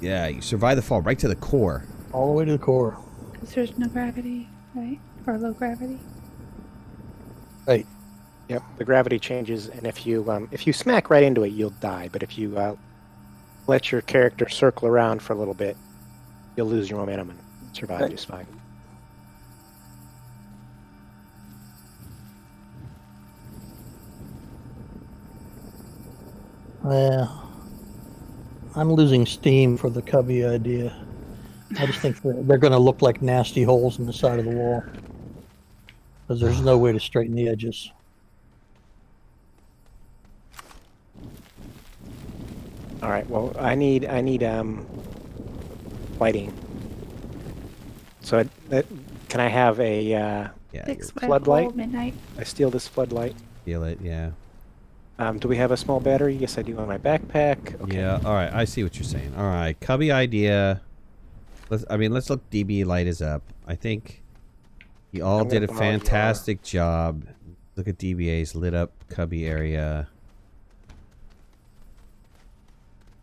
Yeah, you survive the fall right to the core. All the way to the core. Because there's no gravity, right? Or low gravity. Right. Yep, the gravity changes, and if you smack right into it, you'll die. But if you let your character circle around for a little bit, you'll lose your momentum and survive Okay. just fine. Well, I'm losing steam for the cubby idea. I just think they're going to look like nasty holes in the side of the wall. Because there's no way to straighten the edges. All right. Well, I need lighting. So can I have a Yeah, Six you by floodlight? hole, midnight. I steal this floodlight? feel it. Yeah. Do we have a small battery? Yes, I do on my backpack. Okay. Yeah. All right. I see what you're saying. All right. Cubby idea. Let's look. DB light is up. I think you all I'm did gonna a borrow your- fantastic job. Look at DBA's lit up cubby area.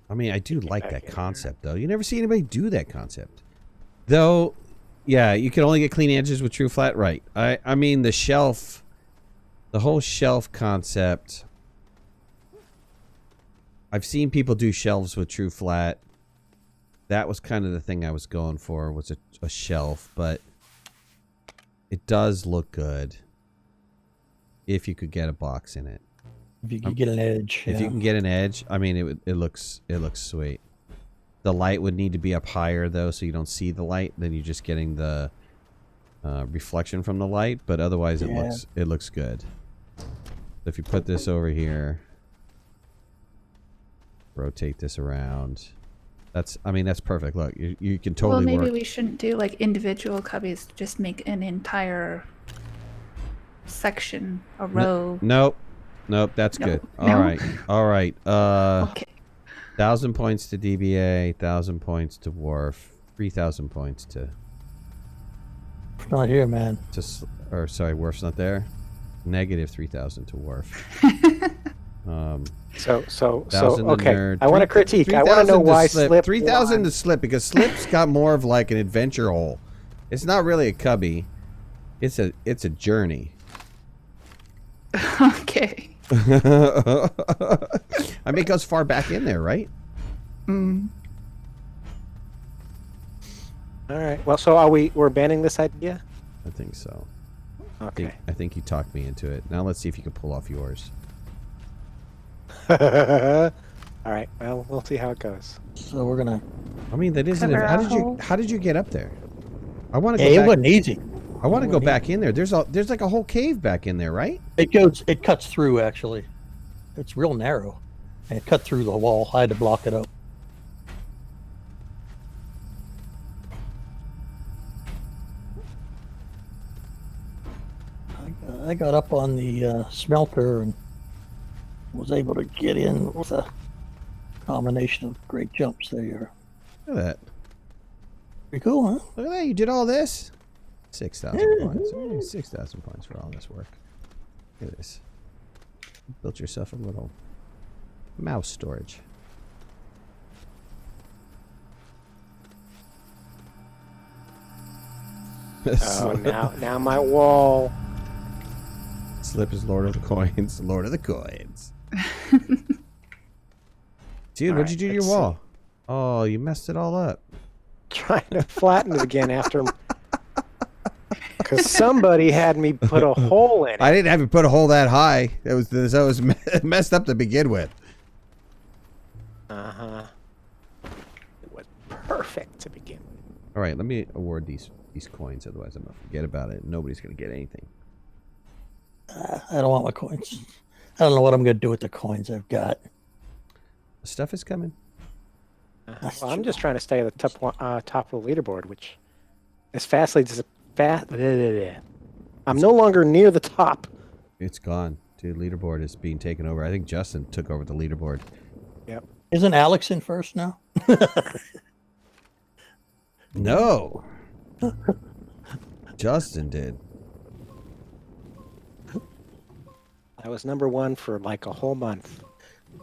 I mean, I do like back that in concept, though. You never see anybody do that concept. Though, yeah, you can only get clean edges with true flat. Right. I mean, the shelf, the whole shelf concept. I've seen people do shelves with true flat. That was kind of the thing I was going for, was a shelf, but it does look good if you could get a box in it. If you could get an edge. If you can get an edge, I mean, it looks sweet. The light would need to be up higher though, so you don't see the light. Then you're just getting the reflection from the light. But otherwise, it looks good. If you put this over here, rotate this around. That's perfect. Look, you can totally Well, maybe work. we shouldn't do like individual cubbies. Just make an entire section, a row. Nope. That's No. good. No? All right. Okay. 1,000 points to DBA, 1,000 points to Wharf, 3,000 points to. It's not here, man. Wharf's not there. Negative 3,000 to Wharf. So 1,000 to okay. Nerd. I want to critique. I want to know why Slip 3,000 won. to Slip, because Slip's got more of like an adventure hole. It's not really a cubby. It's a journey. Okay. I mean, it goes far back in there, right? Mm. All right. Well, so we're banning this idea? I think so. Okay. I think you talked me into it. Now let's see if you can pull off yours. All right. Well, we'll see how it goes. So we're going to... I mean, that isn't. Cover our How did you get up there? I want to Yeah, go it back. wasn't easy. I want to It go wasn't back in there. There's like a whole cave back in there, right? It cuts through, actually. It's real narrow. And it cut through the wall. I had to block it up. I got up on the smelter and was able to get in with a combination of great jumps there. Look at that. Pretty cool, huh? Look at that. You did all this. 6,000 points. Only 6,000 points for all this work. Look at this. You built yourself a little mouse storage. Oh, now my wall. Slip is Lord of the Coins. Lord of the Coins. Dude, what'd you do to your let's wall? Oh, you messed it all up. Trying to flatten it again after. Because somebody had me put a hole in it. I didn't have you put a hole that high. That was messed up to begin with. Uh-huh. It was perfect to begin with. All right, let me award these coins. Otherwise, I'm gonna forget about it. Nobody's gonna get anything. I don't want my coins. I don't know what I'm going to do with the coins I've got. The stuff is coming. That's Well, I'm true. just trying to stay at the top of the leaderboard, which as fastly as I'm no longer near the top. It's gone, dude. Leaderboard is being taken over. I think Justin took over the leaderboard. Yep. Isn't Alex in first now? No. Justin did. I was number one for like a whole month.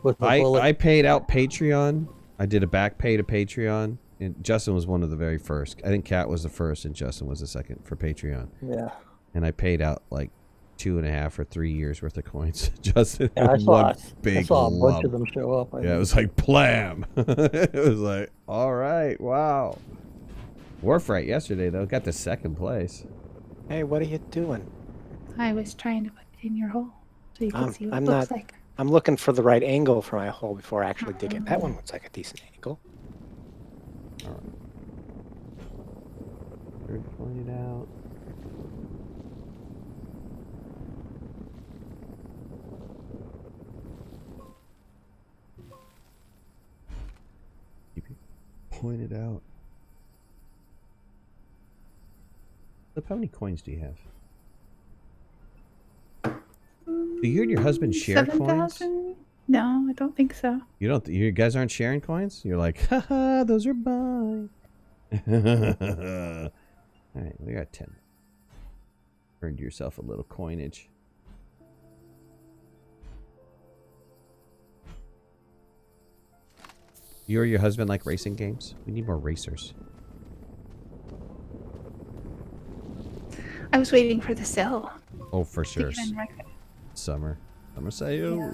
With the bullet? I paid out Patreon. I did a back pay to Patreon. And Justin was one of the very first. I think Kat was the first and Justin was the second for Patreon. Yeah. And I paid out like 2.5 or 3 years worth of coins. Just in Yeah, I one saw big a bunch lump. of them show up. Yeah, it was like blam. It was like, all right, wow. Warfrite yesterday though got the 2nd place. Hey, what are you doing? I was trying to put it in your hole so you could see what I'm it looks not- like. I'm looking for the right angle for my hole before I actually dig it. That one looks like a decent angle. All right. Point it out. Keep it pointed out. Look, how many coins do you have? Do you and your husband share coins? 7,000? No, I don't think so. You don't. You guys aren't sharing coins. You're like, haha, those are mine. All right, we got 10. Earned yourself a little coinage. You or your husband like racing games? We need more racers. I was waiting for the sale. Oh, for to sure. get in record. Summer sale. Yeah.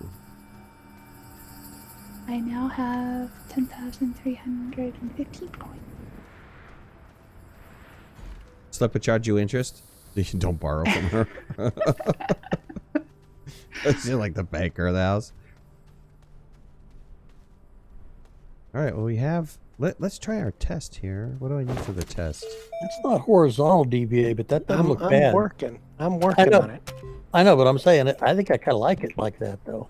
I now have 10,315 coins. Slip would charge you interest. You don't borrow from her. She's like the banker of the house. All right. Well, we have. Let's try our test here. What do I need for the test? It's not horizontal DBA, but that doesn't look bad. I'm working on it. I know, but I'm saying it. I think I kind of like it like that, though.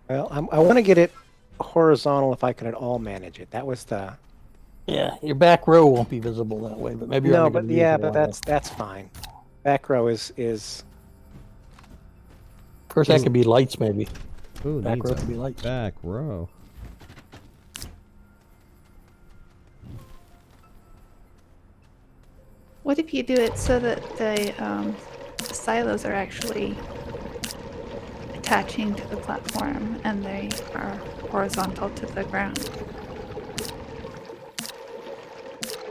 Well, I want to get it horizontal if I can at all manage it. That was the... Yeah, your back row won't be visible that way, but maybe. No, but yeah, but that's fine. Back row is... Of course, that could be lights, maybe. Ooh, Back needs row a could be lights. back row. What if you do it so that the silos are actually attaching to the platform and they are horizontal to the ground?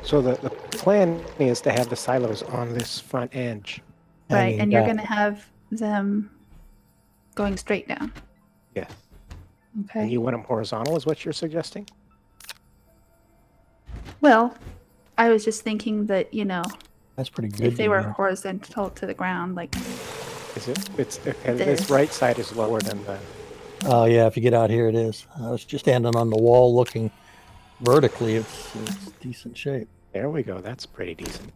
So the plan is to have the silos on this front edge. Right, Hanging and you're back. going to have them going straight down. Yes. Okay. And you want them horizontal is what you're suggesting? Well, I was just thinking that, That's pretty good. if they were DBA. horizontal to the ground, like Is it? It's okay, This. this right side is lower than the... Oh yeah, if you get out here, it is. I was just standing on the wall looking vertically. It's decent shape. There we go. That's pretty decent.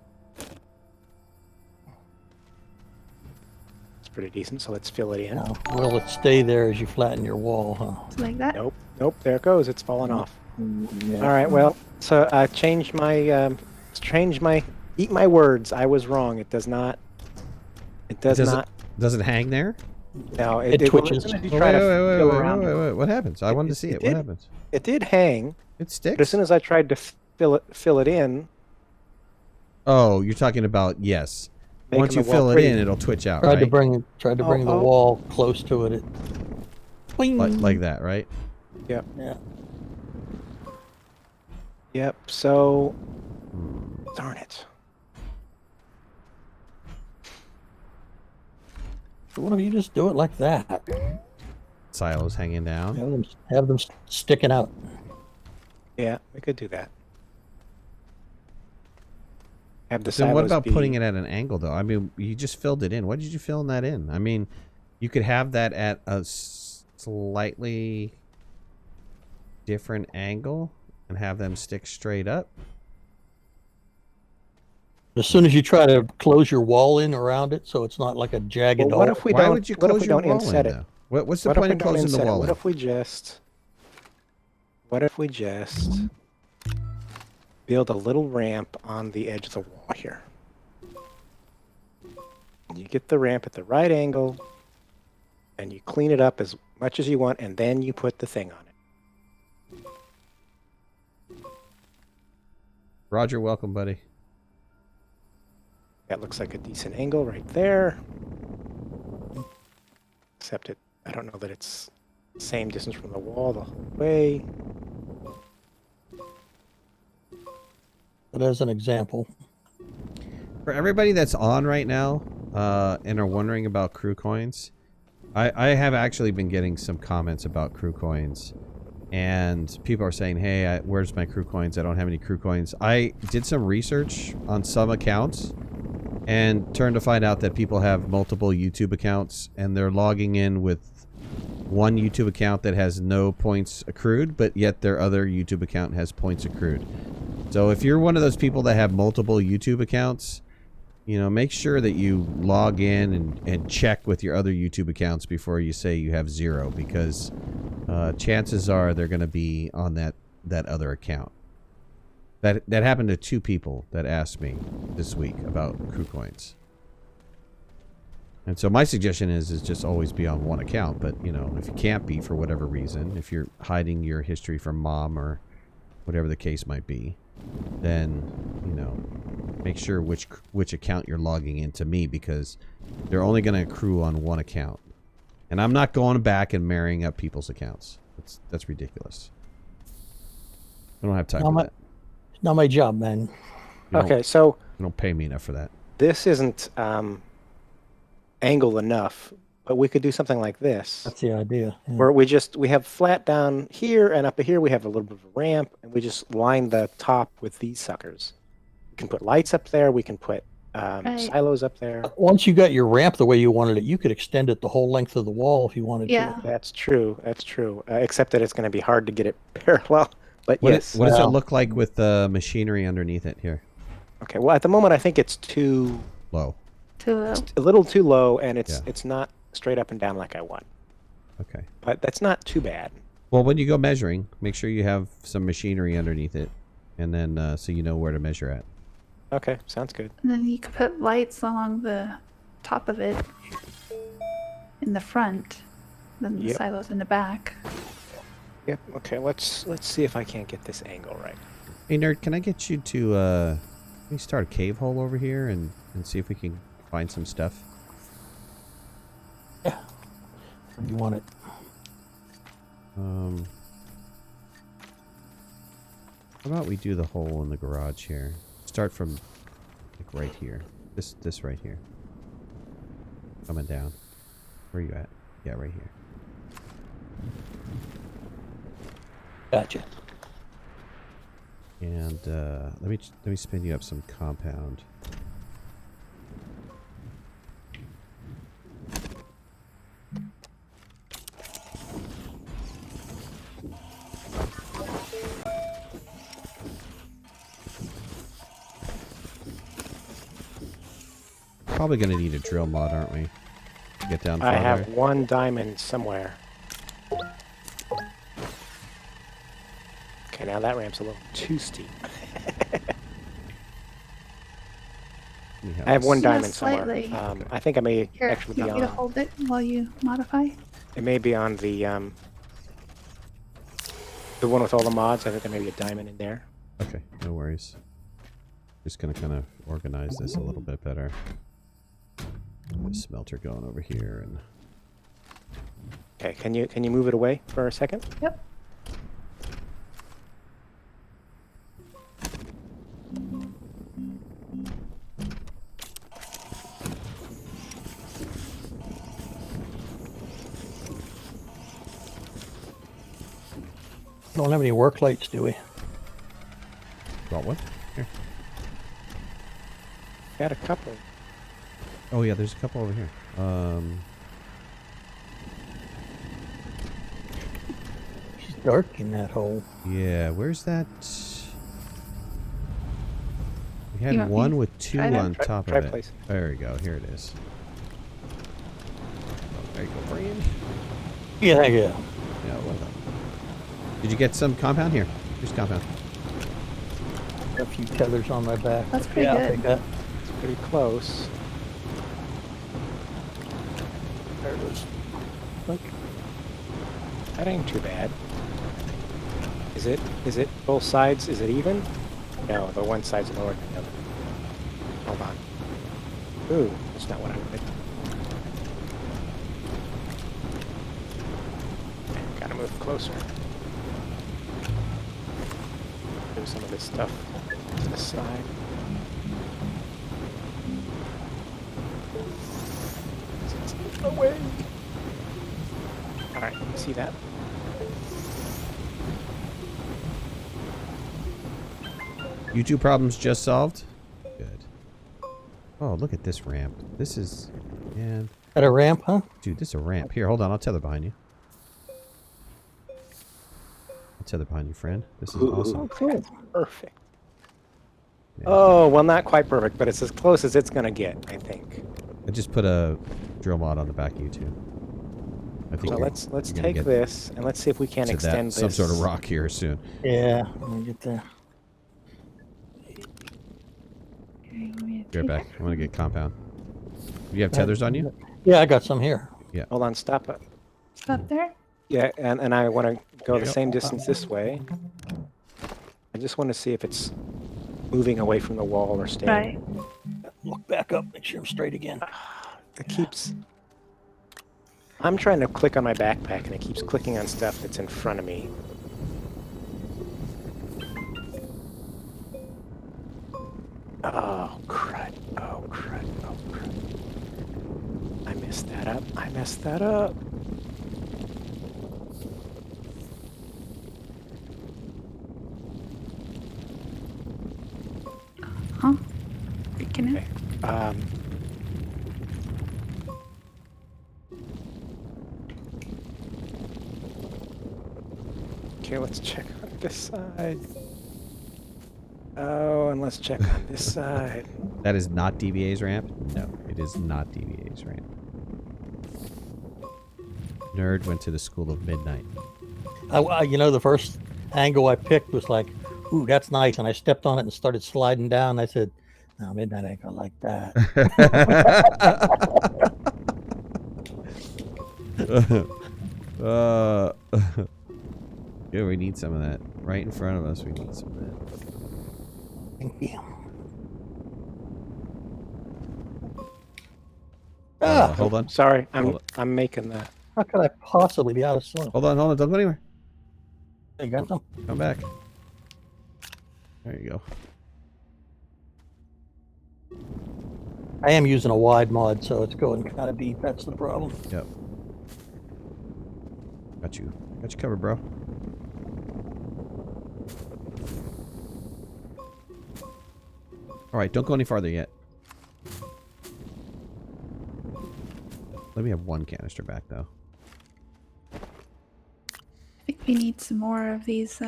It's pretty decent. So let's fill it in. Now, will it stay there as you flatten your wall? Huh? like that. Nope. Nope. There it goes. It's fallen off. Yeah. All right. Well, so I changed my eat my words. I was wrong. It does not. It does not. Does it hang there? No. It twitches. As soon as you Oh, try wait, to wait, fill wait, around wait, it, wait, wait. What happens? I wanted to see it. What did. happens? It did hang, It sticks. but as soon as I tried to fill it in, Oh, you're talking about yes. making Once you the wall fill it pretty. in, it'll twitch out, Tried to right? bring the Oh. wall close to it. Like that, right? Yep. Yeah. Yep. So, darn it. So what if you just do it like that? Silos hanging down. Have them sticking out. Yeah, we could do that. Have the Then what silos about be... putting it at an angle, though? I mean, you just filled it in. What did you fill that in? I mean, you could have that at a slightly different angle and have them stick straight up. As soon as you try to close your wall in around it, so it's not like a jagged Well, what hole. if we Why don't? would you what if close we your don't wall inset in, it? though? What's the What if point we of don't closing the inset it? wall What in? if we just? What if we just build a little ramp on the edge of the wall here? You get the ramp at the right angle, and you clean it up as much as you want, and then you put the thing on it. Roger, welcome, buddy. That looks like a decent angle right there. Except it, I don't know that it's the same distance from the wall the whole way. But as an example, For everybody that's on right now, and are wondering about crew coins, I have actually been getting some comments about crew coins, and people are saying, hey, where's my crew coins? I don't have any crew coins. I did some research on some accounts and turned to find out that people have multiple YouTube accounts, and they're logging in with one YouTube account that has no points accrued, but yet their other YouTube account has points accrued. So if you're one of those people that have multiple YouTube accounts, you know, make sure that you log in and check with your other YouTube accounts before you say you have 0, because chances are they're going to be on that other account. That happened to 2 people that asked me this week about crew coins. And so my suggestion is just always be on one account. But, you know, if you can't be for whatever reason, if you're hiding your history from mom or whatever the case might be, then, you know, make sure which account you're logging into me, because they're only going to accrue on one account. And I'm not going back and marrying up people's accounts. That's ridiculous. I don't have time for that. Not my job, man. Okay, so You don't pay me enough for that. this isn't angle enough, but we could do something like this. That's the idea. Yeah. Where we have flat down here, and up here we have a little bit of a ramp, and we just line the top with these suckers. We can put lights up there. We can put silos up there. Once you got your ramp the way you wanted it, you could extend it the whole length of the wall if you wanted Yeah. to. That's true. That's true. Except that it's going to be hard to get it parallel. But What yes. does it look like with the machinery underneath it here? Okay. Well, at the moment, I think it's too Low. Too low. a little too low, and Yeah. it's not straight up and down like I want. Okay. But that's not too bad. Well, when you go measuring, make sure you have some machinery underneath it, and then so you know where to measure at. Okay, sounds good. And then you could put lights along the top of it in the front, then the Yep. silos in the back. Yep. Okay. Let's see if I can't get this angle right. Hey, nerd, can I get you to let me start a cave hole over here and see if we can find some stuff? Yeah. You want it? How about we do the hole in the garage here? Start from like right here. This right here. Coming down. Where are you at? Yeah, right here. Gotcha. And let me spin you up some compound. Probably gonna need a drill mod, aren't we? To get down farther. I have 1 diamond somewhere. Okay, now that ramp's a little too steep. I have 1 Yeah, diamond slightly. somewhere. I think I may Here, actually you be want me to on. hold it while you modify? It may be on the one with all the mods. I think there may be a diamond in there. Okay, no worries. Just gonna kind of organize this a little bit better. The smelter going over here, and Okay, can you move it away for a second? Yep. Don't have any work lights, do we? got one here. Got a couple. Oh yeah, there's a couple over here. It's dark in that hole. Yeah, where's that? We had You want me one to with 2 try it? on Try- top try of it. place. There we go. Here it is. Oh, there you go, Brian. Yeah. Yeah, what the? Did you get some compound here? Here's compound. A few tethers on my back. That's pretty I'll good. take that. It's pretty close. There it is. Look. That ain't too bad. Is it both sides? Is it even? No, the one side's lower than the other. Hold on. Ooh, that's not what I wanted. Gotta move closer. Do some of this stuff to the side. Away. All right, you see that? YouTube problems just solved? Good. Oh, look at this ramp. This is... Man. At a ramp, huh? Dude, this is a ramp. Here, hold on. I'll tether behind you. I'll tether behind you, friend. This is awesome. Oh, cool. Perfect. Yeah. Oh, well, not quite perfect, but it's as close as it's going to get, I think. I just put a drill mod on the back of you, too. I think So you're- let's you're gonna take get this, and let's see if we can to extend that, some this. sort of rock here soon. Yeah, let me get there. Okay, let me Be right back. I'm going to get compound. Do you have tethers on you? Yeah, I got some here. Hold on, stop it. Stop there. Yeah, and I want to go the Yep. same distance this way. I just want to see if it's moving away from the wall or staying. Right. Look back up, make sure I'm straight again. It keeps... I'm trying to click on my backpack, and it keeps clicking on stuff that's in front of me. Oh, crud. Oh, crud. Oh, crud. I messed that up. I messed that up. Huh? Freaking Okay. out. Okay, let's check on this side. Oh, and let's check on this side. That is not DBA's ramp? No, it is not DBA's ramp. Nerd went to the school of midnight. You know, the first angle I picked was like, ooh, that's nice. And I stepped on it and started sliding down. I said, no, midnight ain't gonna like that. Yeah, we need some of that. Right in front of us, we need some of that. Thank you. Hold on. Sorry, Hold I'm making that. How could I possibly be out of soil? Hold on, hold on. Don't go anywhere. You got some? Come back. There you go. I am using a wide mod, so it's going kind of deep. That's the problem. Yep. Got you. Got you covered, bro. Alright, don't go any farther yet. Let me have one canister back, though. I think we need some more of these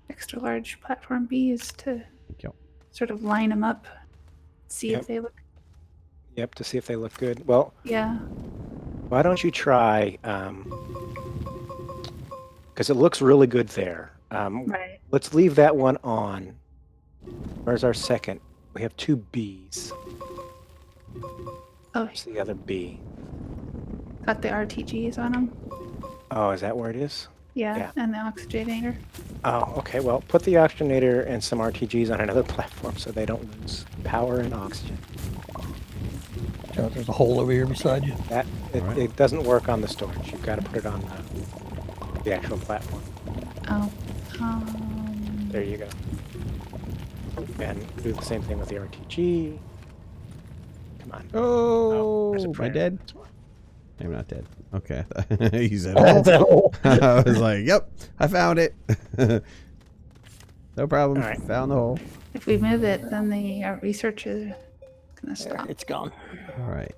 extra large platform bees to Thank you. sort of line them up, see Yep. if they look. Yep, to see if they look good. Well, Yeah. why don't you try, because it looks really good there. Right. Let's leave that one on. Where's our second? We have two Bs. Oh, Where's the other B? got the RTGs on them. Oh, is that where it is? Yeah, Yeah. and the oxygenator. Oh, okay. Well, put the oxygenator and some RTGs on another platform so they don't lose power and oxygen. So there's a hole over here beside you. That Alright. it doesn't work on the storage. You've got to put it on the actual platform. Oh. There you go. And do the same thing with the RTG. Come on. Oh, there's a am I prayer. dead? That's why. I'm not dead. Okay. You said That hole. I was like, yep, I found it. No problem. All right. Found the hole. If we move it, then the research is gonna There, stop. it's gone. All right.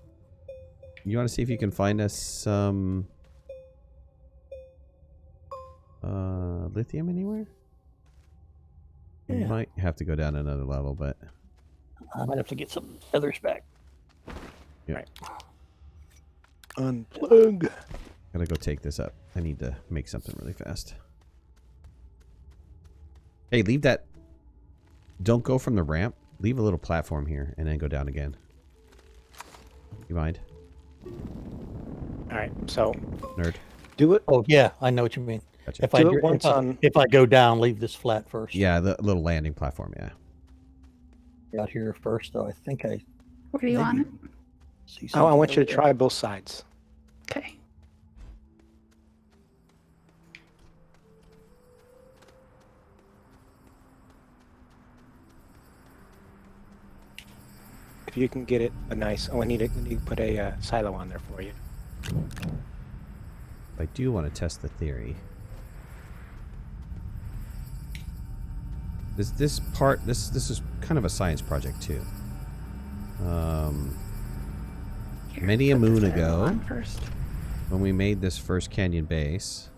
You want to see if you can find us some lithium anywhere? You Yeah. might have to go down another level, but I might have to get some feathers back. yeah. Right. Unplug. Gotta go take this up. I need to make something really fast. Hey, leave that. Don't go from the ramp. Leave a little platform here and then go down again. You mind? All right. So Nerd. do it. Oh yeah, I know what you mean. Gotcha. If I, Do do- it once if, I on. if I go down, leave this flat first. Yeah, the little landing platform, yeah. Out here first, though. I think I Where do you want it? see. Oh, I something want you over to there. try both sides. Okay. If you can get it a nice... Oh, we need to put a silo on there for you. I do want to test the theory. This part, this is kind of a science project too. Here, Many a put the moon silo ago, on first. when we made this first canyon base,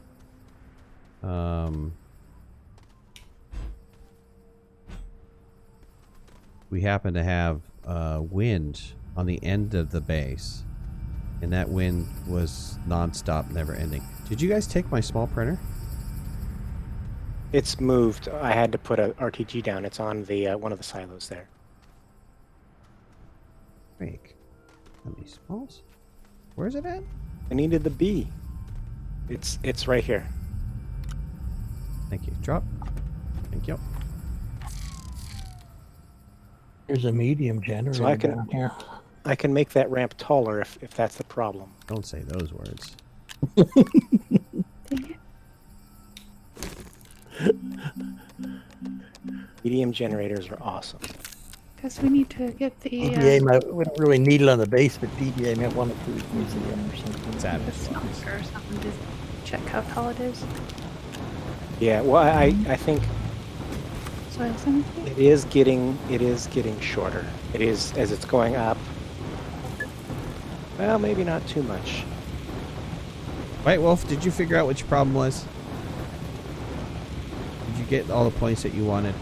we happened to have wind on the end of the base, and that wind was non-stop, never ending. Did you guys take my small printer? It's moved. I had to put a RTG down. It's on the one of the silos there. Make. How many smalls? Where's it at? I needed the B. It's right here. Thank you. Drop. Thank you. There's a medium generator So I can- down here. I can make that ramp taller if that's the problem. Don't say those words. Dang it. Medium generators are awesome. Because we need to get the DDA we don't really need it on the base, but DDA might want it for the museum or something. the Savage. smelter or something to check how tall it is. Yeah, well, I think Soil cemetery? it is getting shorter. It is as it's going up. Well, maybe not too much. White Wolf, did you figure out what your problem was? Did you get all the points that you wanted?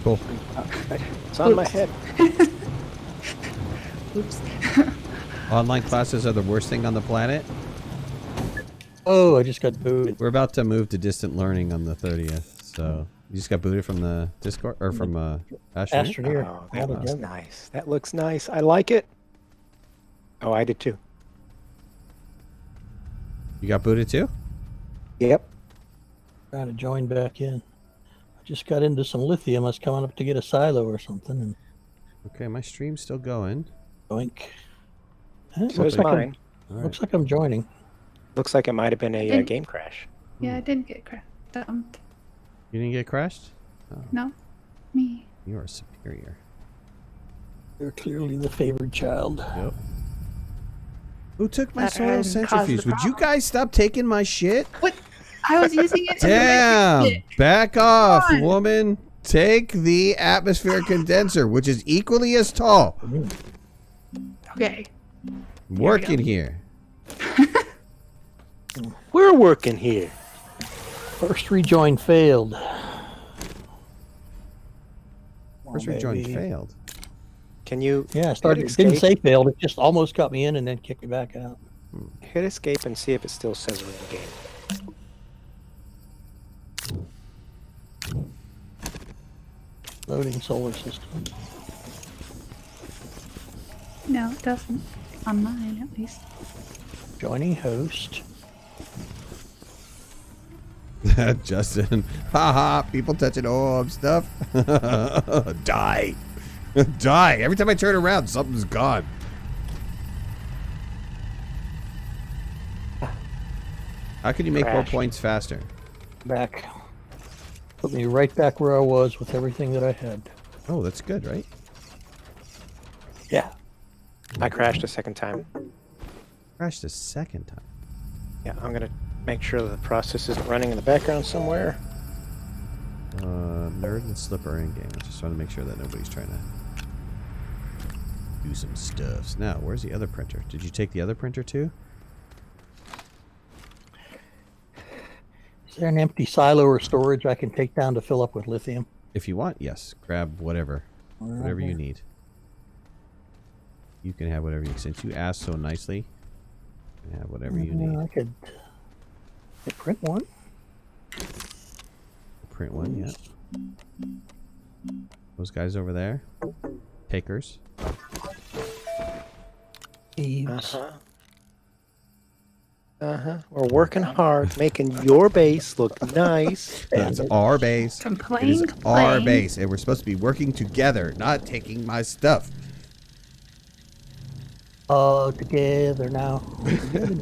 Cool. It's on my head. Oops. Online classes are the worst thing on the planet. Oh, I just got booted. We're about to move to distant learning on the 30th, so you just got booted from the Discord or from Astroneer? Astroneer. Oh, that all looks together. nice. That looks nice. I like it. Oh, I did too. You got booted too? Yep. Trying to join back in. I just got into some lithium. I was coming up to get a silo or something, and Okay, my stream's still going. boink. Huh, So is looks, like mine. All right. looks like I'm joining. Looks like it might have been a Didn't- game crash. Yeah, I didn't get dumped. You didn't get crashed? Oh, No, me. you are superior. You're clearly the favored child. Yep. Who took my That soil hadn't caused the centrifuge? Would you problem. guys stop taking my shit? What? I was using it to Damn! make it. Back off, on. woman. Take the atmospheric condenser, which is equally as tall. Okay. I'm working here. We're working here. First rejoin failed. First Oh, rejoin baby. failed. Can you Yeah, I started. It didn't say failed. It just almost got me in and then kicked me back out. hit escape and see if it still says we're in the game? Loading solar system. No, it doesn't. On mine, at least. Joining host. Justin. Haha, people touching orb stuff. Die. Die. Every time I turn around, something's gone. How can you make more Crash. points faster? Back. Put me right back where I was with everything that I had. Oh, that's good, right? Yeah. I crashed a second time. Crashed a second time. Yeah, I'm gonna make sure that the process isn't running in the background somewhere. Nerd and Slipper in game. I just want to make sure that nobody's trying to do some stuffs. Now, where's the other printer? Did you take the other printer too? Is there an empty silo or storage I can take down to fill up with lithium? If you want, yes. Grab whatever. Whatever you need. You can have whatever you... Since you asked so nicely, you can have whatever you need. I could print one. Print one, yeah. Those guys over there. Takers. Thieves. Uh-huh. We're working hard, making your base look nice. It's our base. It Complain, is our complain. base, and we're supposed to be working together, not taking my stuff. All together now. Together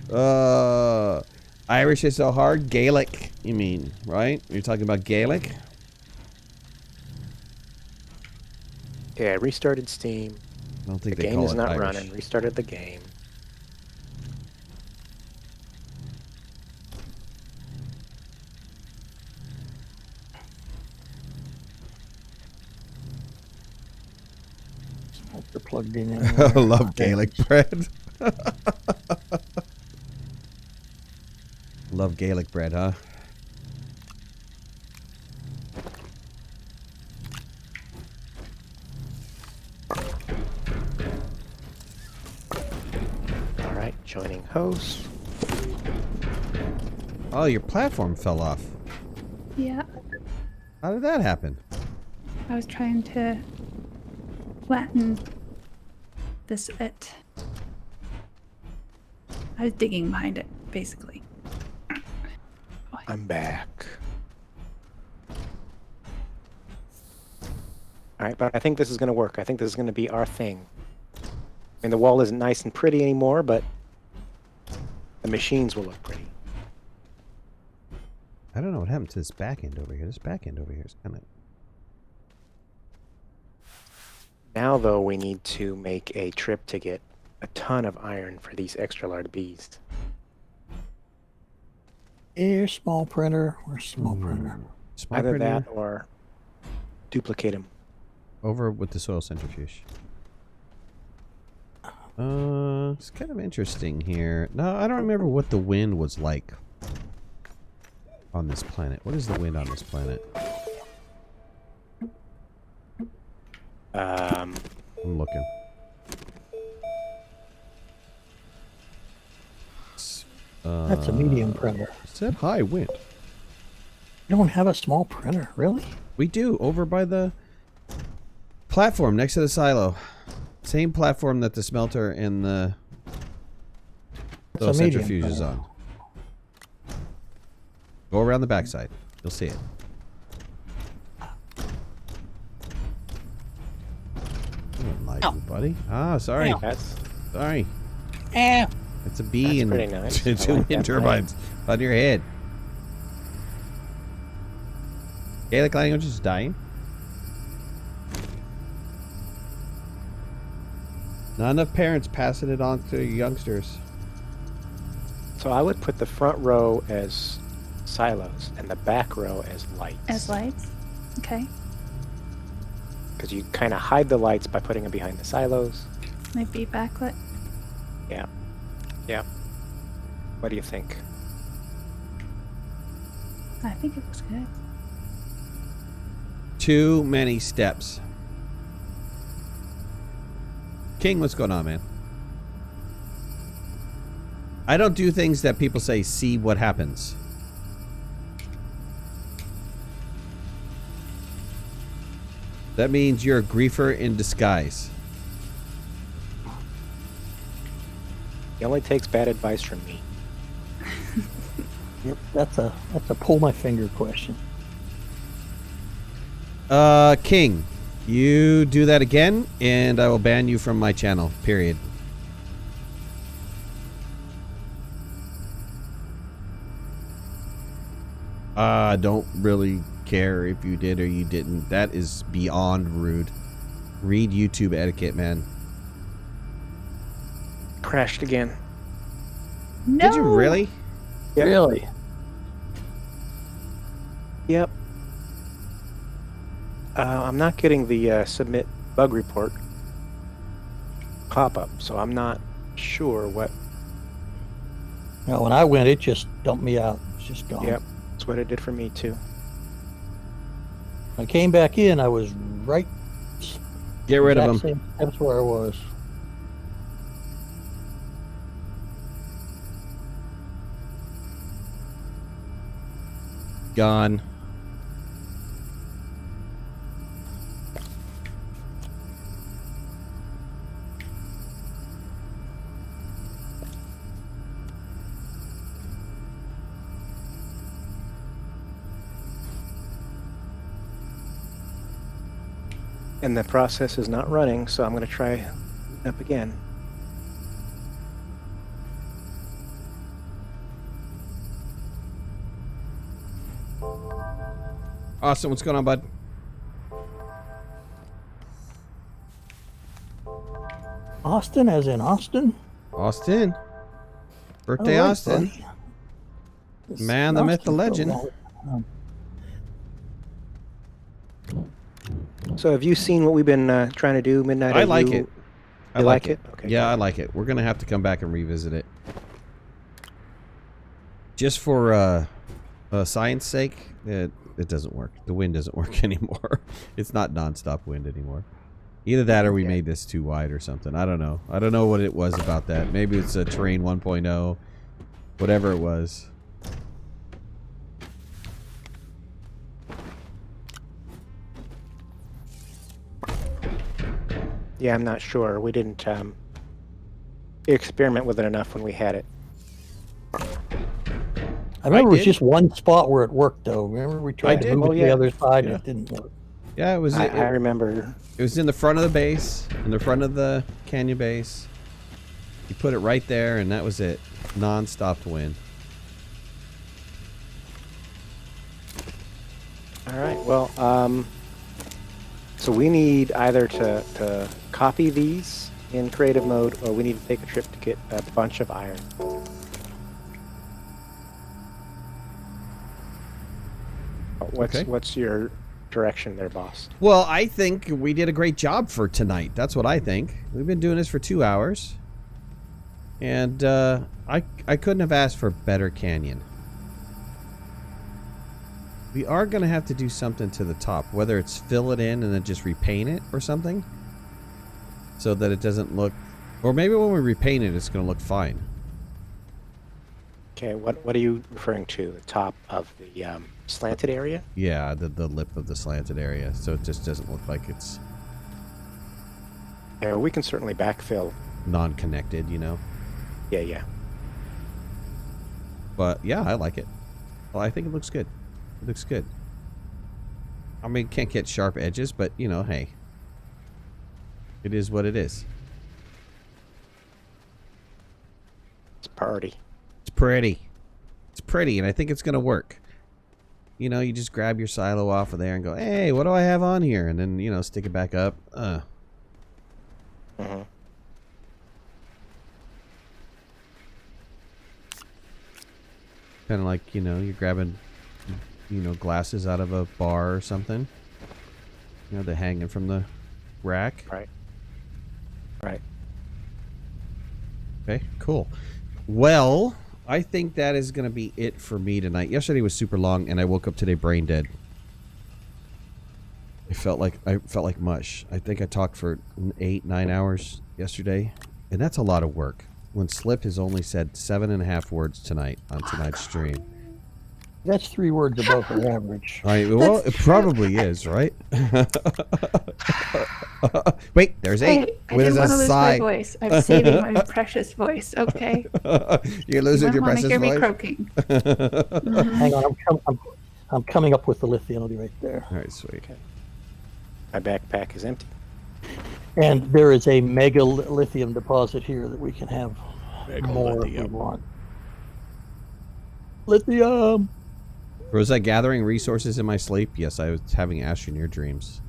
now. Irish is so hard. Gaelic, you mean, right? You're talking about Gaelic? Yeah, restarted Steam. I don't think The they game call is it not Irish. running. Restarted the game. They're plugged in I anywhere. love Gaelic bread. Love Gaelic bread, huh? All right, joining host. Oh, your platform fell off. Yeah, How did that happen? I was trying to flatten this it. I was digging behind it, basically. I'm back. All right, but I think this is going to work. I think this is going to be our thing. I mean, the wall isn't nice and pretty anymore, but the machines will look pretty. I don't know what happened to this back end over here. This back end over here is kind of... Now, though, we need to make a trip to get a ton of iron for these extra large bees. Here's small printer. Where's small printer? Small Either printer that or duplicate them. over with the soil centrifuge. It's kind of interesting here. No, I don't remember what the wind was like on this planet. What is the wind on this planet? I'm looking. That's a medium printer. It said high wind. You don't have a small printer, really? We do, over by the platform next to the silo. Same platform that the smelter and the It's a medium centrifuge is printer. on. Go around the backside. You'll see it. I don't like you, buddy. Ah, sorry. Ow. That's Sorry. Eh. It's a bee That's and pretty nice. two I like wind that turbines on your head. Gaelic language is dying. Not enough parents passing it on to youngsters. so I would put the front row as silos and the back row as lights. As lights. Okay. Because you kind of hide the lights by putting them behind the silos. Maybe backlit. Yeah. Yeah. What do you think? I think it looks good. Too many steps. King, what's going on, man? I don't do things that people say, see what happens. That means you're a griefer in disguise. It only takes bad advice from me. Yep, that's a pull my finger question. King, you do that again, and I will ban you from my channel, period. I don't really care if you did or you didn't. That is beyond rude. Read YouTube etiquette, man. Crashed again. No. Did you really? Yep. Really? Yep. I'm not getting the submit bug report pop-up, so I'm not sure what. No, when I went, it just dumped me out. It's just gone. Yep, that's what it did for me too. When I came back in, I was right. Get rid of exact him. same steps where I was. Gone. And the process is not running, so I'm going to try up again. Austin, what's going on, bud? Austin, as in Austin? Austin. Birthday, All right, Austin. buddy. This Man, the myth, the Austin legend. program. So have you seen what we've been trying to do, Midnight? I Are like you- it. I You like like it. it? Okay, Yeah, good. I like it. We're gonna have to come back and revisit it. Just for science sake, it doesn't work. The wind doesn't work anymore. It's not nonstop wind anymore. Either that or we Okay. made this too wide or something. I don't know. I don't know what it was about that. Maybe it's a terrain 1.0. Whatever it was. Yeah, I'm not sure. We didn't experiment with it enough when we had it. I remember it was did. just one spot where it worked, though. Remember we tried to did. move Oh, it to yeah. the other side Yeah. and it didn't work. Yeah, it was. I It remember. was in the front of the base, in the front of the canyon base. You put it right there, and that was it. Non-stop wind. All right. Well, so we need either to copy these in creative mode, or we need to take a trip to get a bunch of iron. Okay. What's your direction there, boss? Well, I think we did a great job for tonight. That's what I think. We've been doing this for 2 hours. And I couldn't have asked for a better canyon. We are going to have to do something to the top. Whether it's fill it in and then just repaint it or something. So that it doesn't look... Or maybe when we repaint it, it's going to look fine. Okay. What are you referring to? The top of the slanted area? Yeah, the lip of the slanted area. So it just doesn't look like it's Yeah, we can certainly backfill. non-connected, you know. Yeah, yeah. But yeah, I like it. Well, I think it looks good. It looks good. I mean, can't get sharp edges, but you know, hey. It is what it is. It's party. It's pretty. It's pretty, and I think it's going to work. You know, you just grab your silo off of there and go, hey, what do I have on here? And then, you know, stick it back up. Mm-hmm. Kind of like, you know, you're grabbing, you know, glasses out of a bar or something. You know, they're hanging from the rack. Right. Right. Okay, cool. Well, I think that is going to be it for me tonight. Yesterday was super long, and I woke up today brain dead. I felt like mush. I think I talked for 8-9 hours yesterday, and that's a lot of work. When Slip has only said 7.5 words tonight on tonight's stream. That's 3 words above the average. Well, it probably is, right? Wait, there's 8. I What didn't is want to a lose my sigh? voice. I'm saving my precious voice. Okay. You're losing your want to precious hear me voice? croaking. Hang on, I'm coming up with the lithium. I'll be right there. All right, sweet. My backpack is empty. And there is a mega lithium deposit here that we can have Mega more lithium. if we want. Lithium! Was I gathering resources in my sleep? Yes, I was having Astroneer dreams.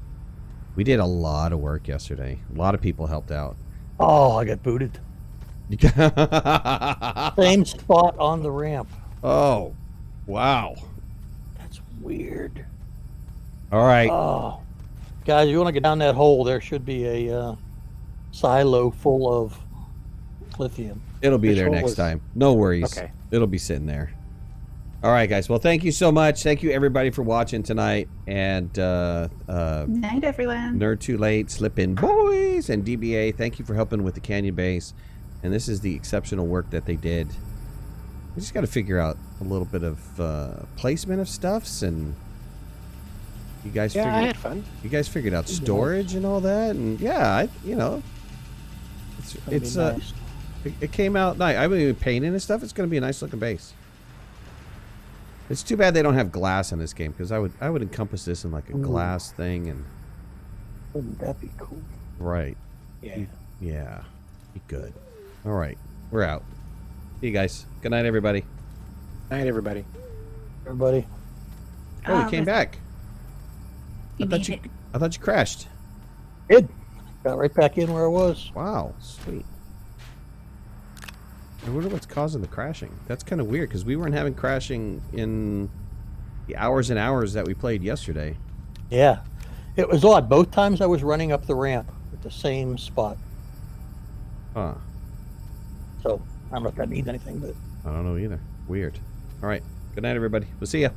We did a lot of work yesterday. A lot of people helped out. Oh, I got booted. Same spot on the ramp. Oh, wow. That's weird. All right. Oh. Guys, you want to get down that hole, there should be a silo full of lithium. It'll be Which there one next was- time. No worries. Okay. It'll be sitting there. All right, guys. Well, thank you so much. Thank you, everybody, for watching tonight. And Night, everyone. Nerd Too Late, Slip In Boys, and DBA, thank you for helping with the Canyon Base. And this is the exceptional work that they did. We just got to figure out a little bit of placement of stuffs, and you guys Yeah, I figured had fun. you guys figured out storage and all that, and yeah, That'd it's be nice. it came out nice. I mean, painting and stuff. It's going to be a nice looking base. It's too bad they don't have glass in this game, because I would encompass this in like a glass thing, and Wouldn't that be cool? Right. Yeah. Yeah. Be good. All right. We're out. See you guys. Good night, everybody. Night, everybody. Everybody. Oh, we came back. You I thought you crashed. Good. Got right back in where I was. Wow. Sweet. I wonder what's causing the crashing. That's kind of weird because we weren't having crashing in the hours and hours that we played yesterday. Yeah. It was odd. Both times I was running up the ramp at the same spot. Huh. So I don't know if that means anything, but I don't know either. Weird. All right. Good night, everybody. We'll see ya.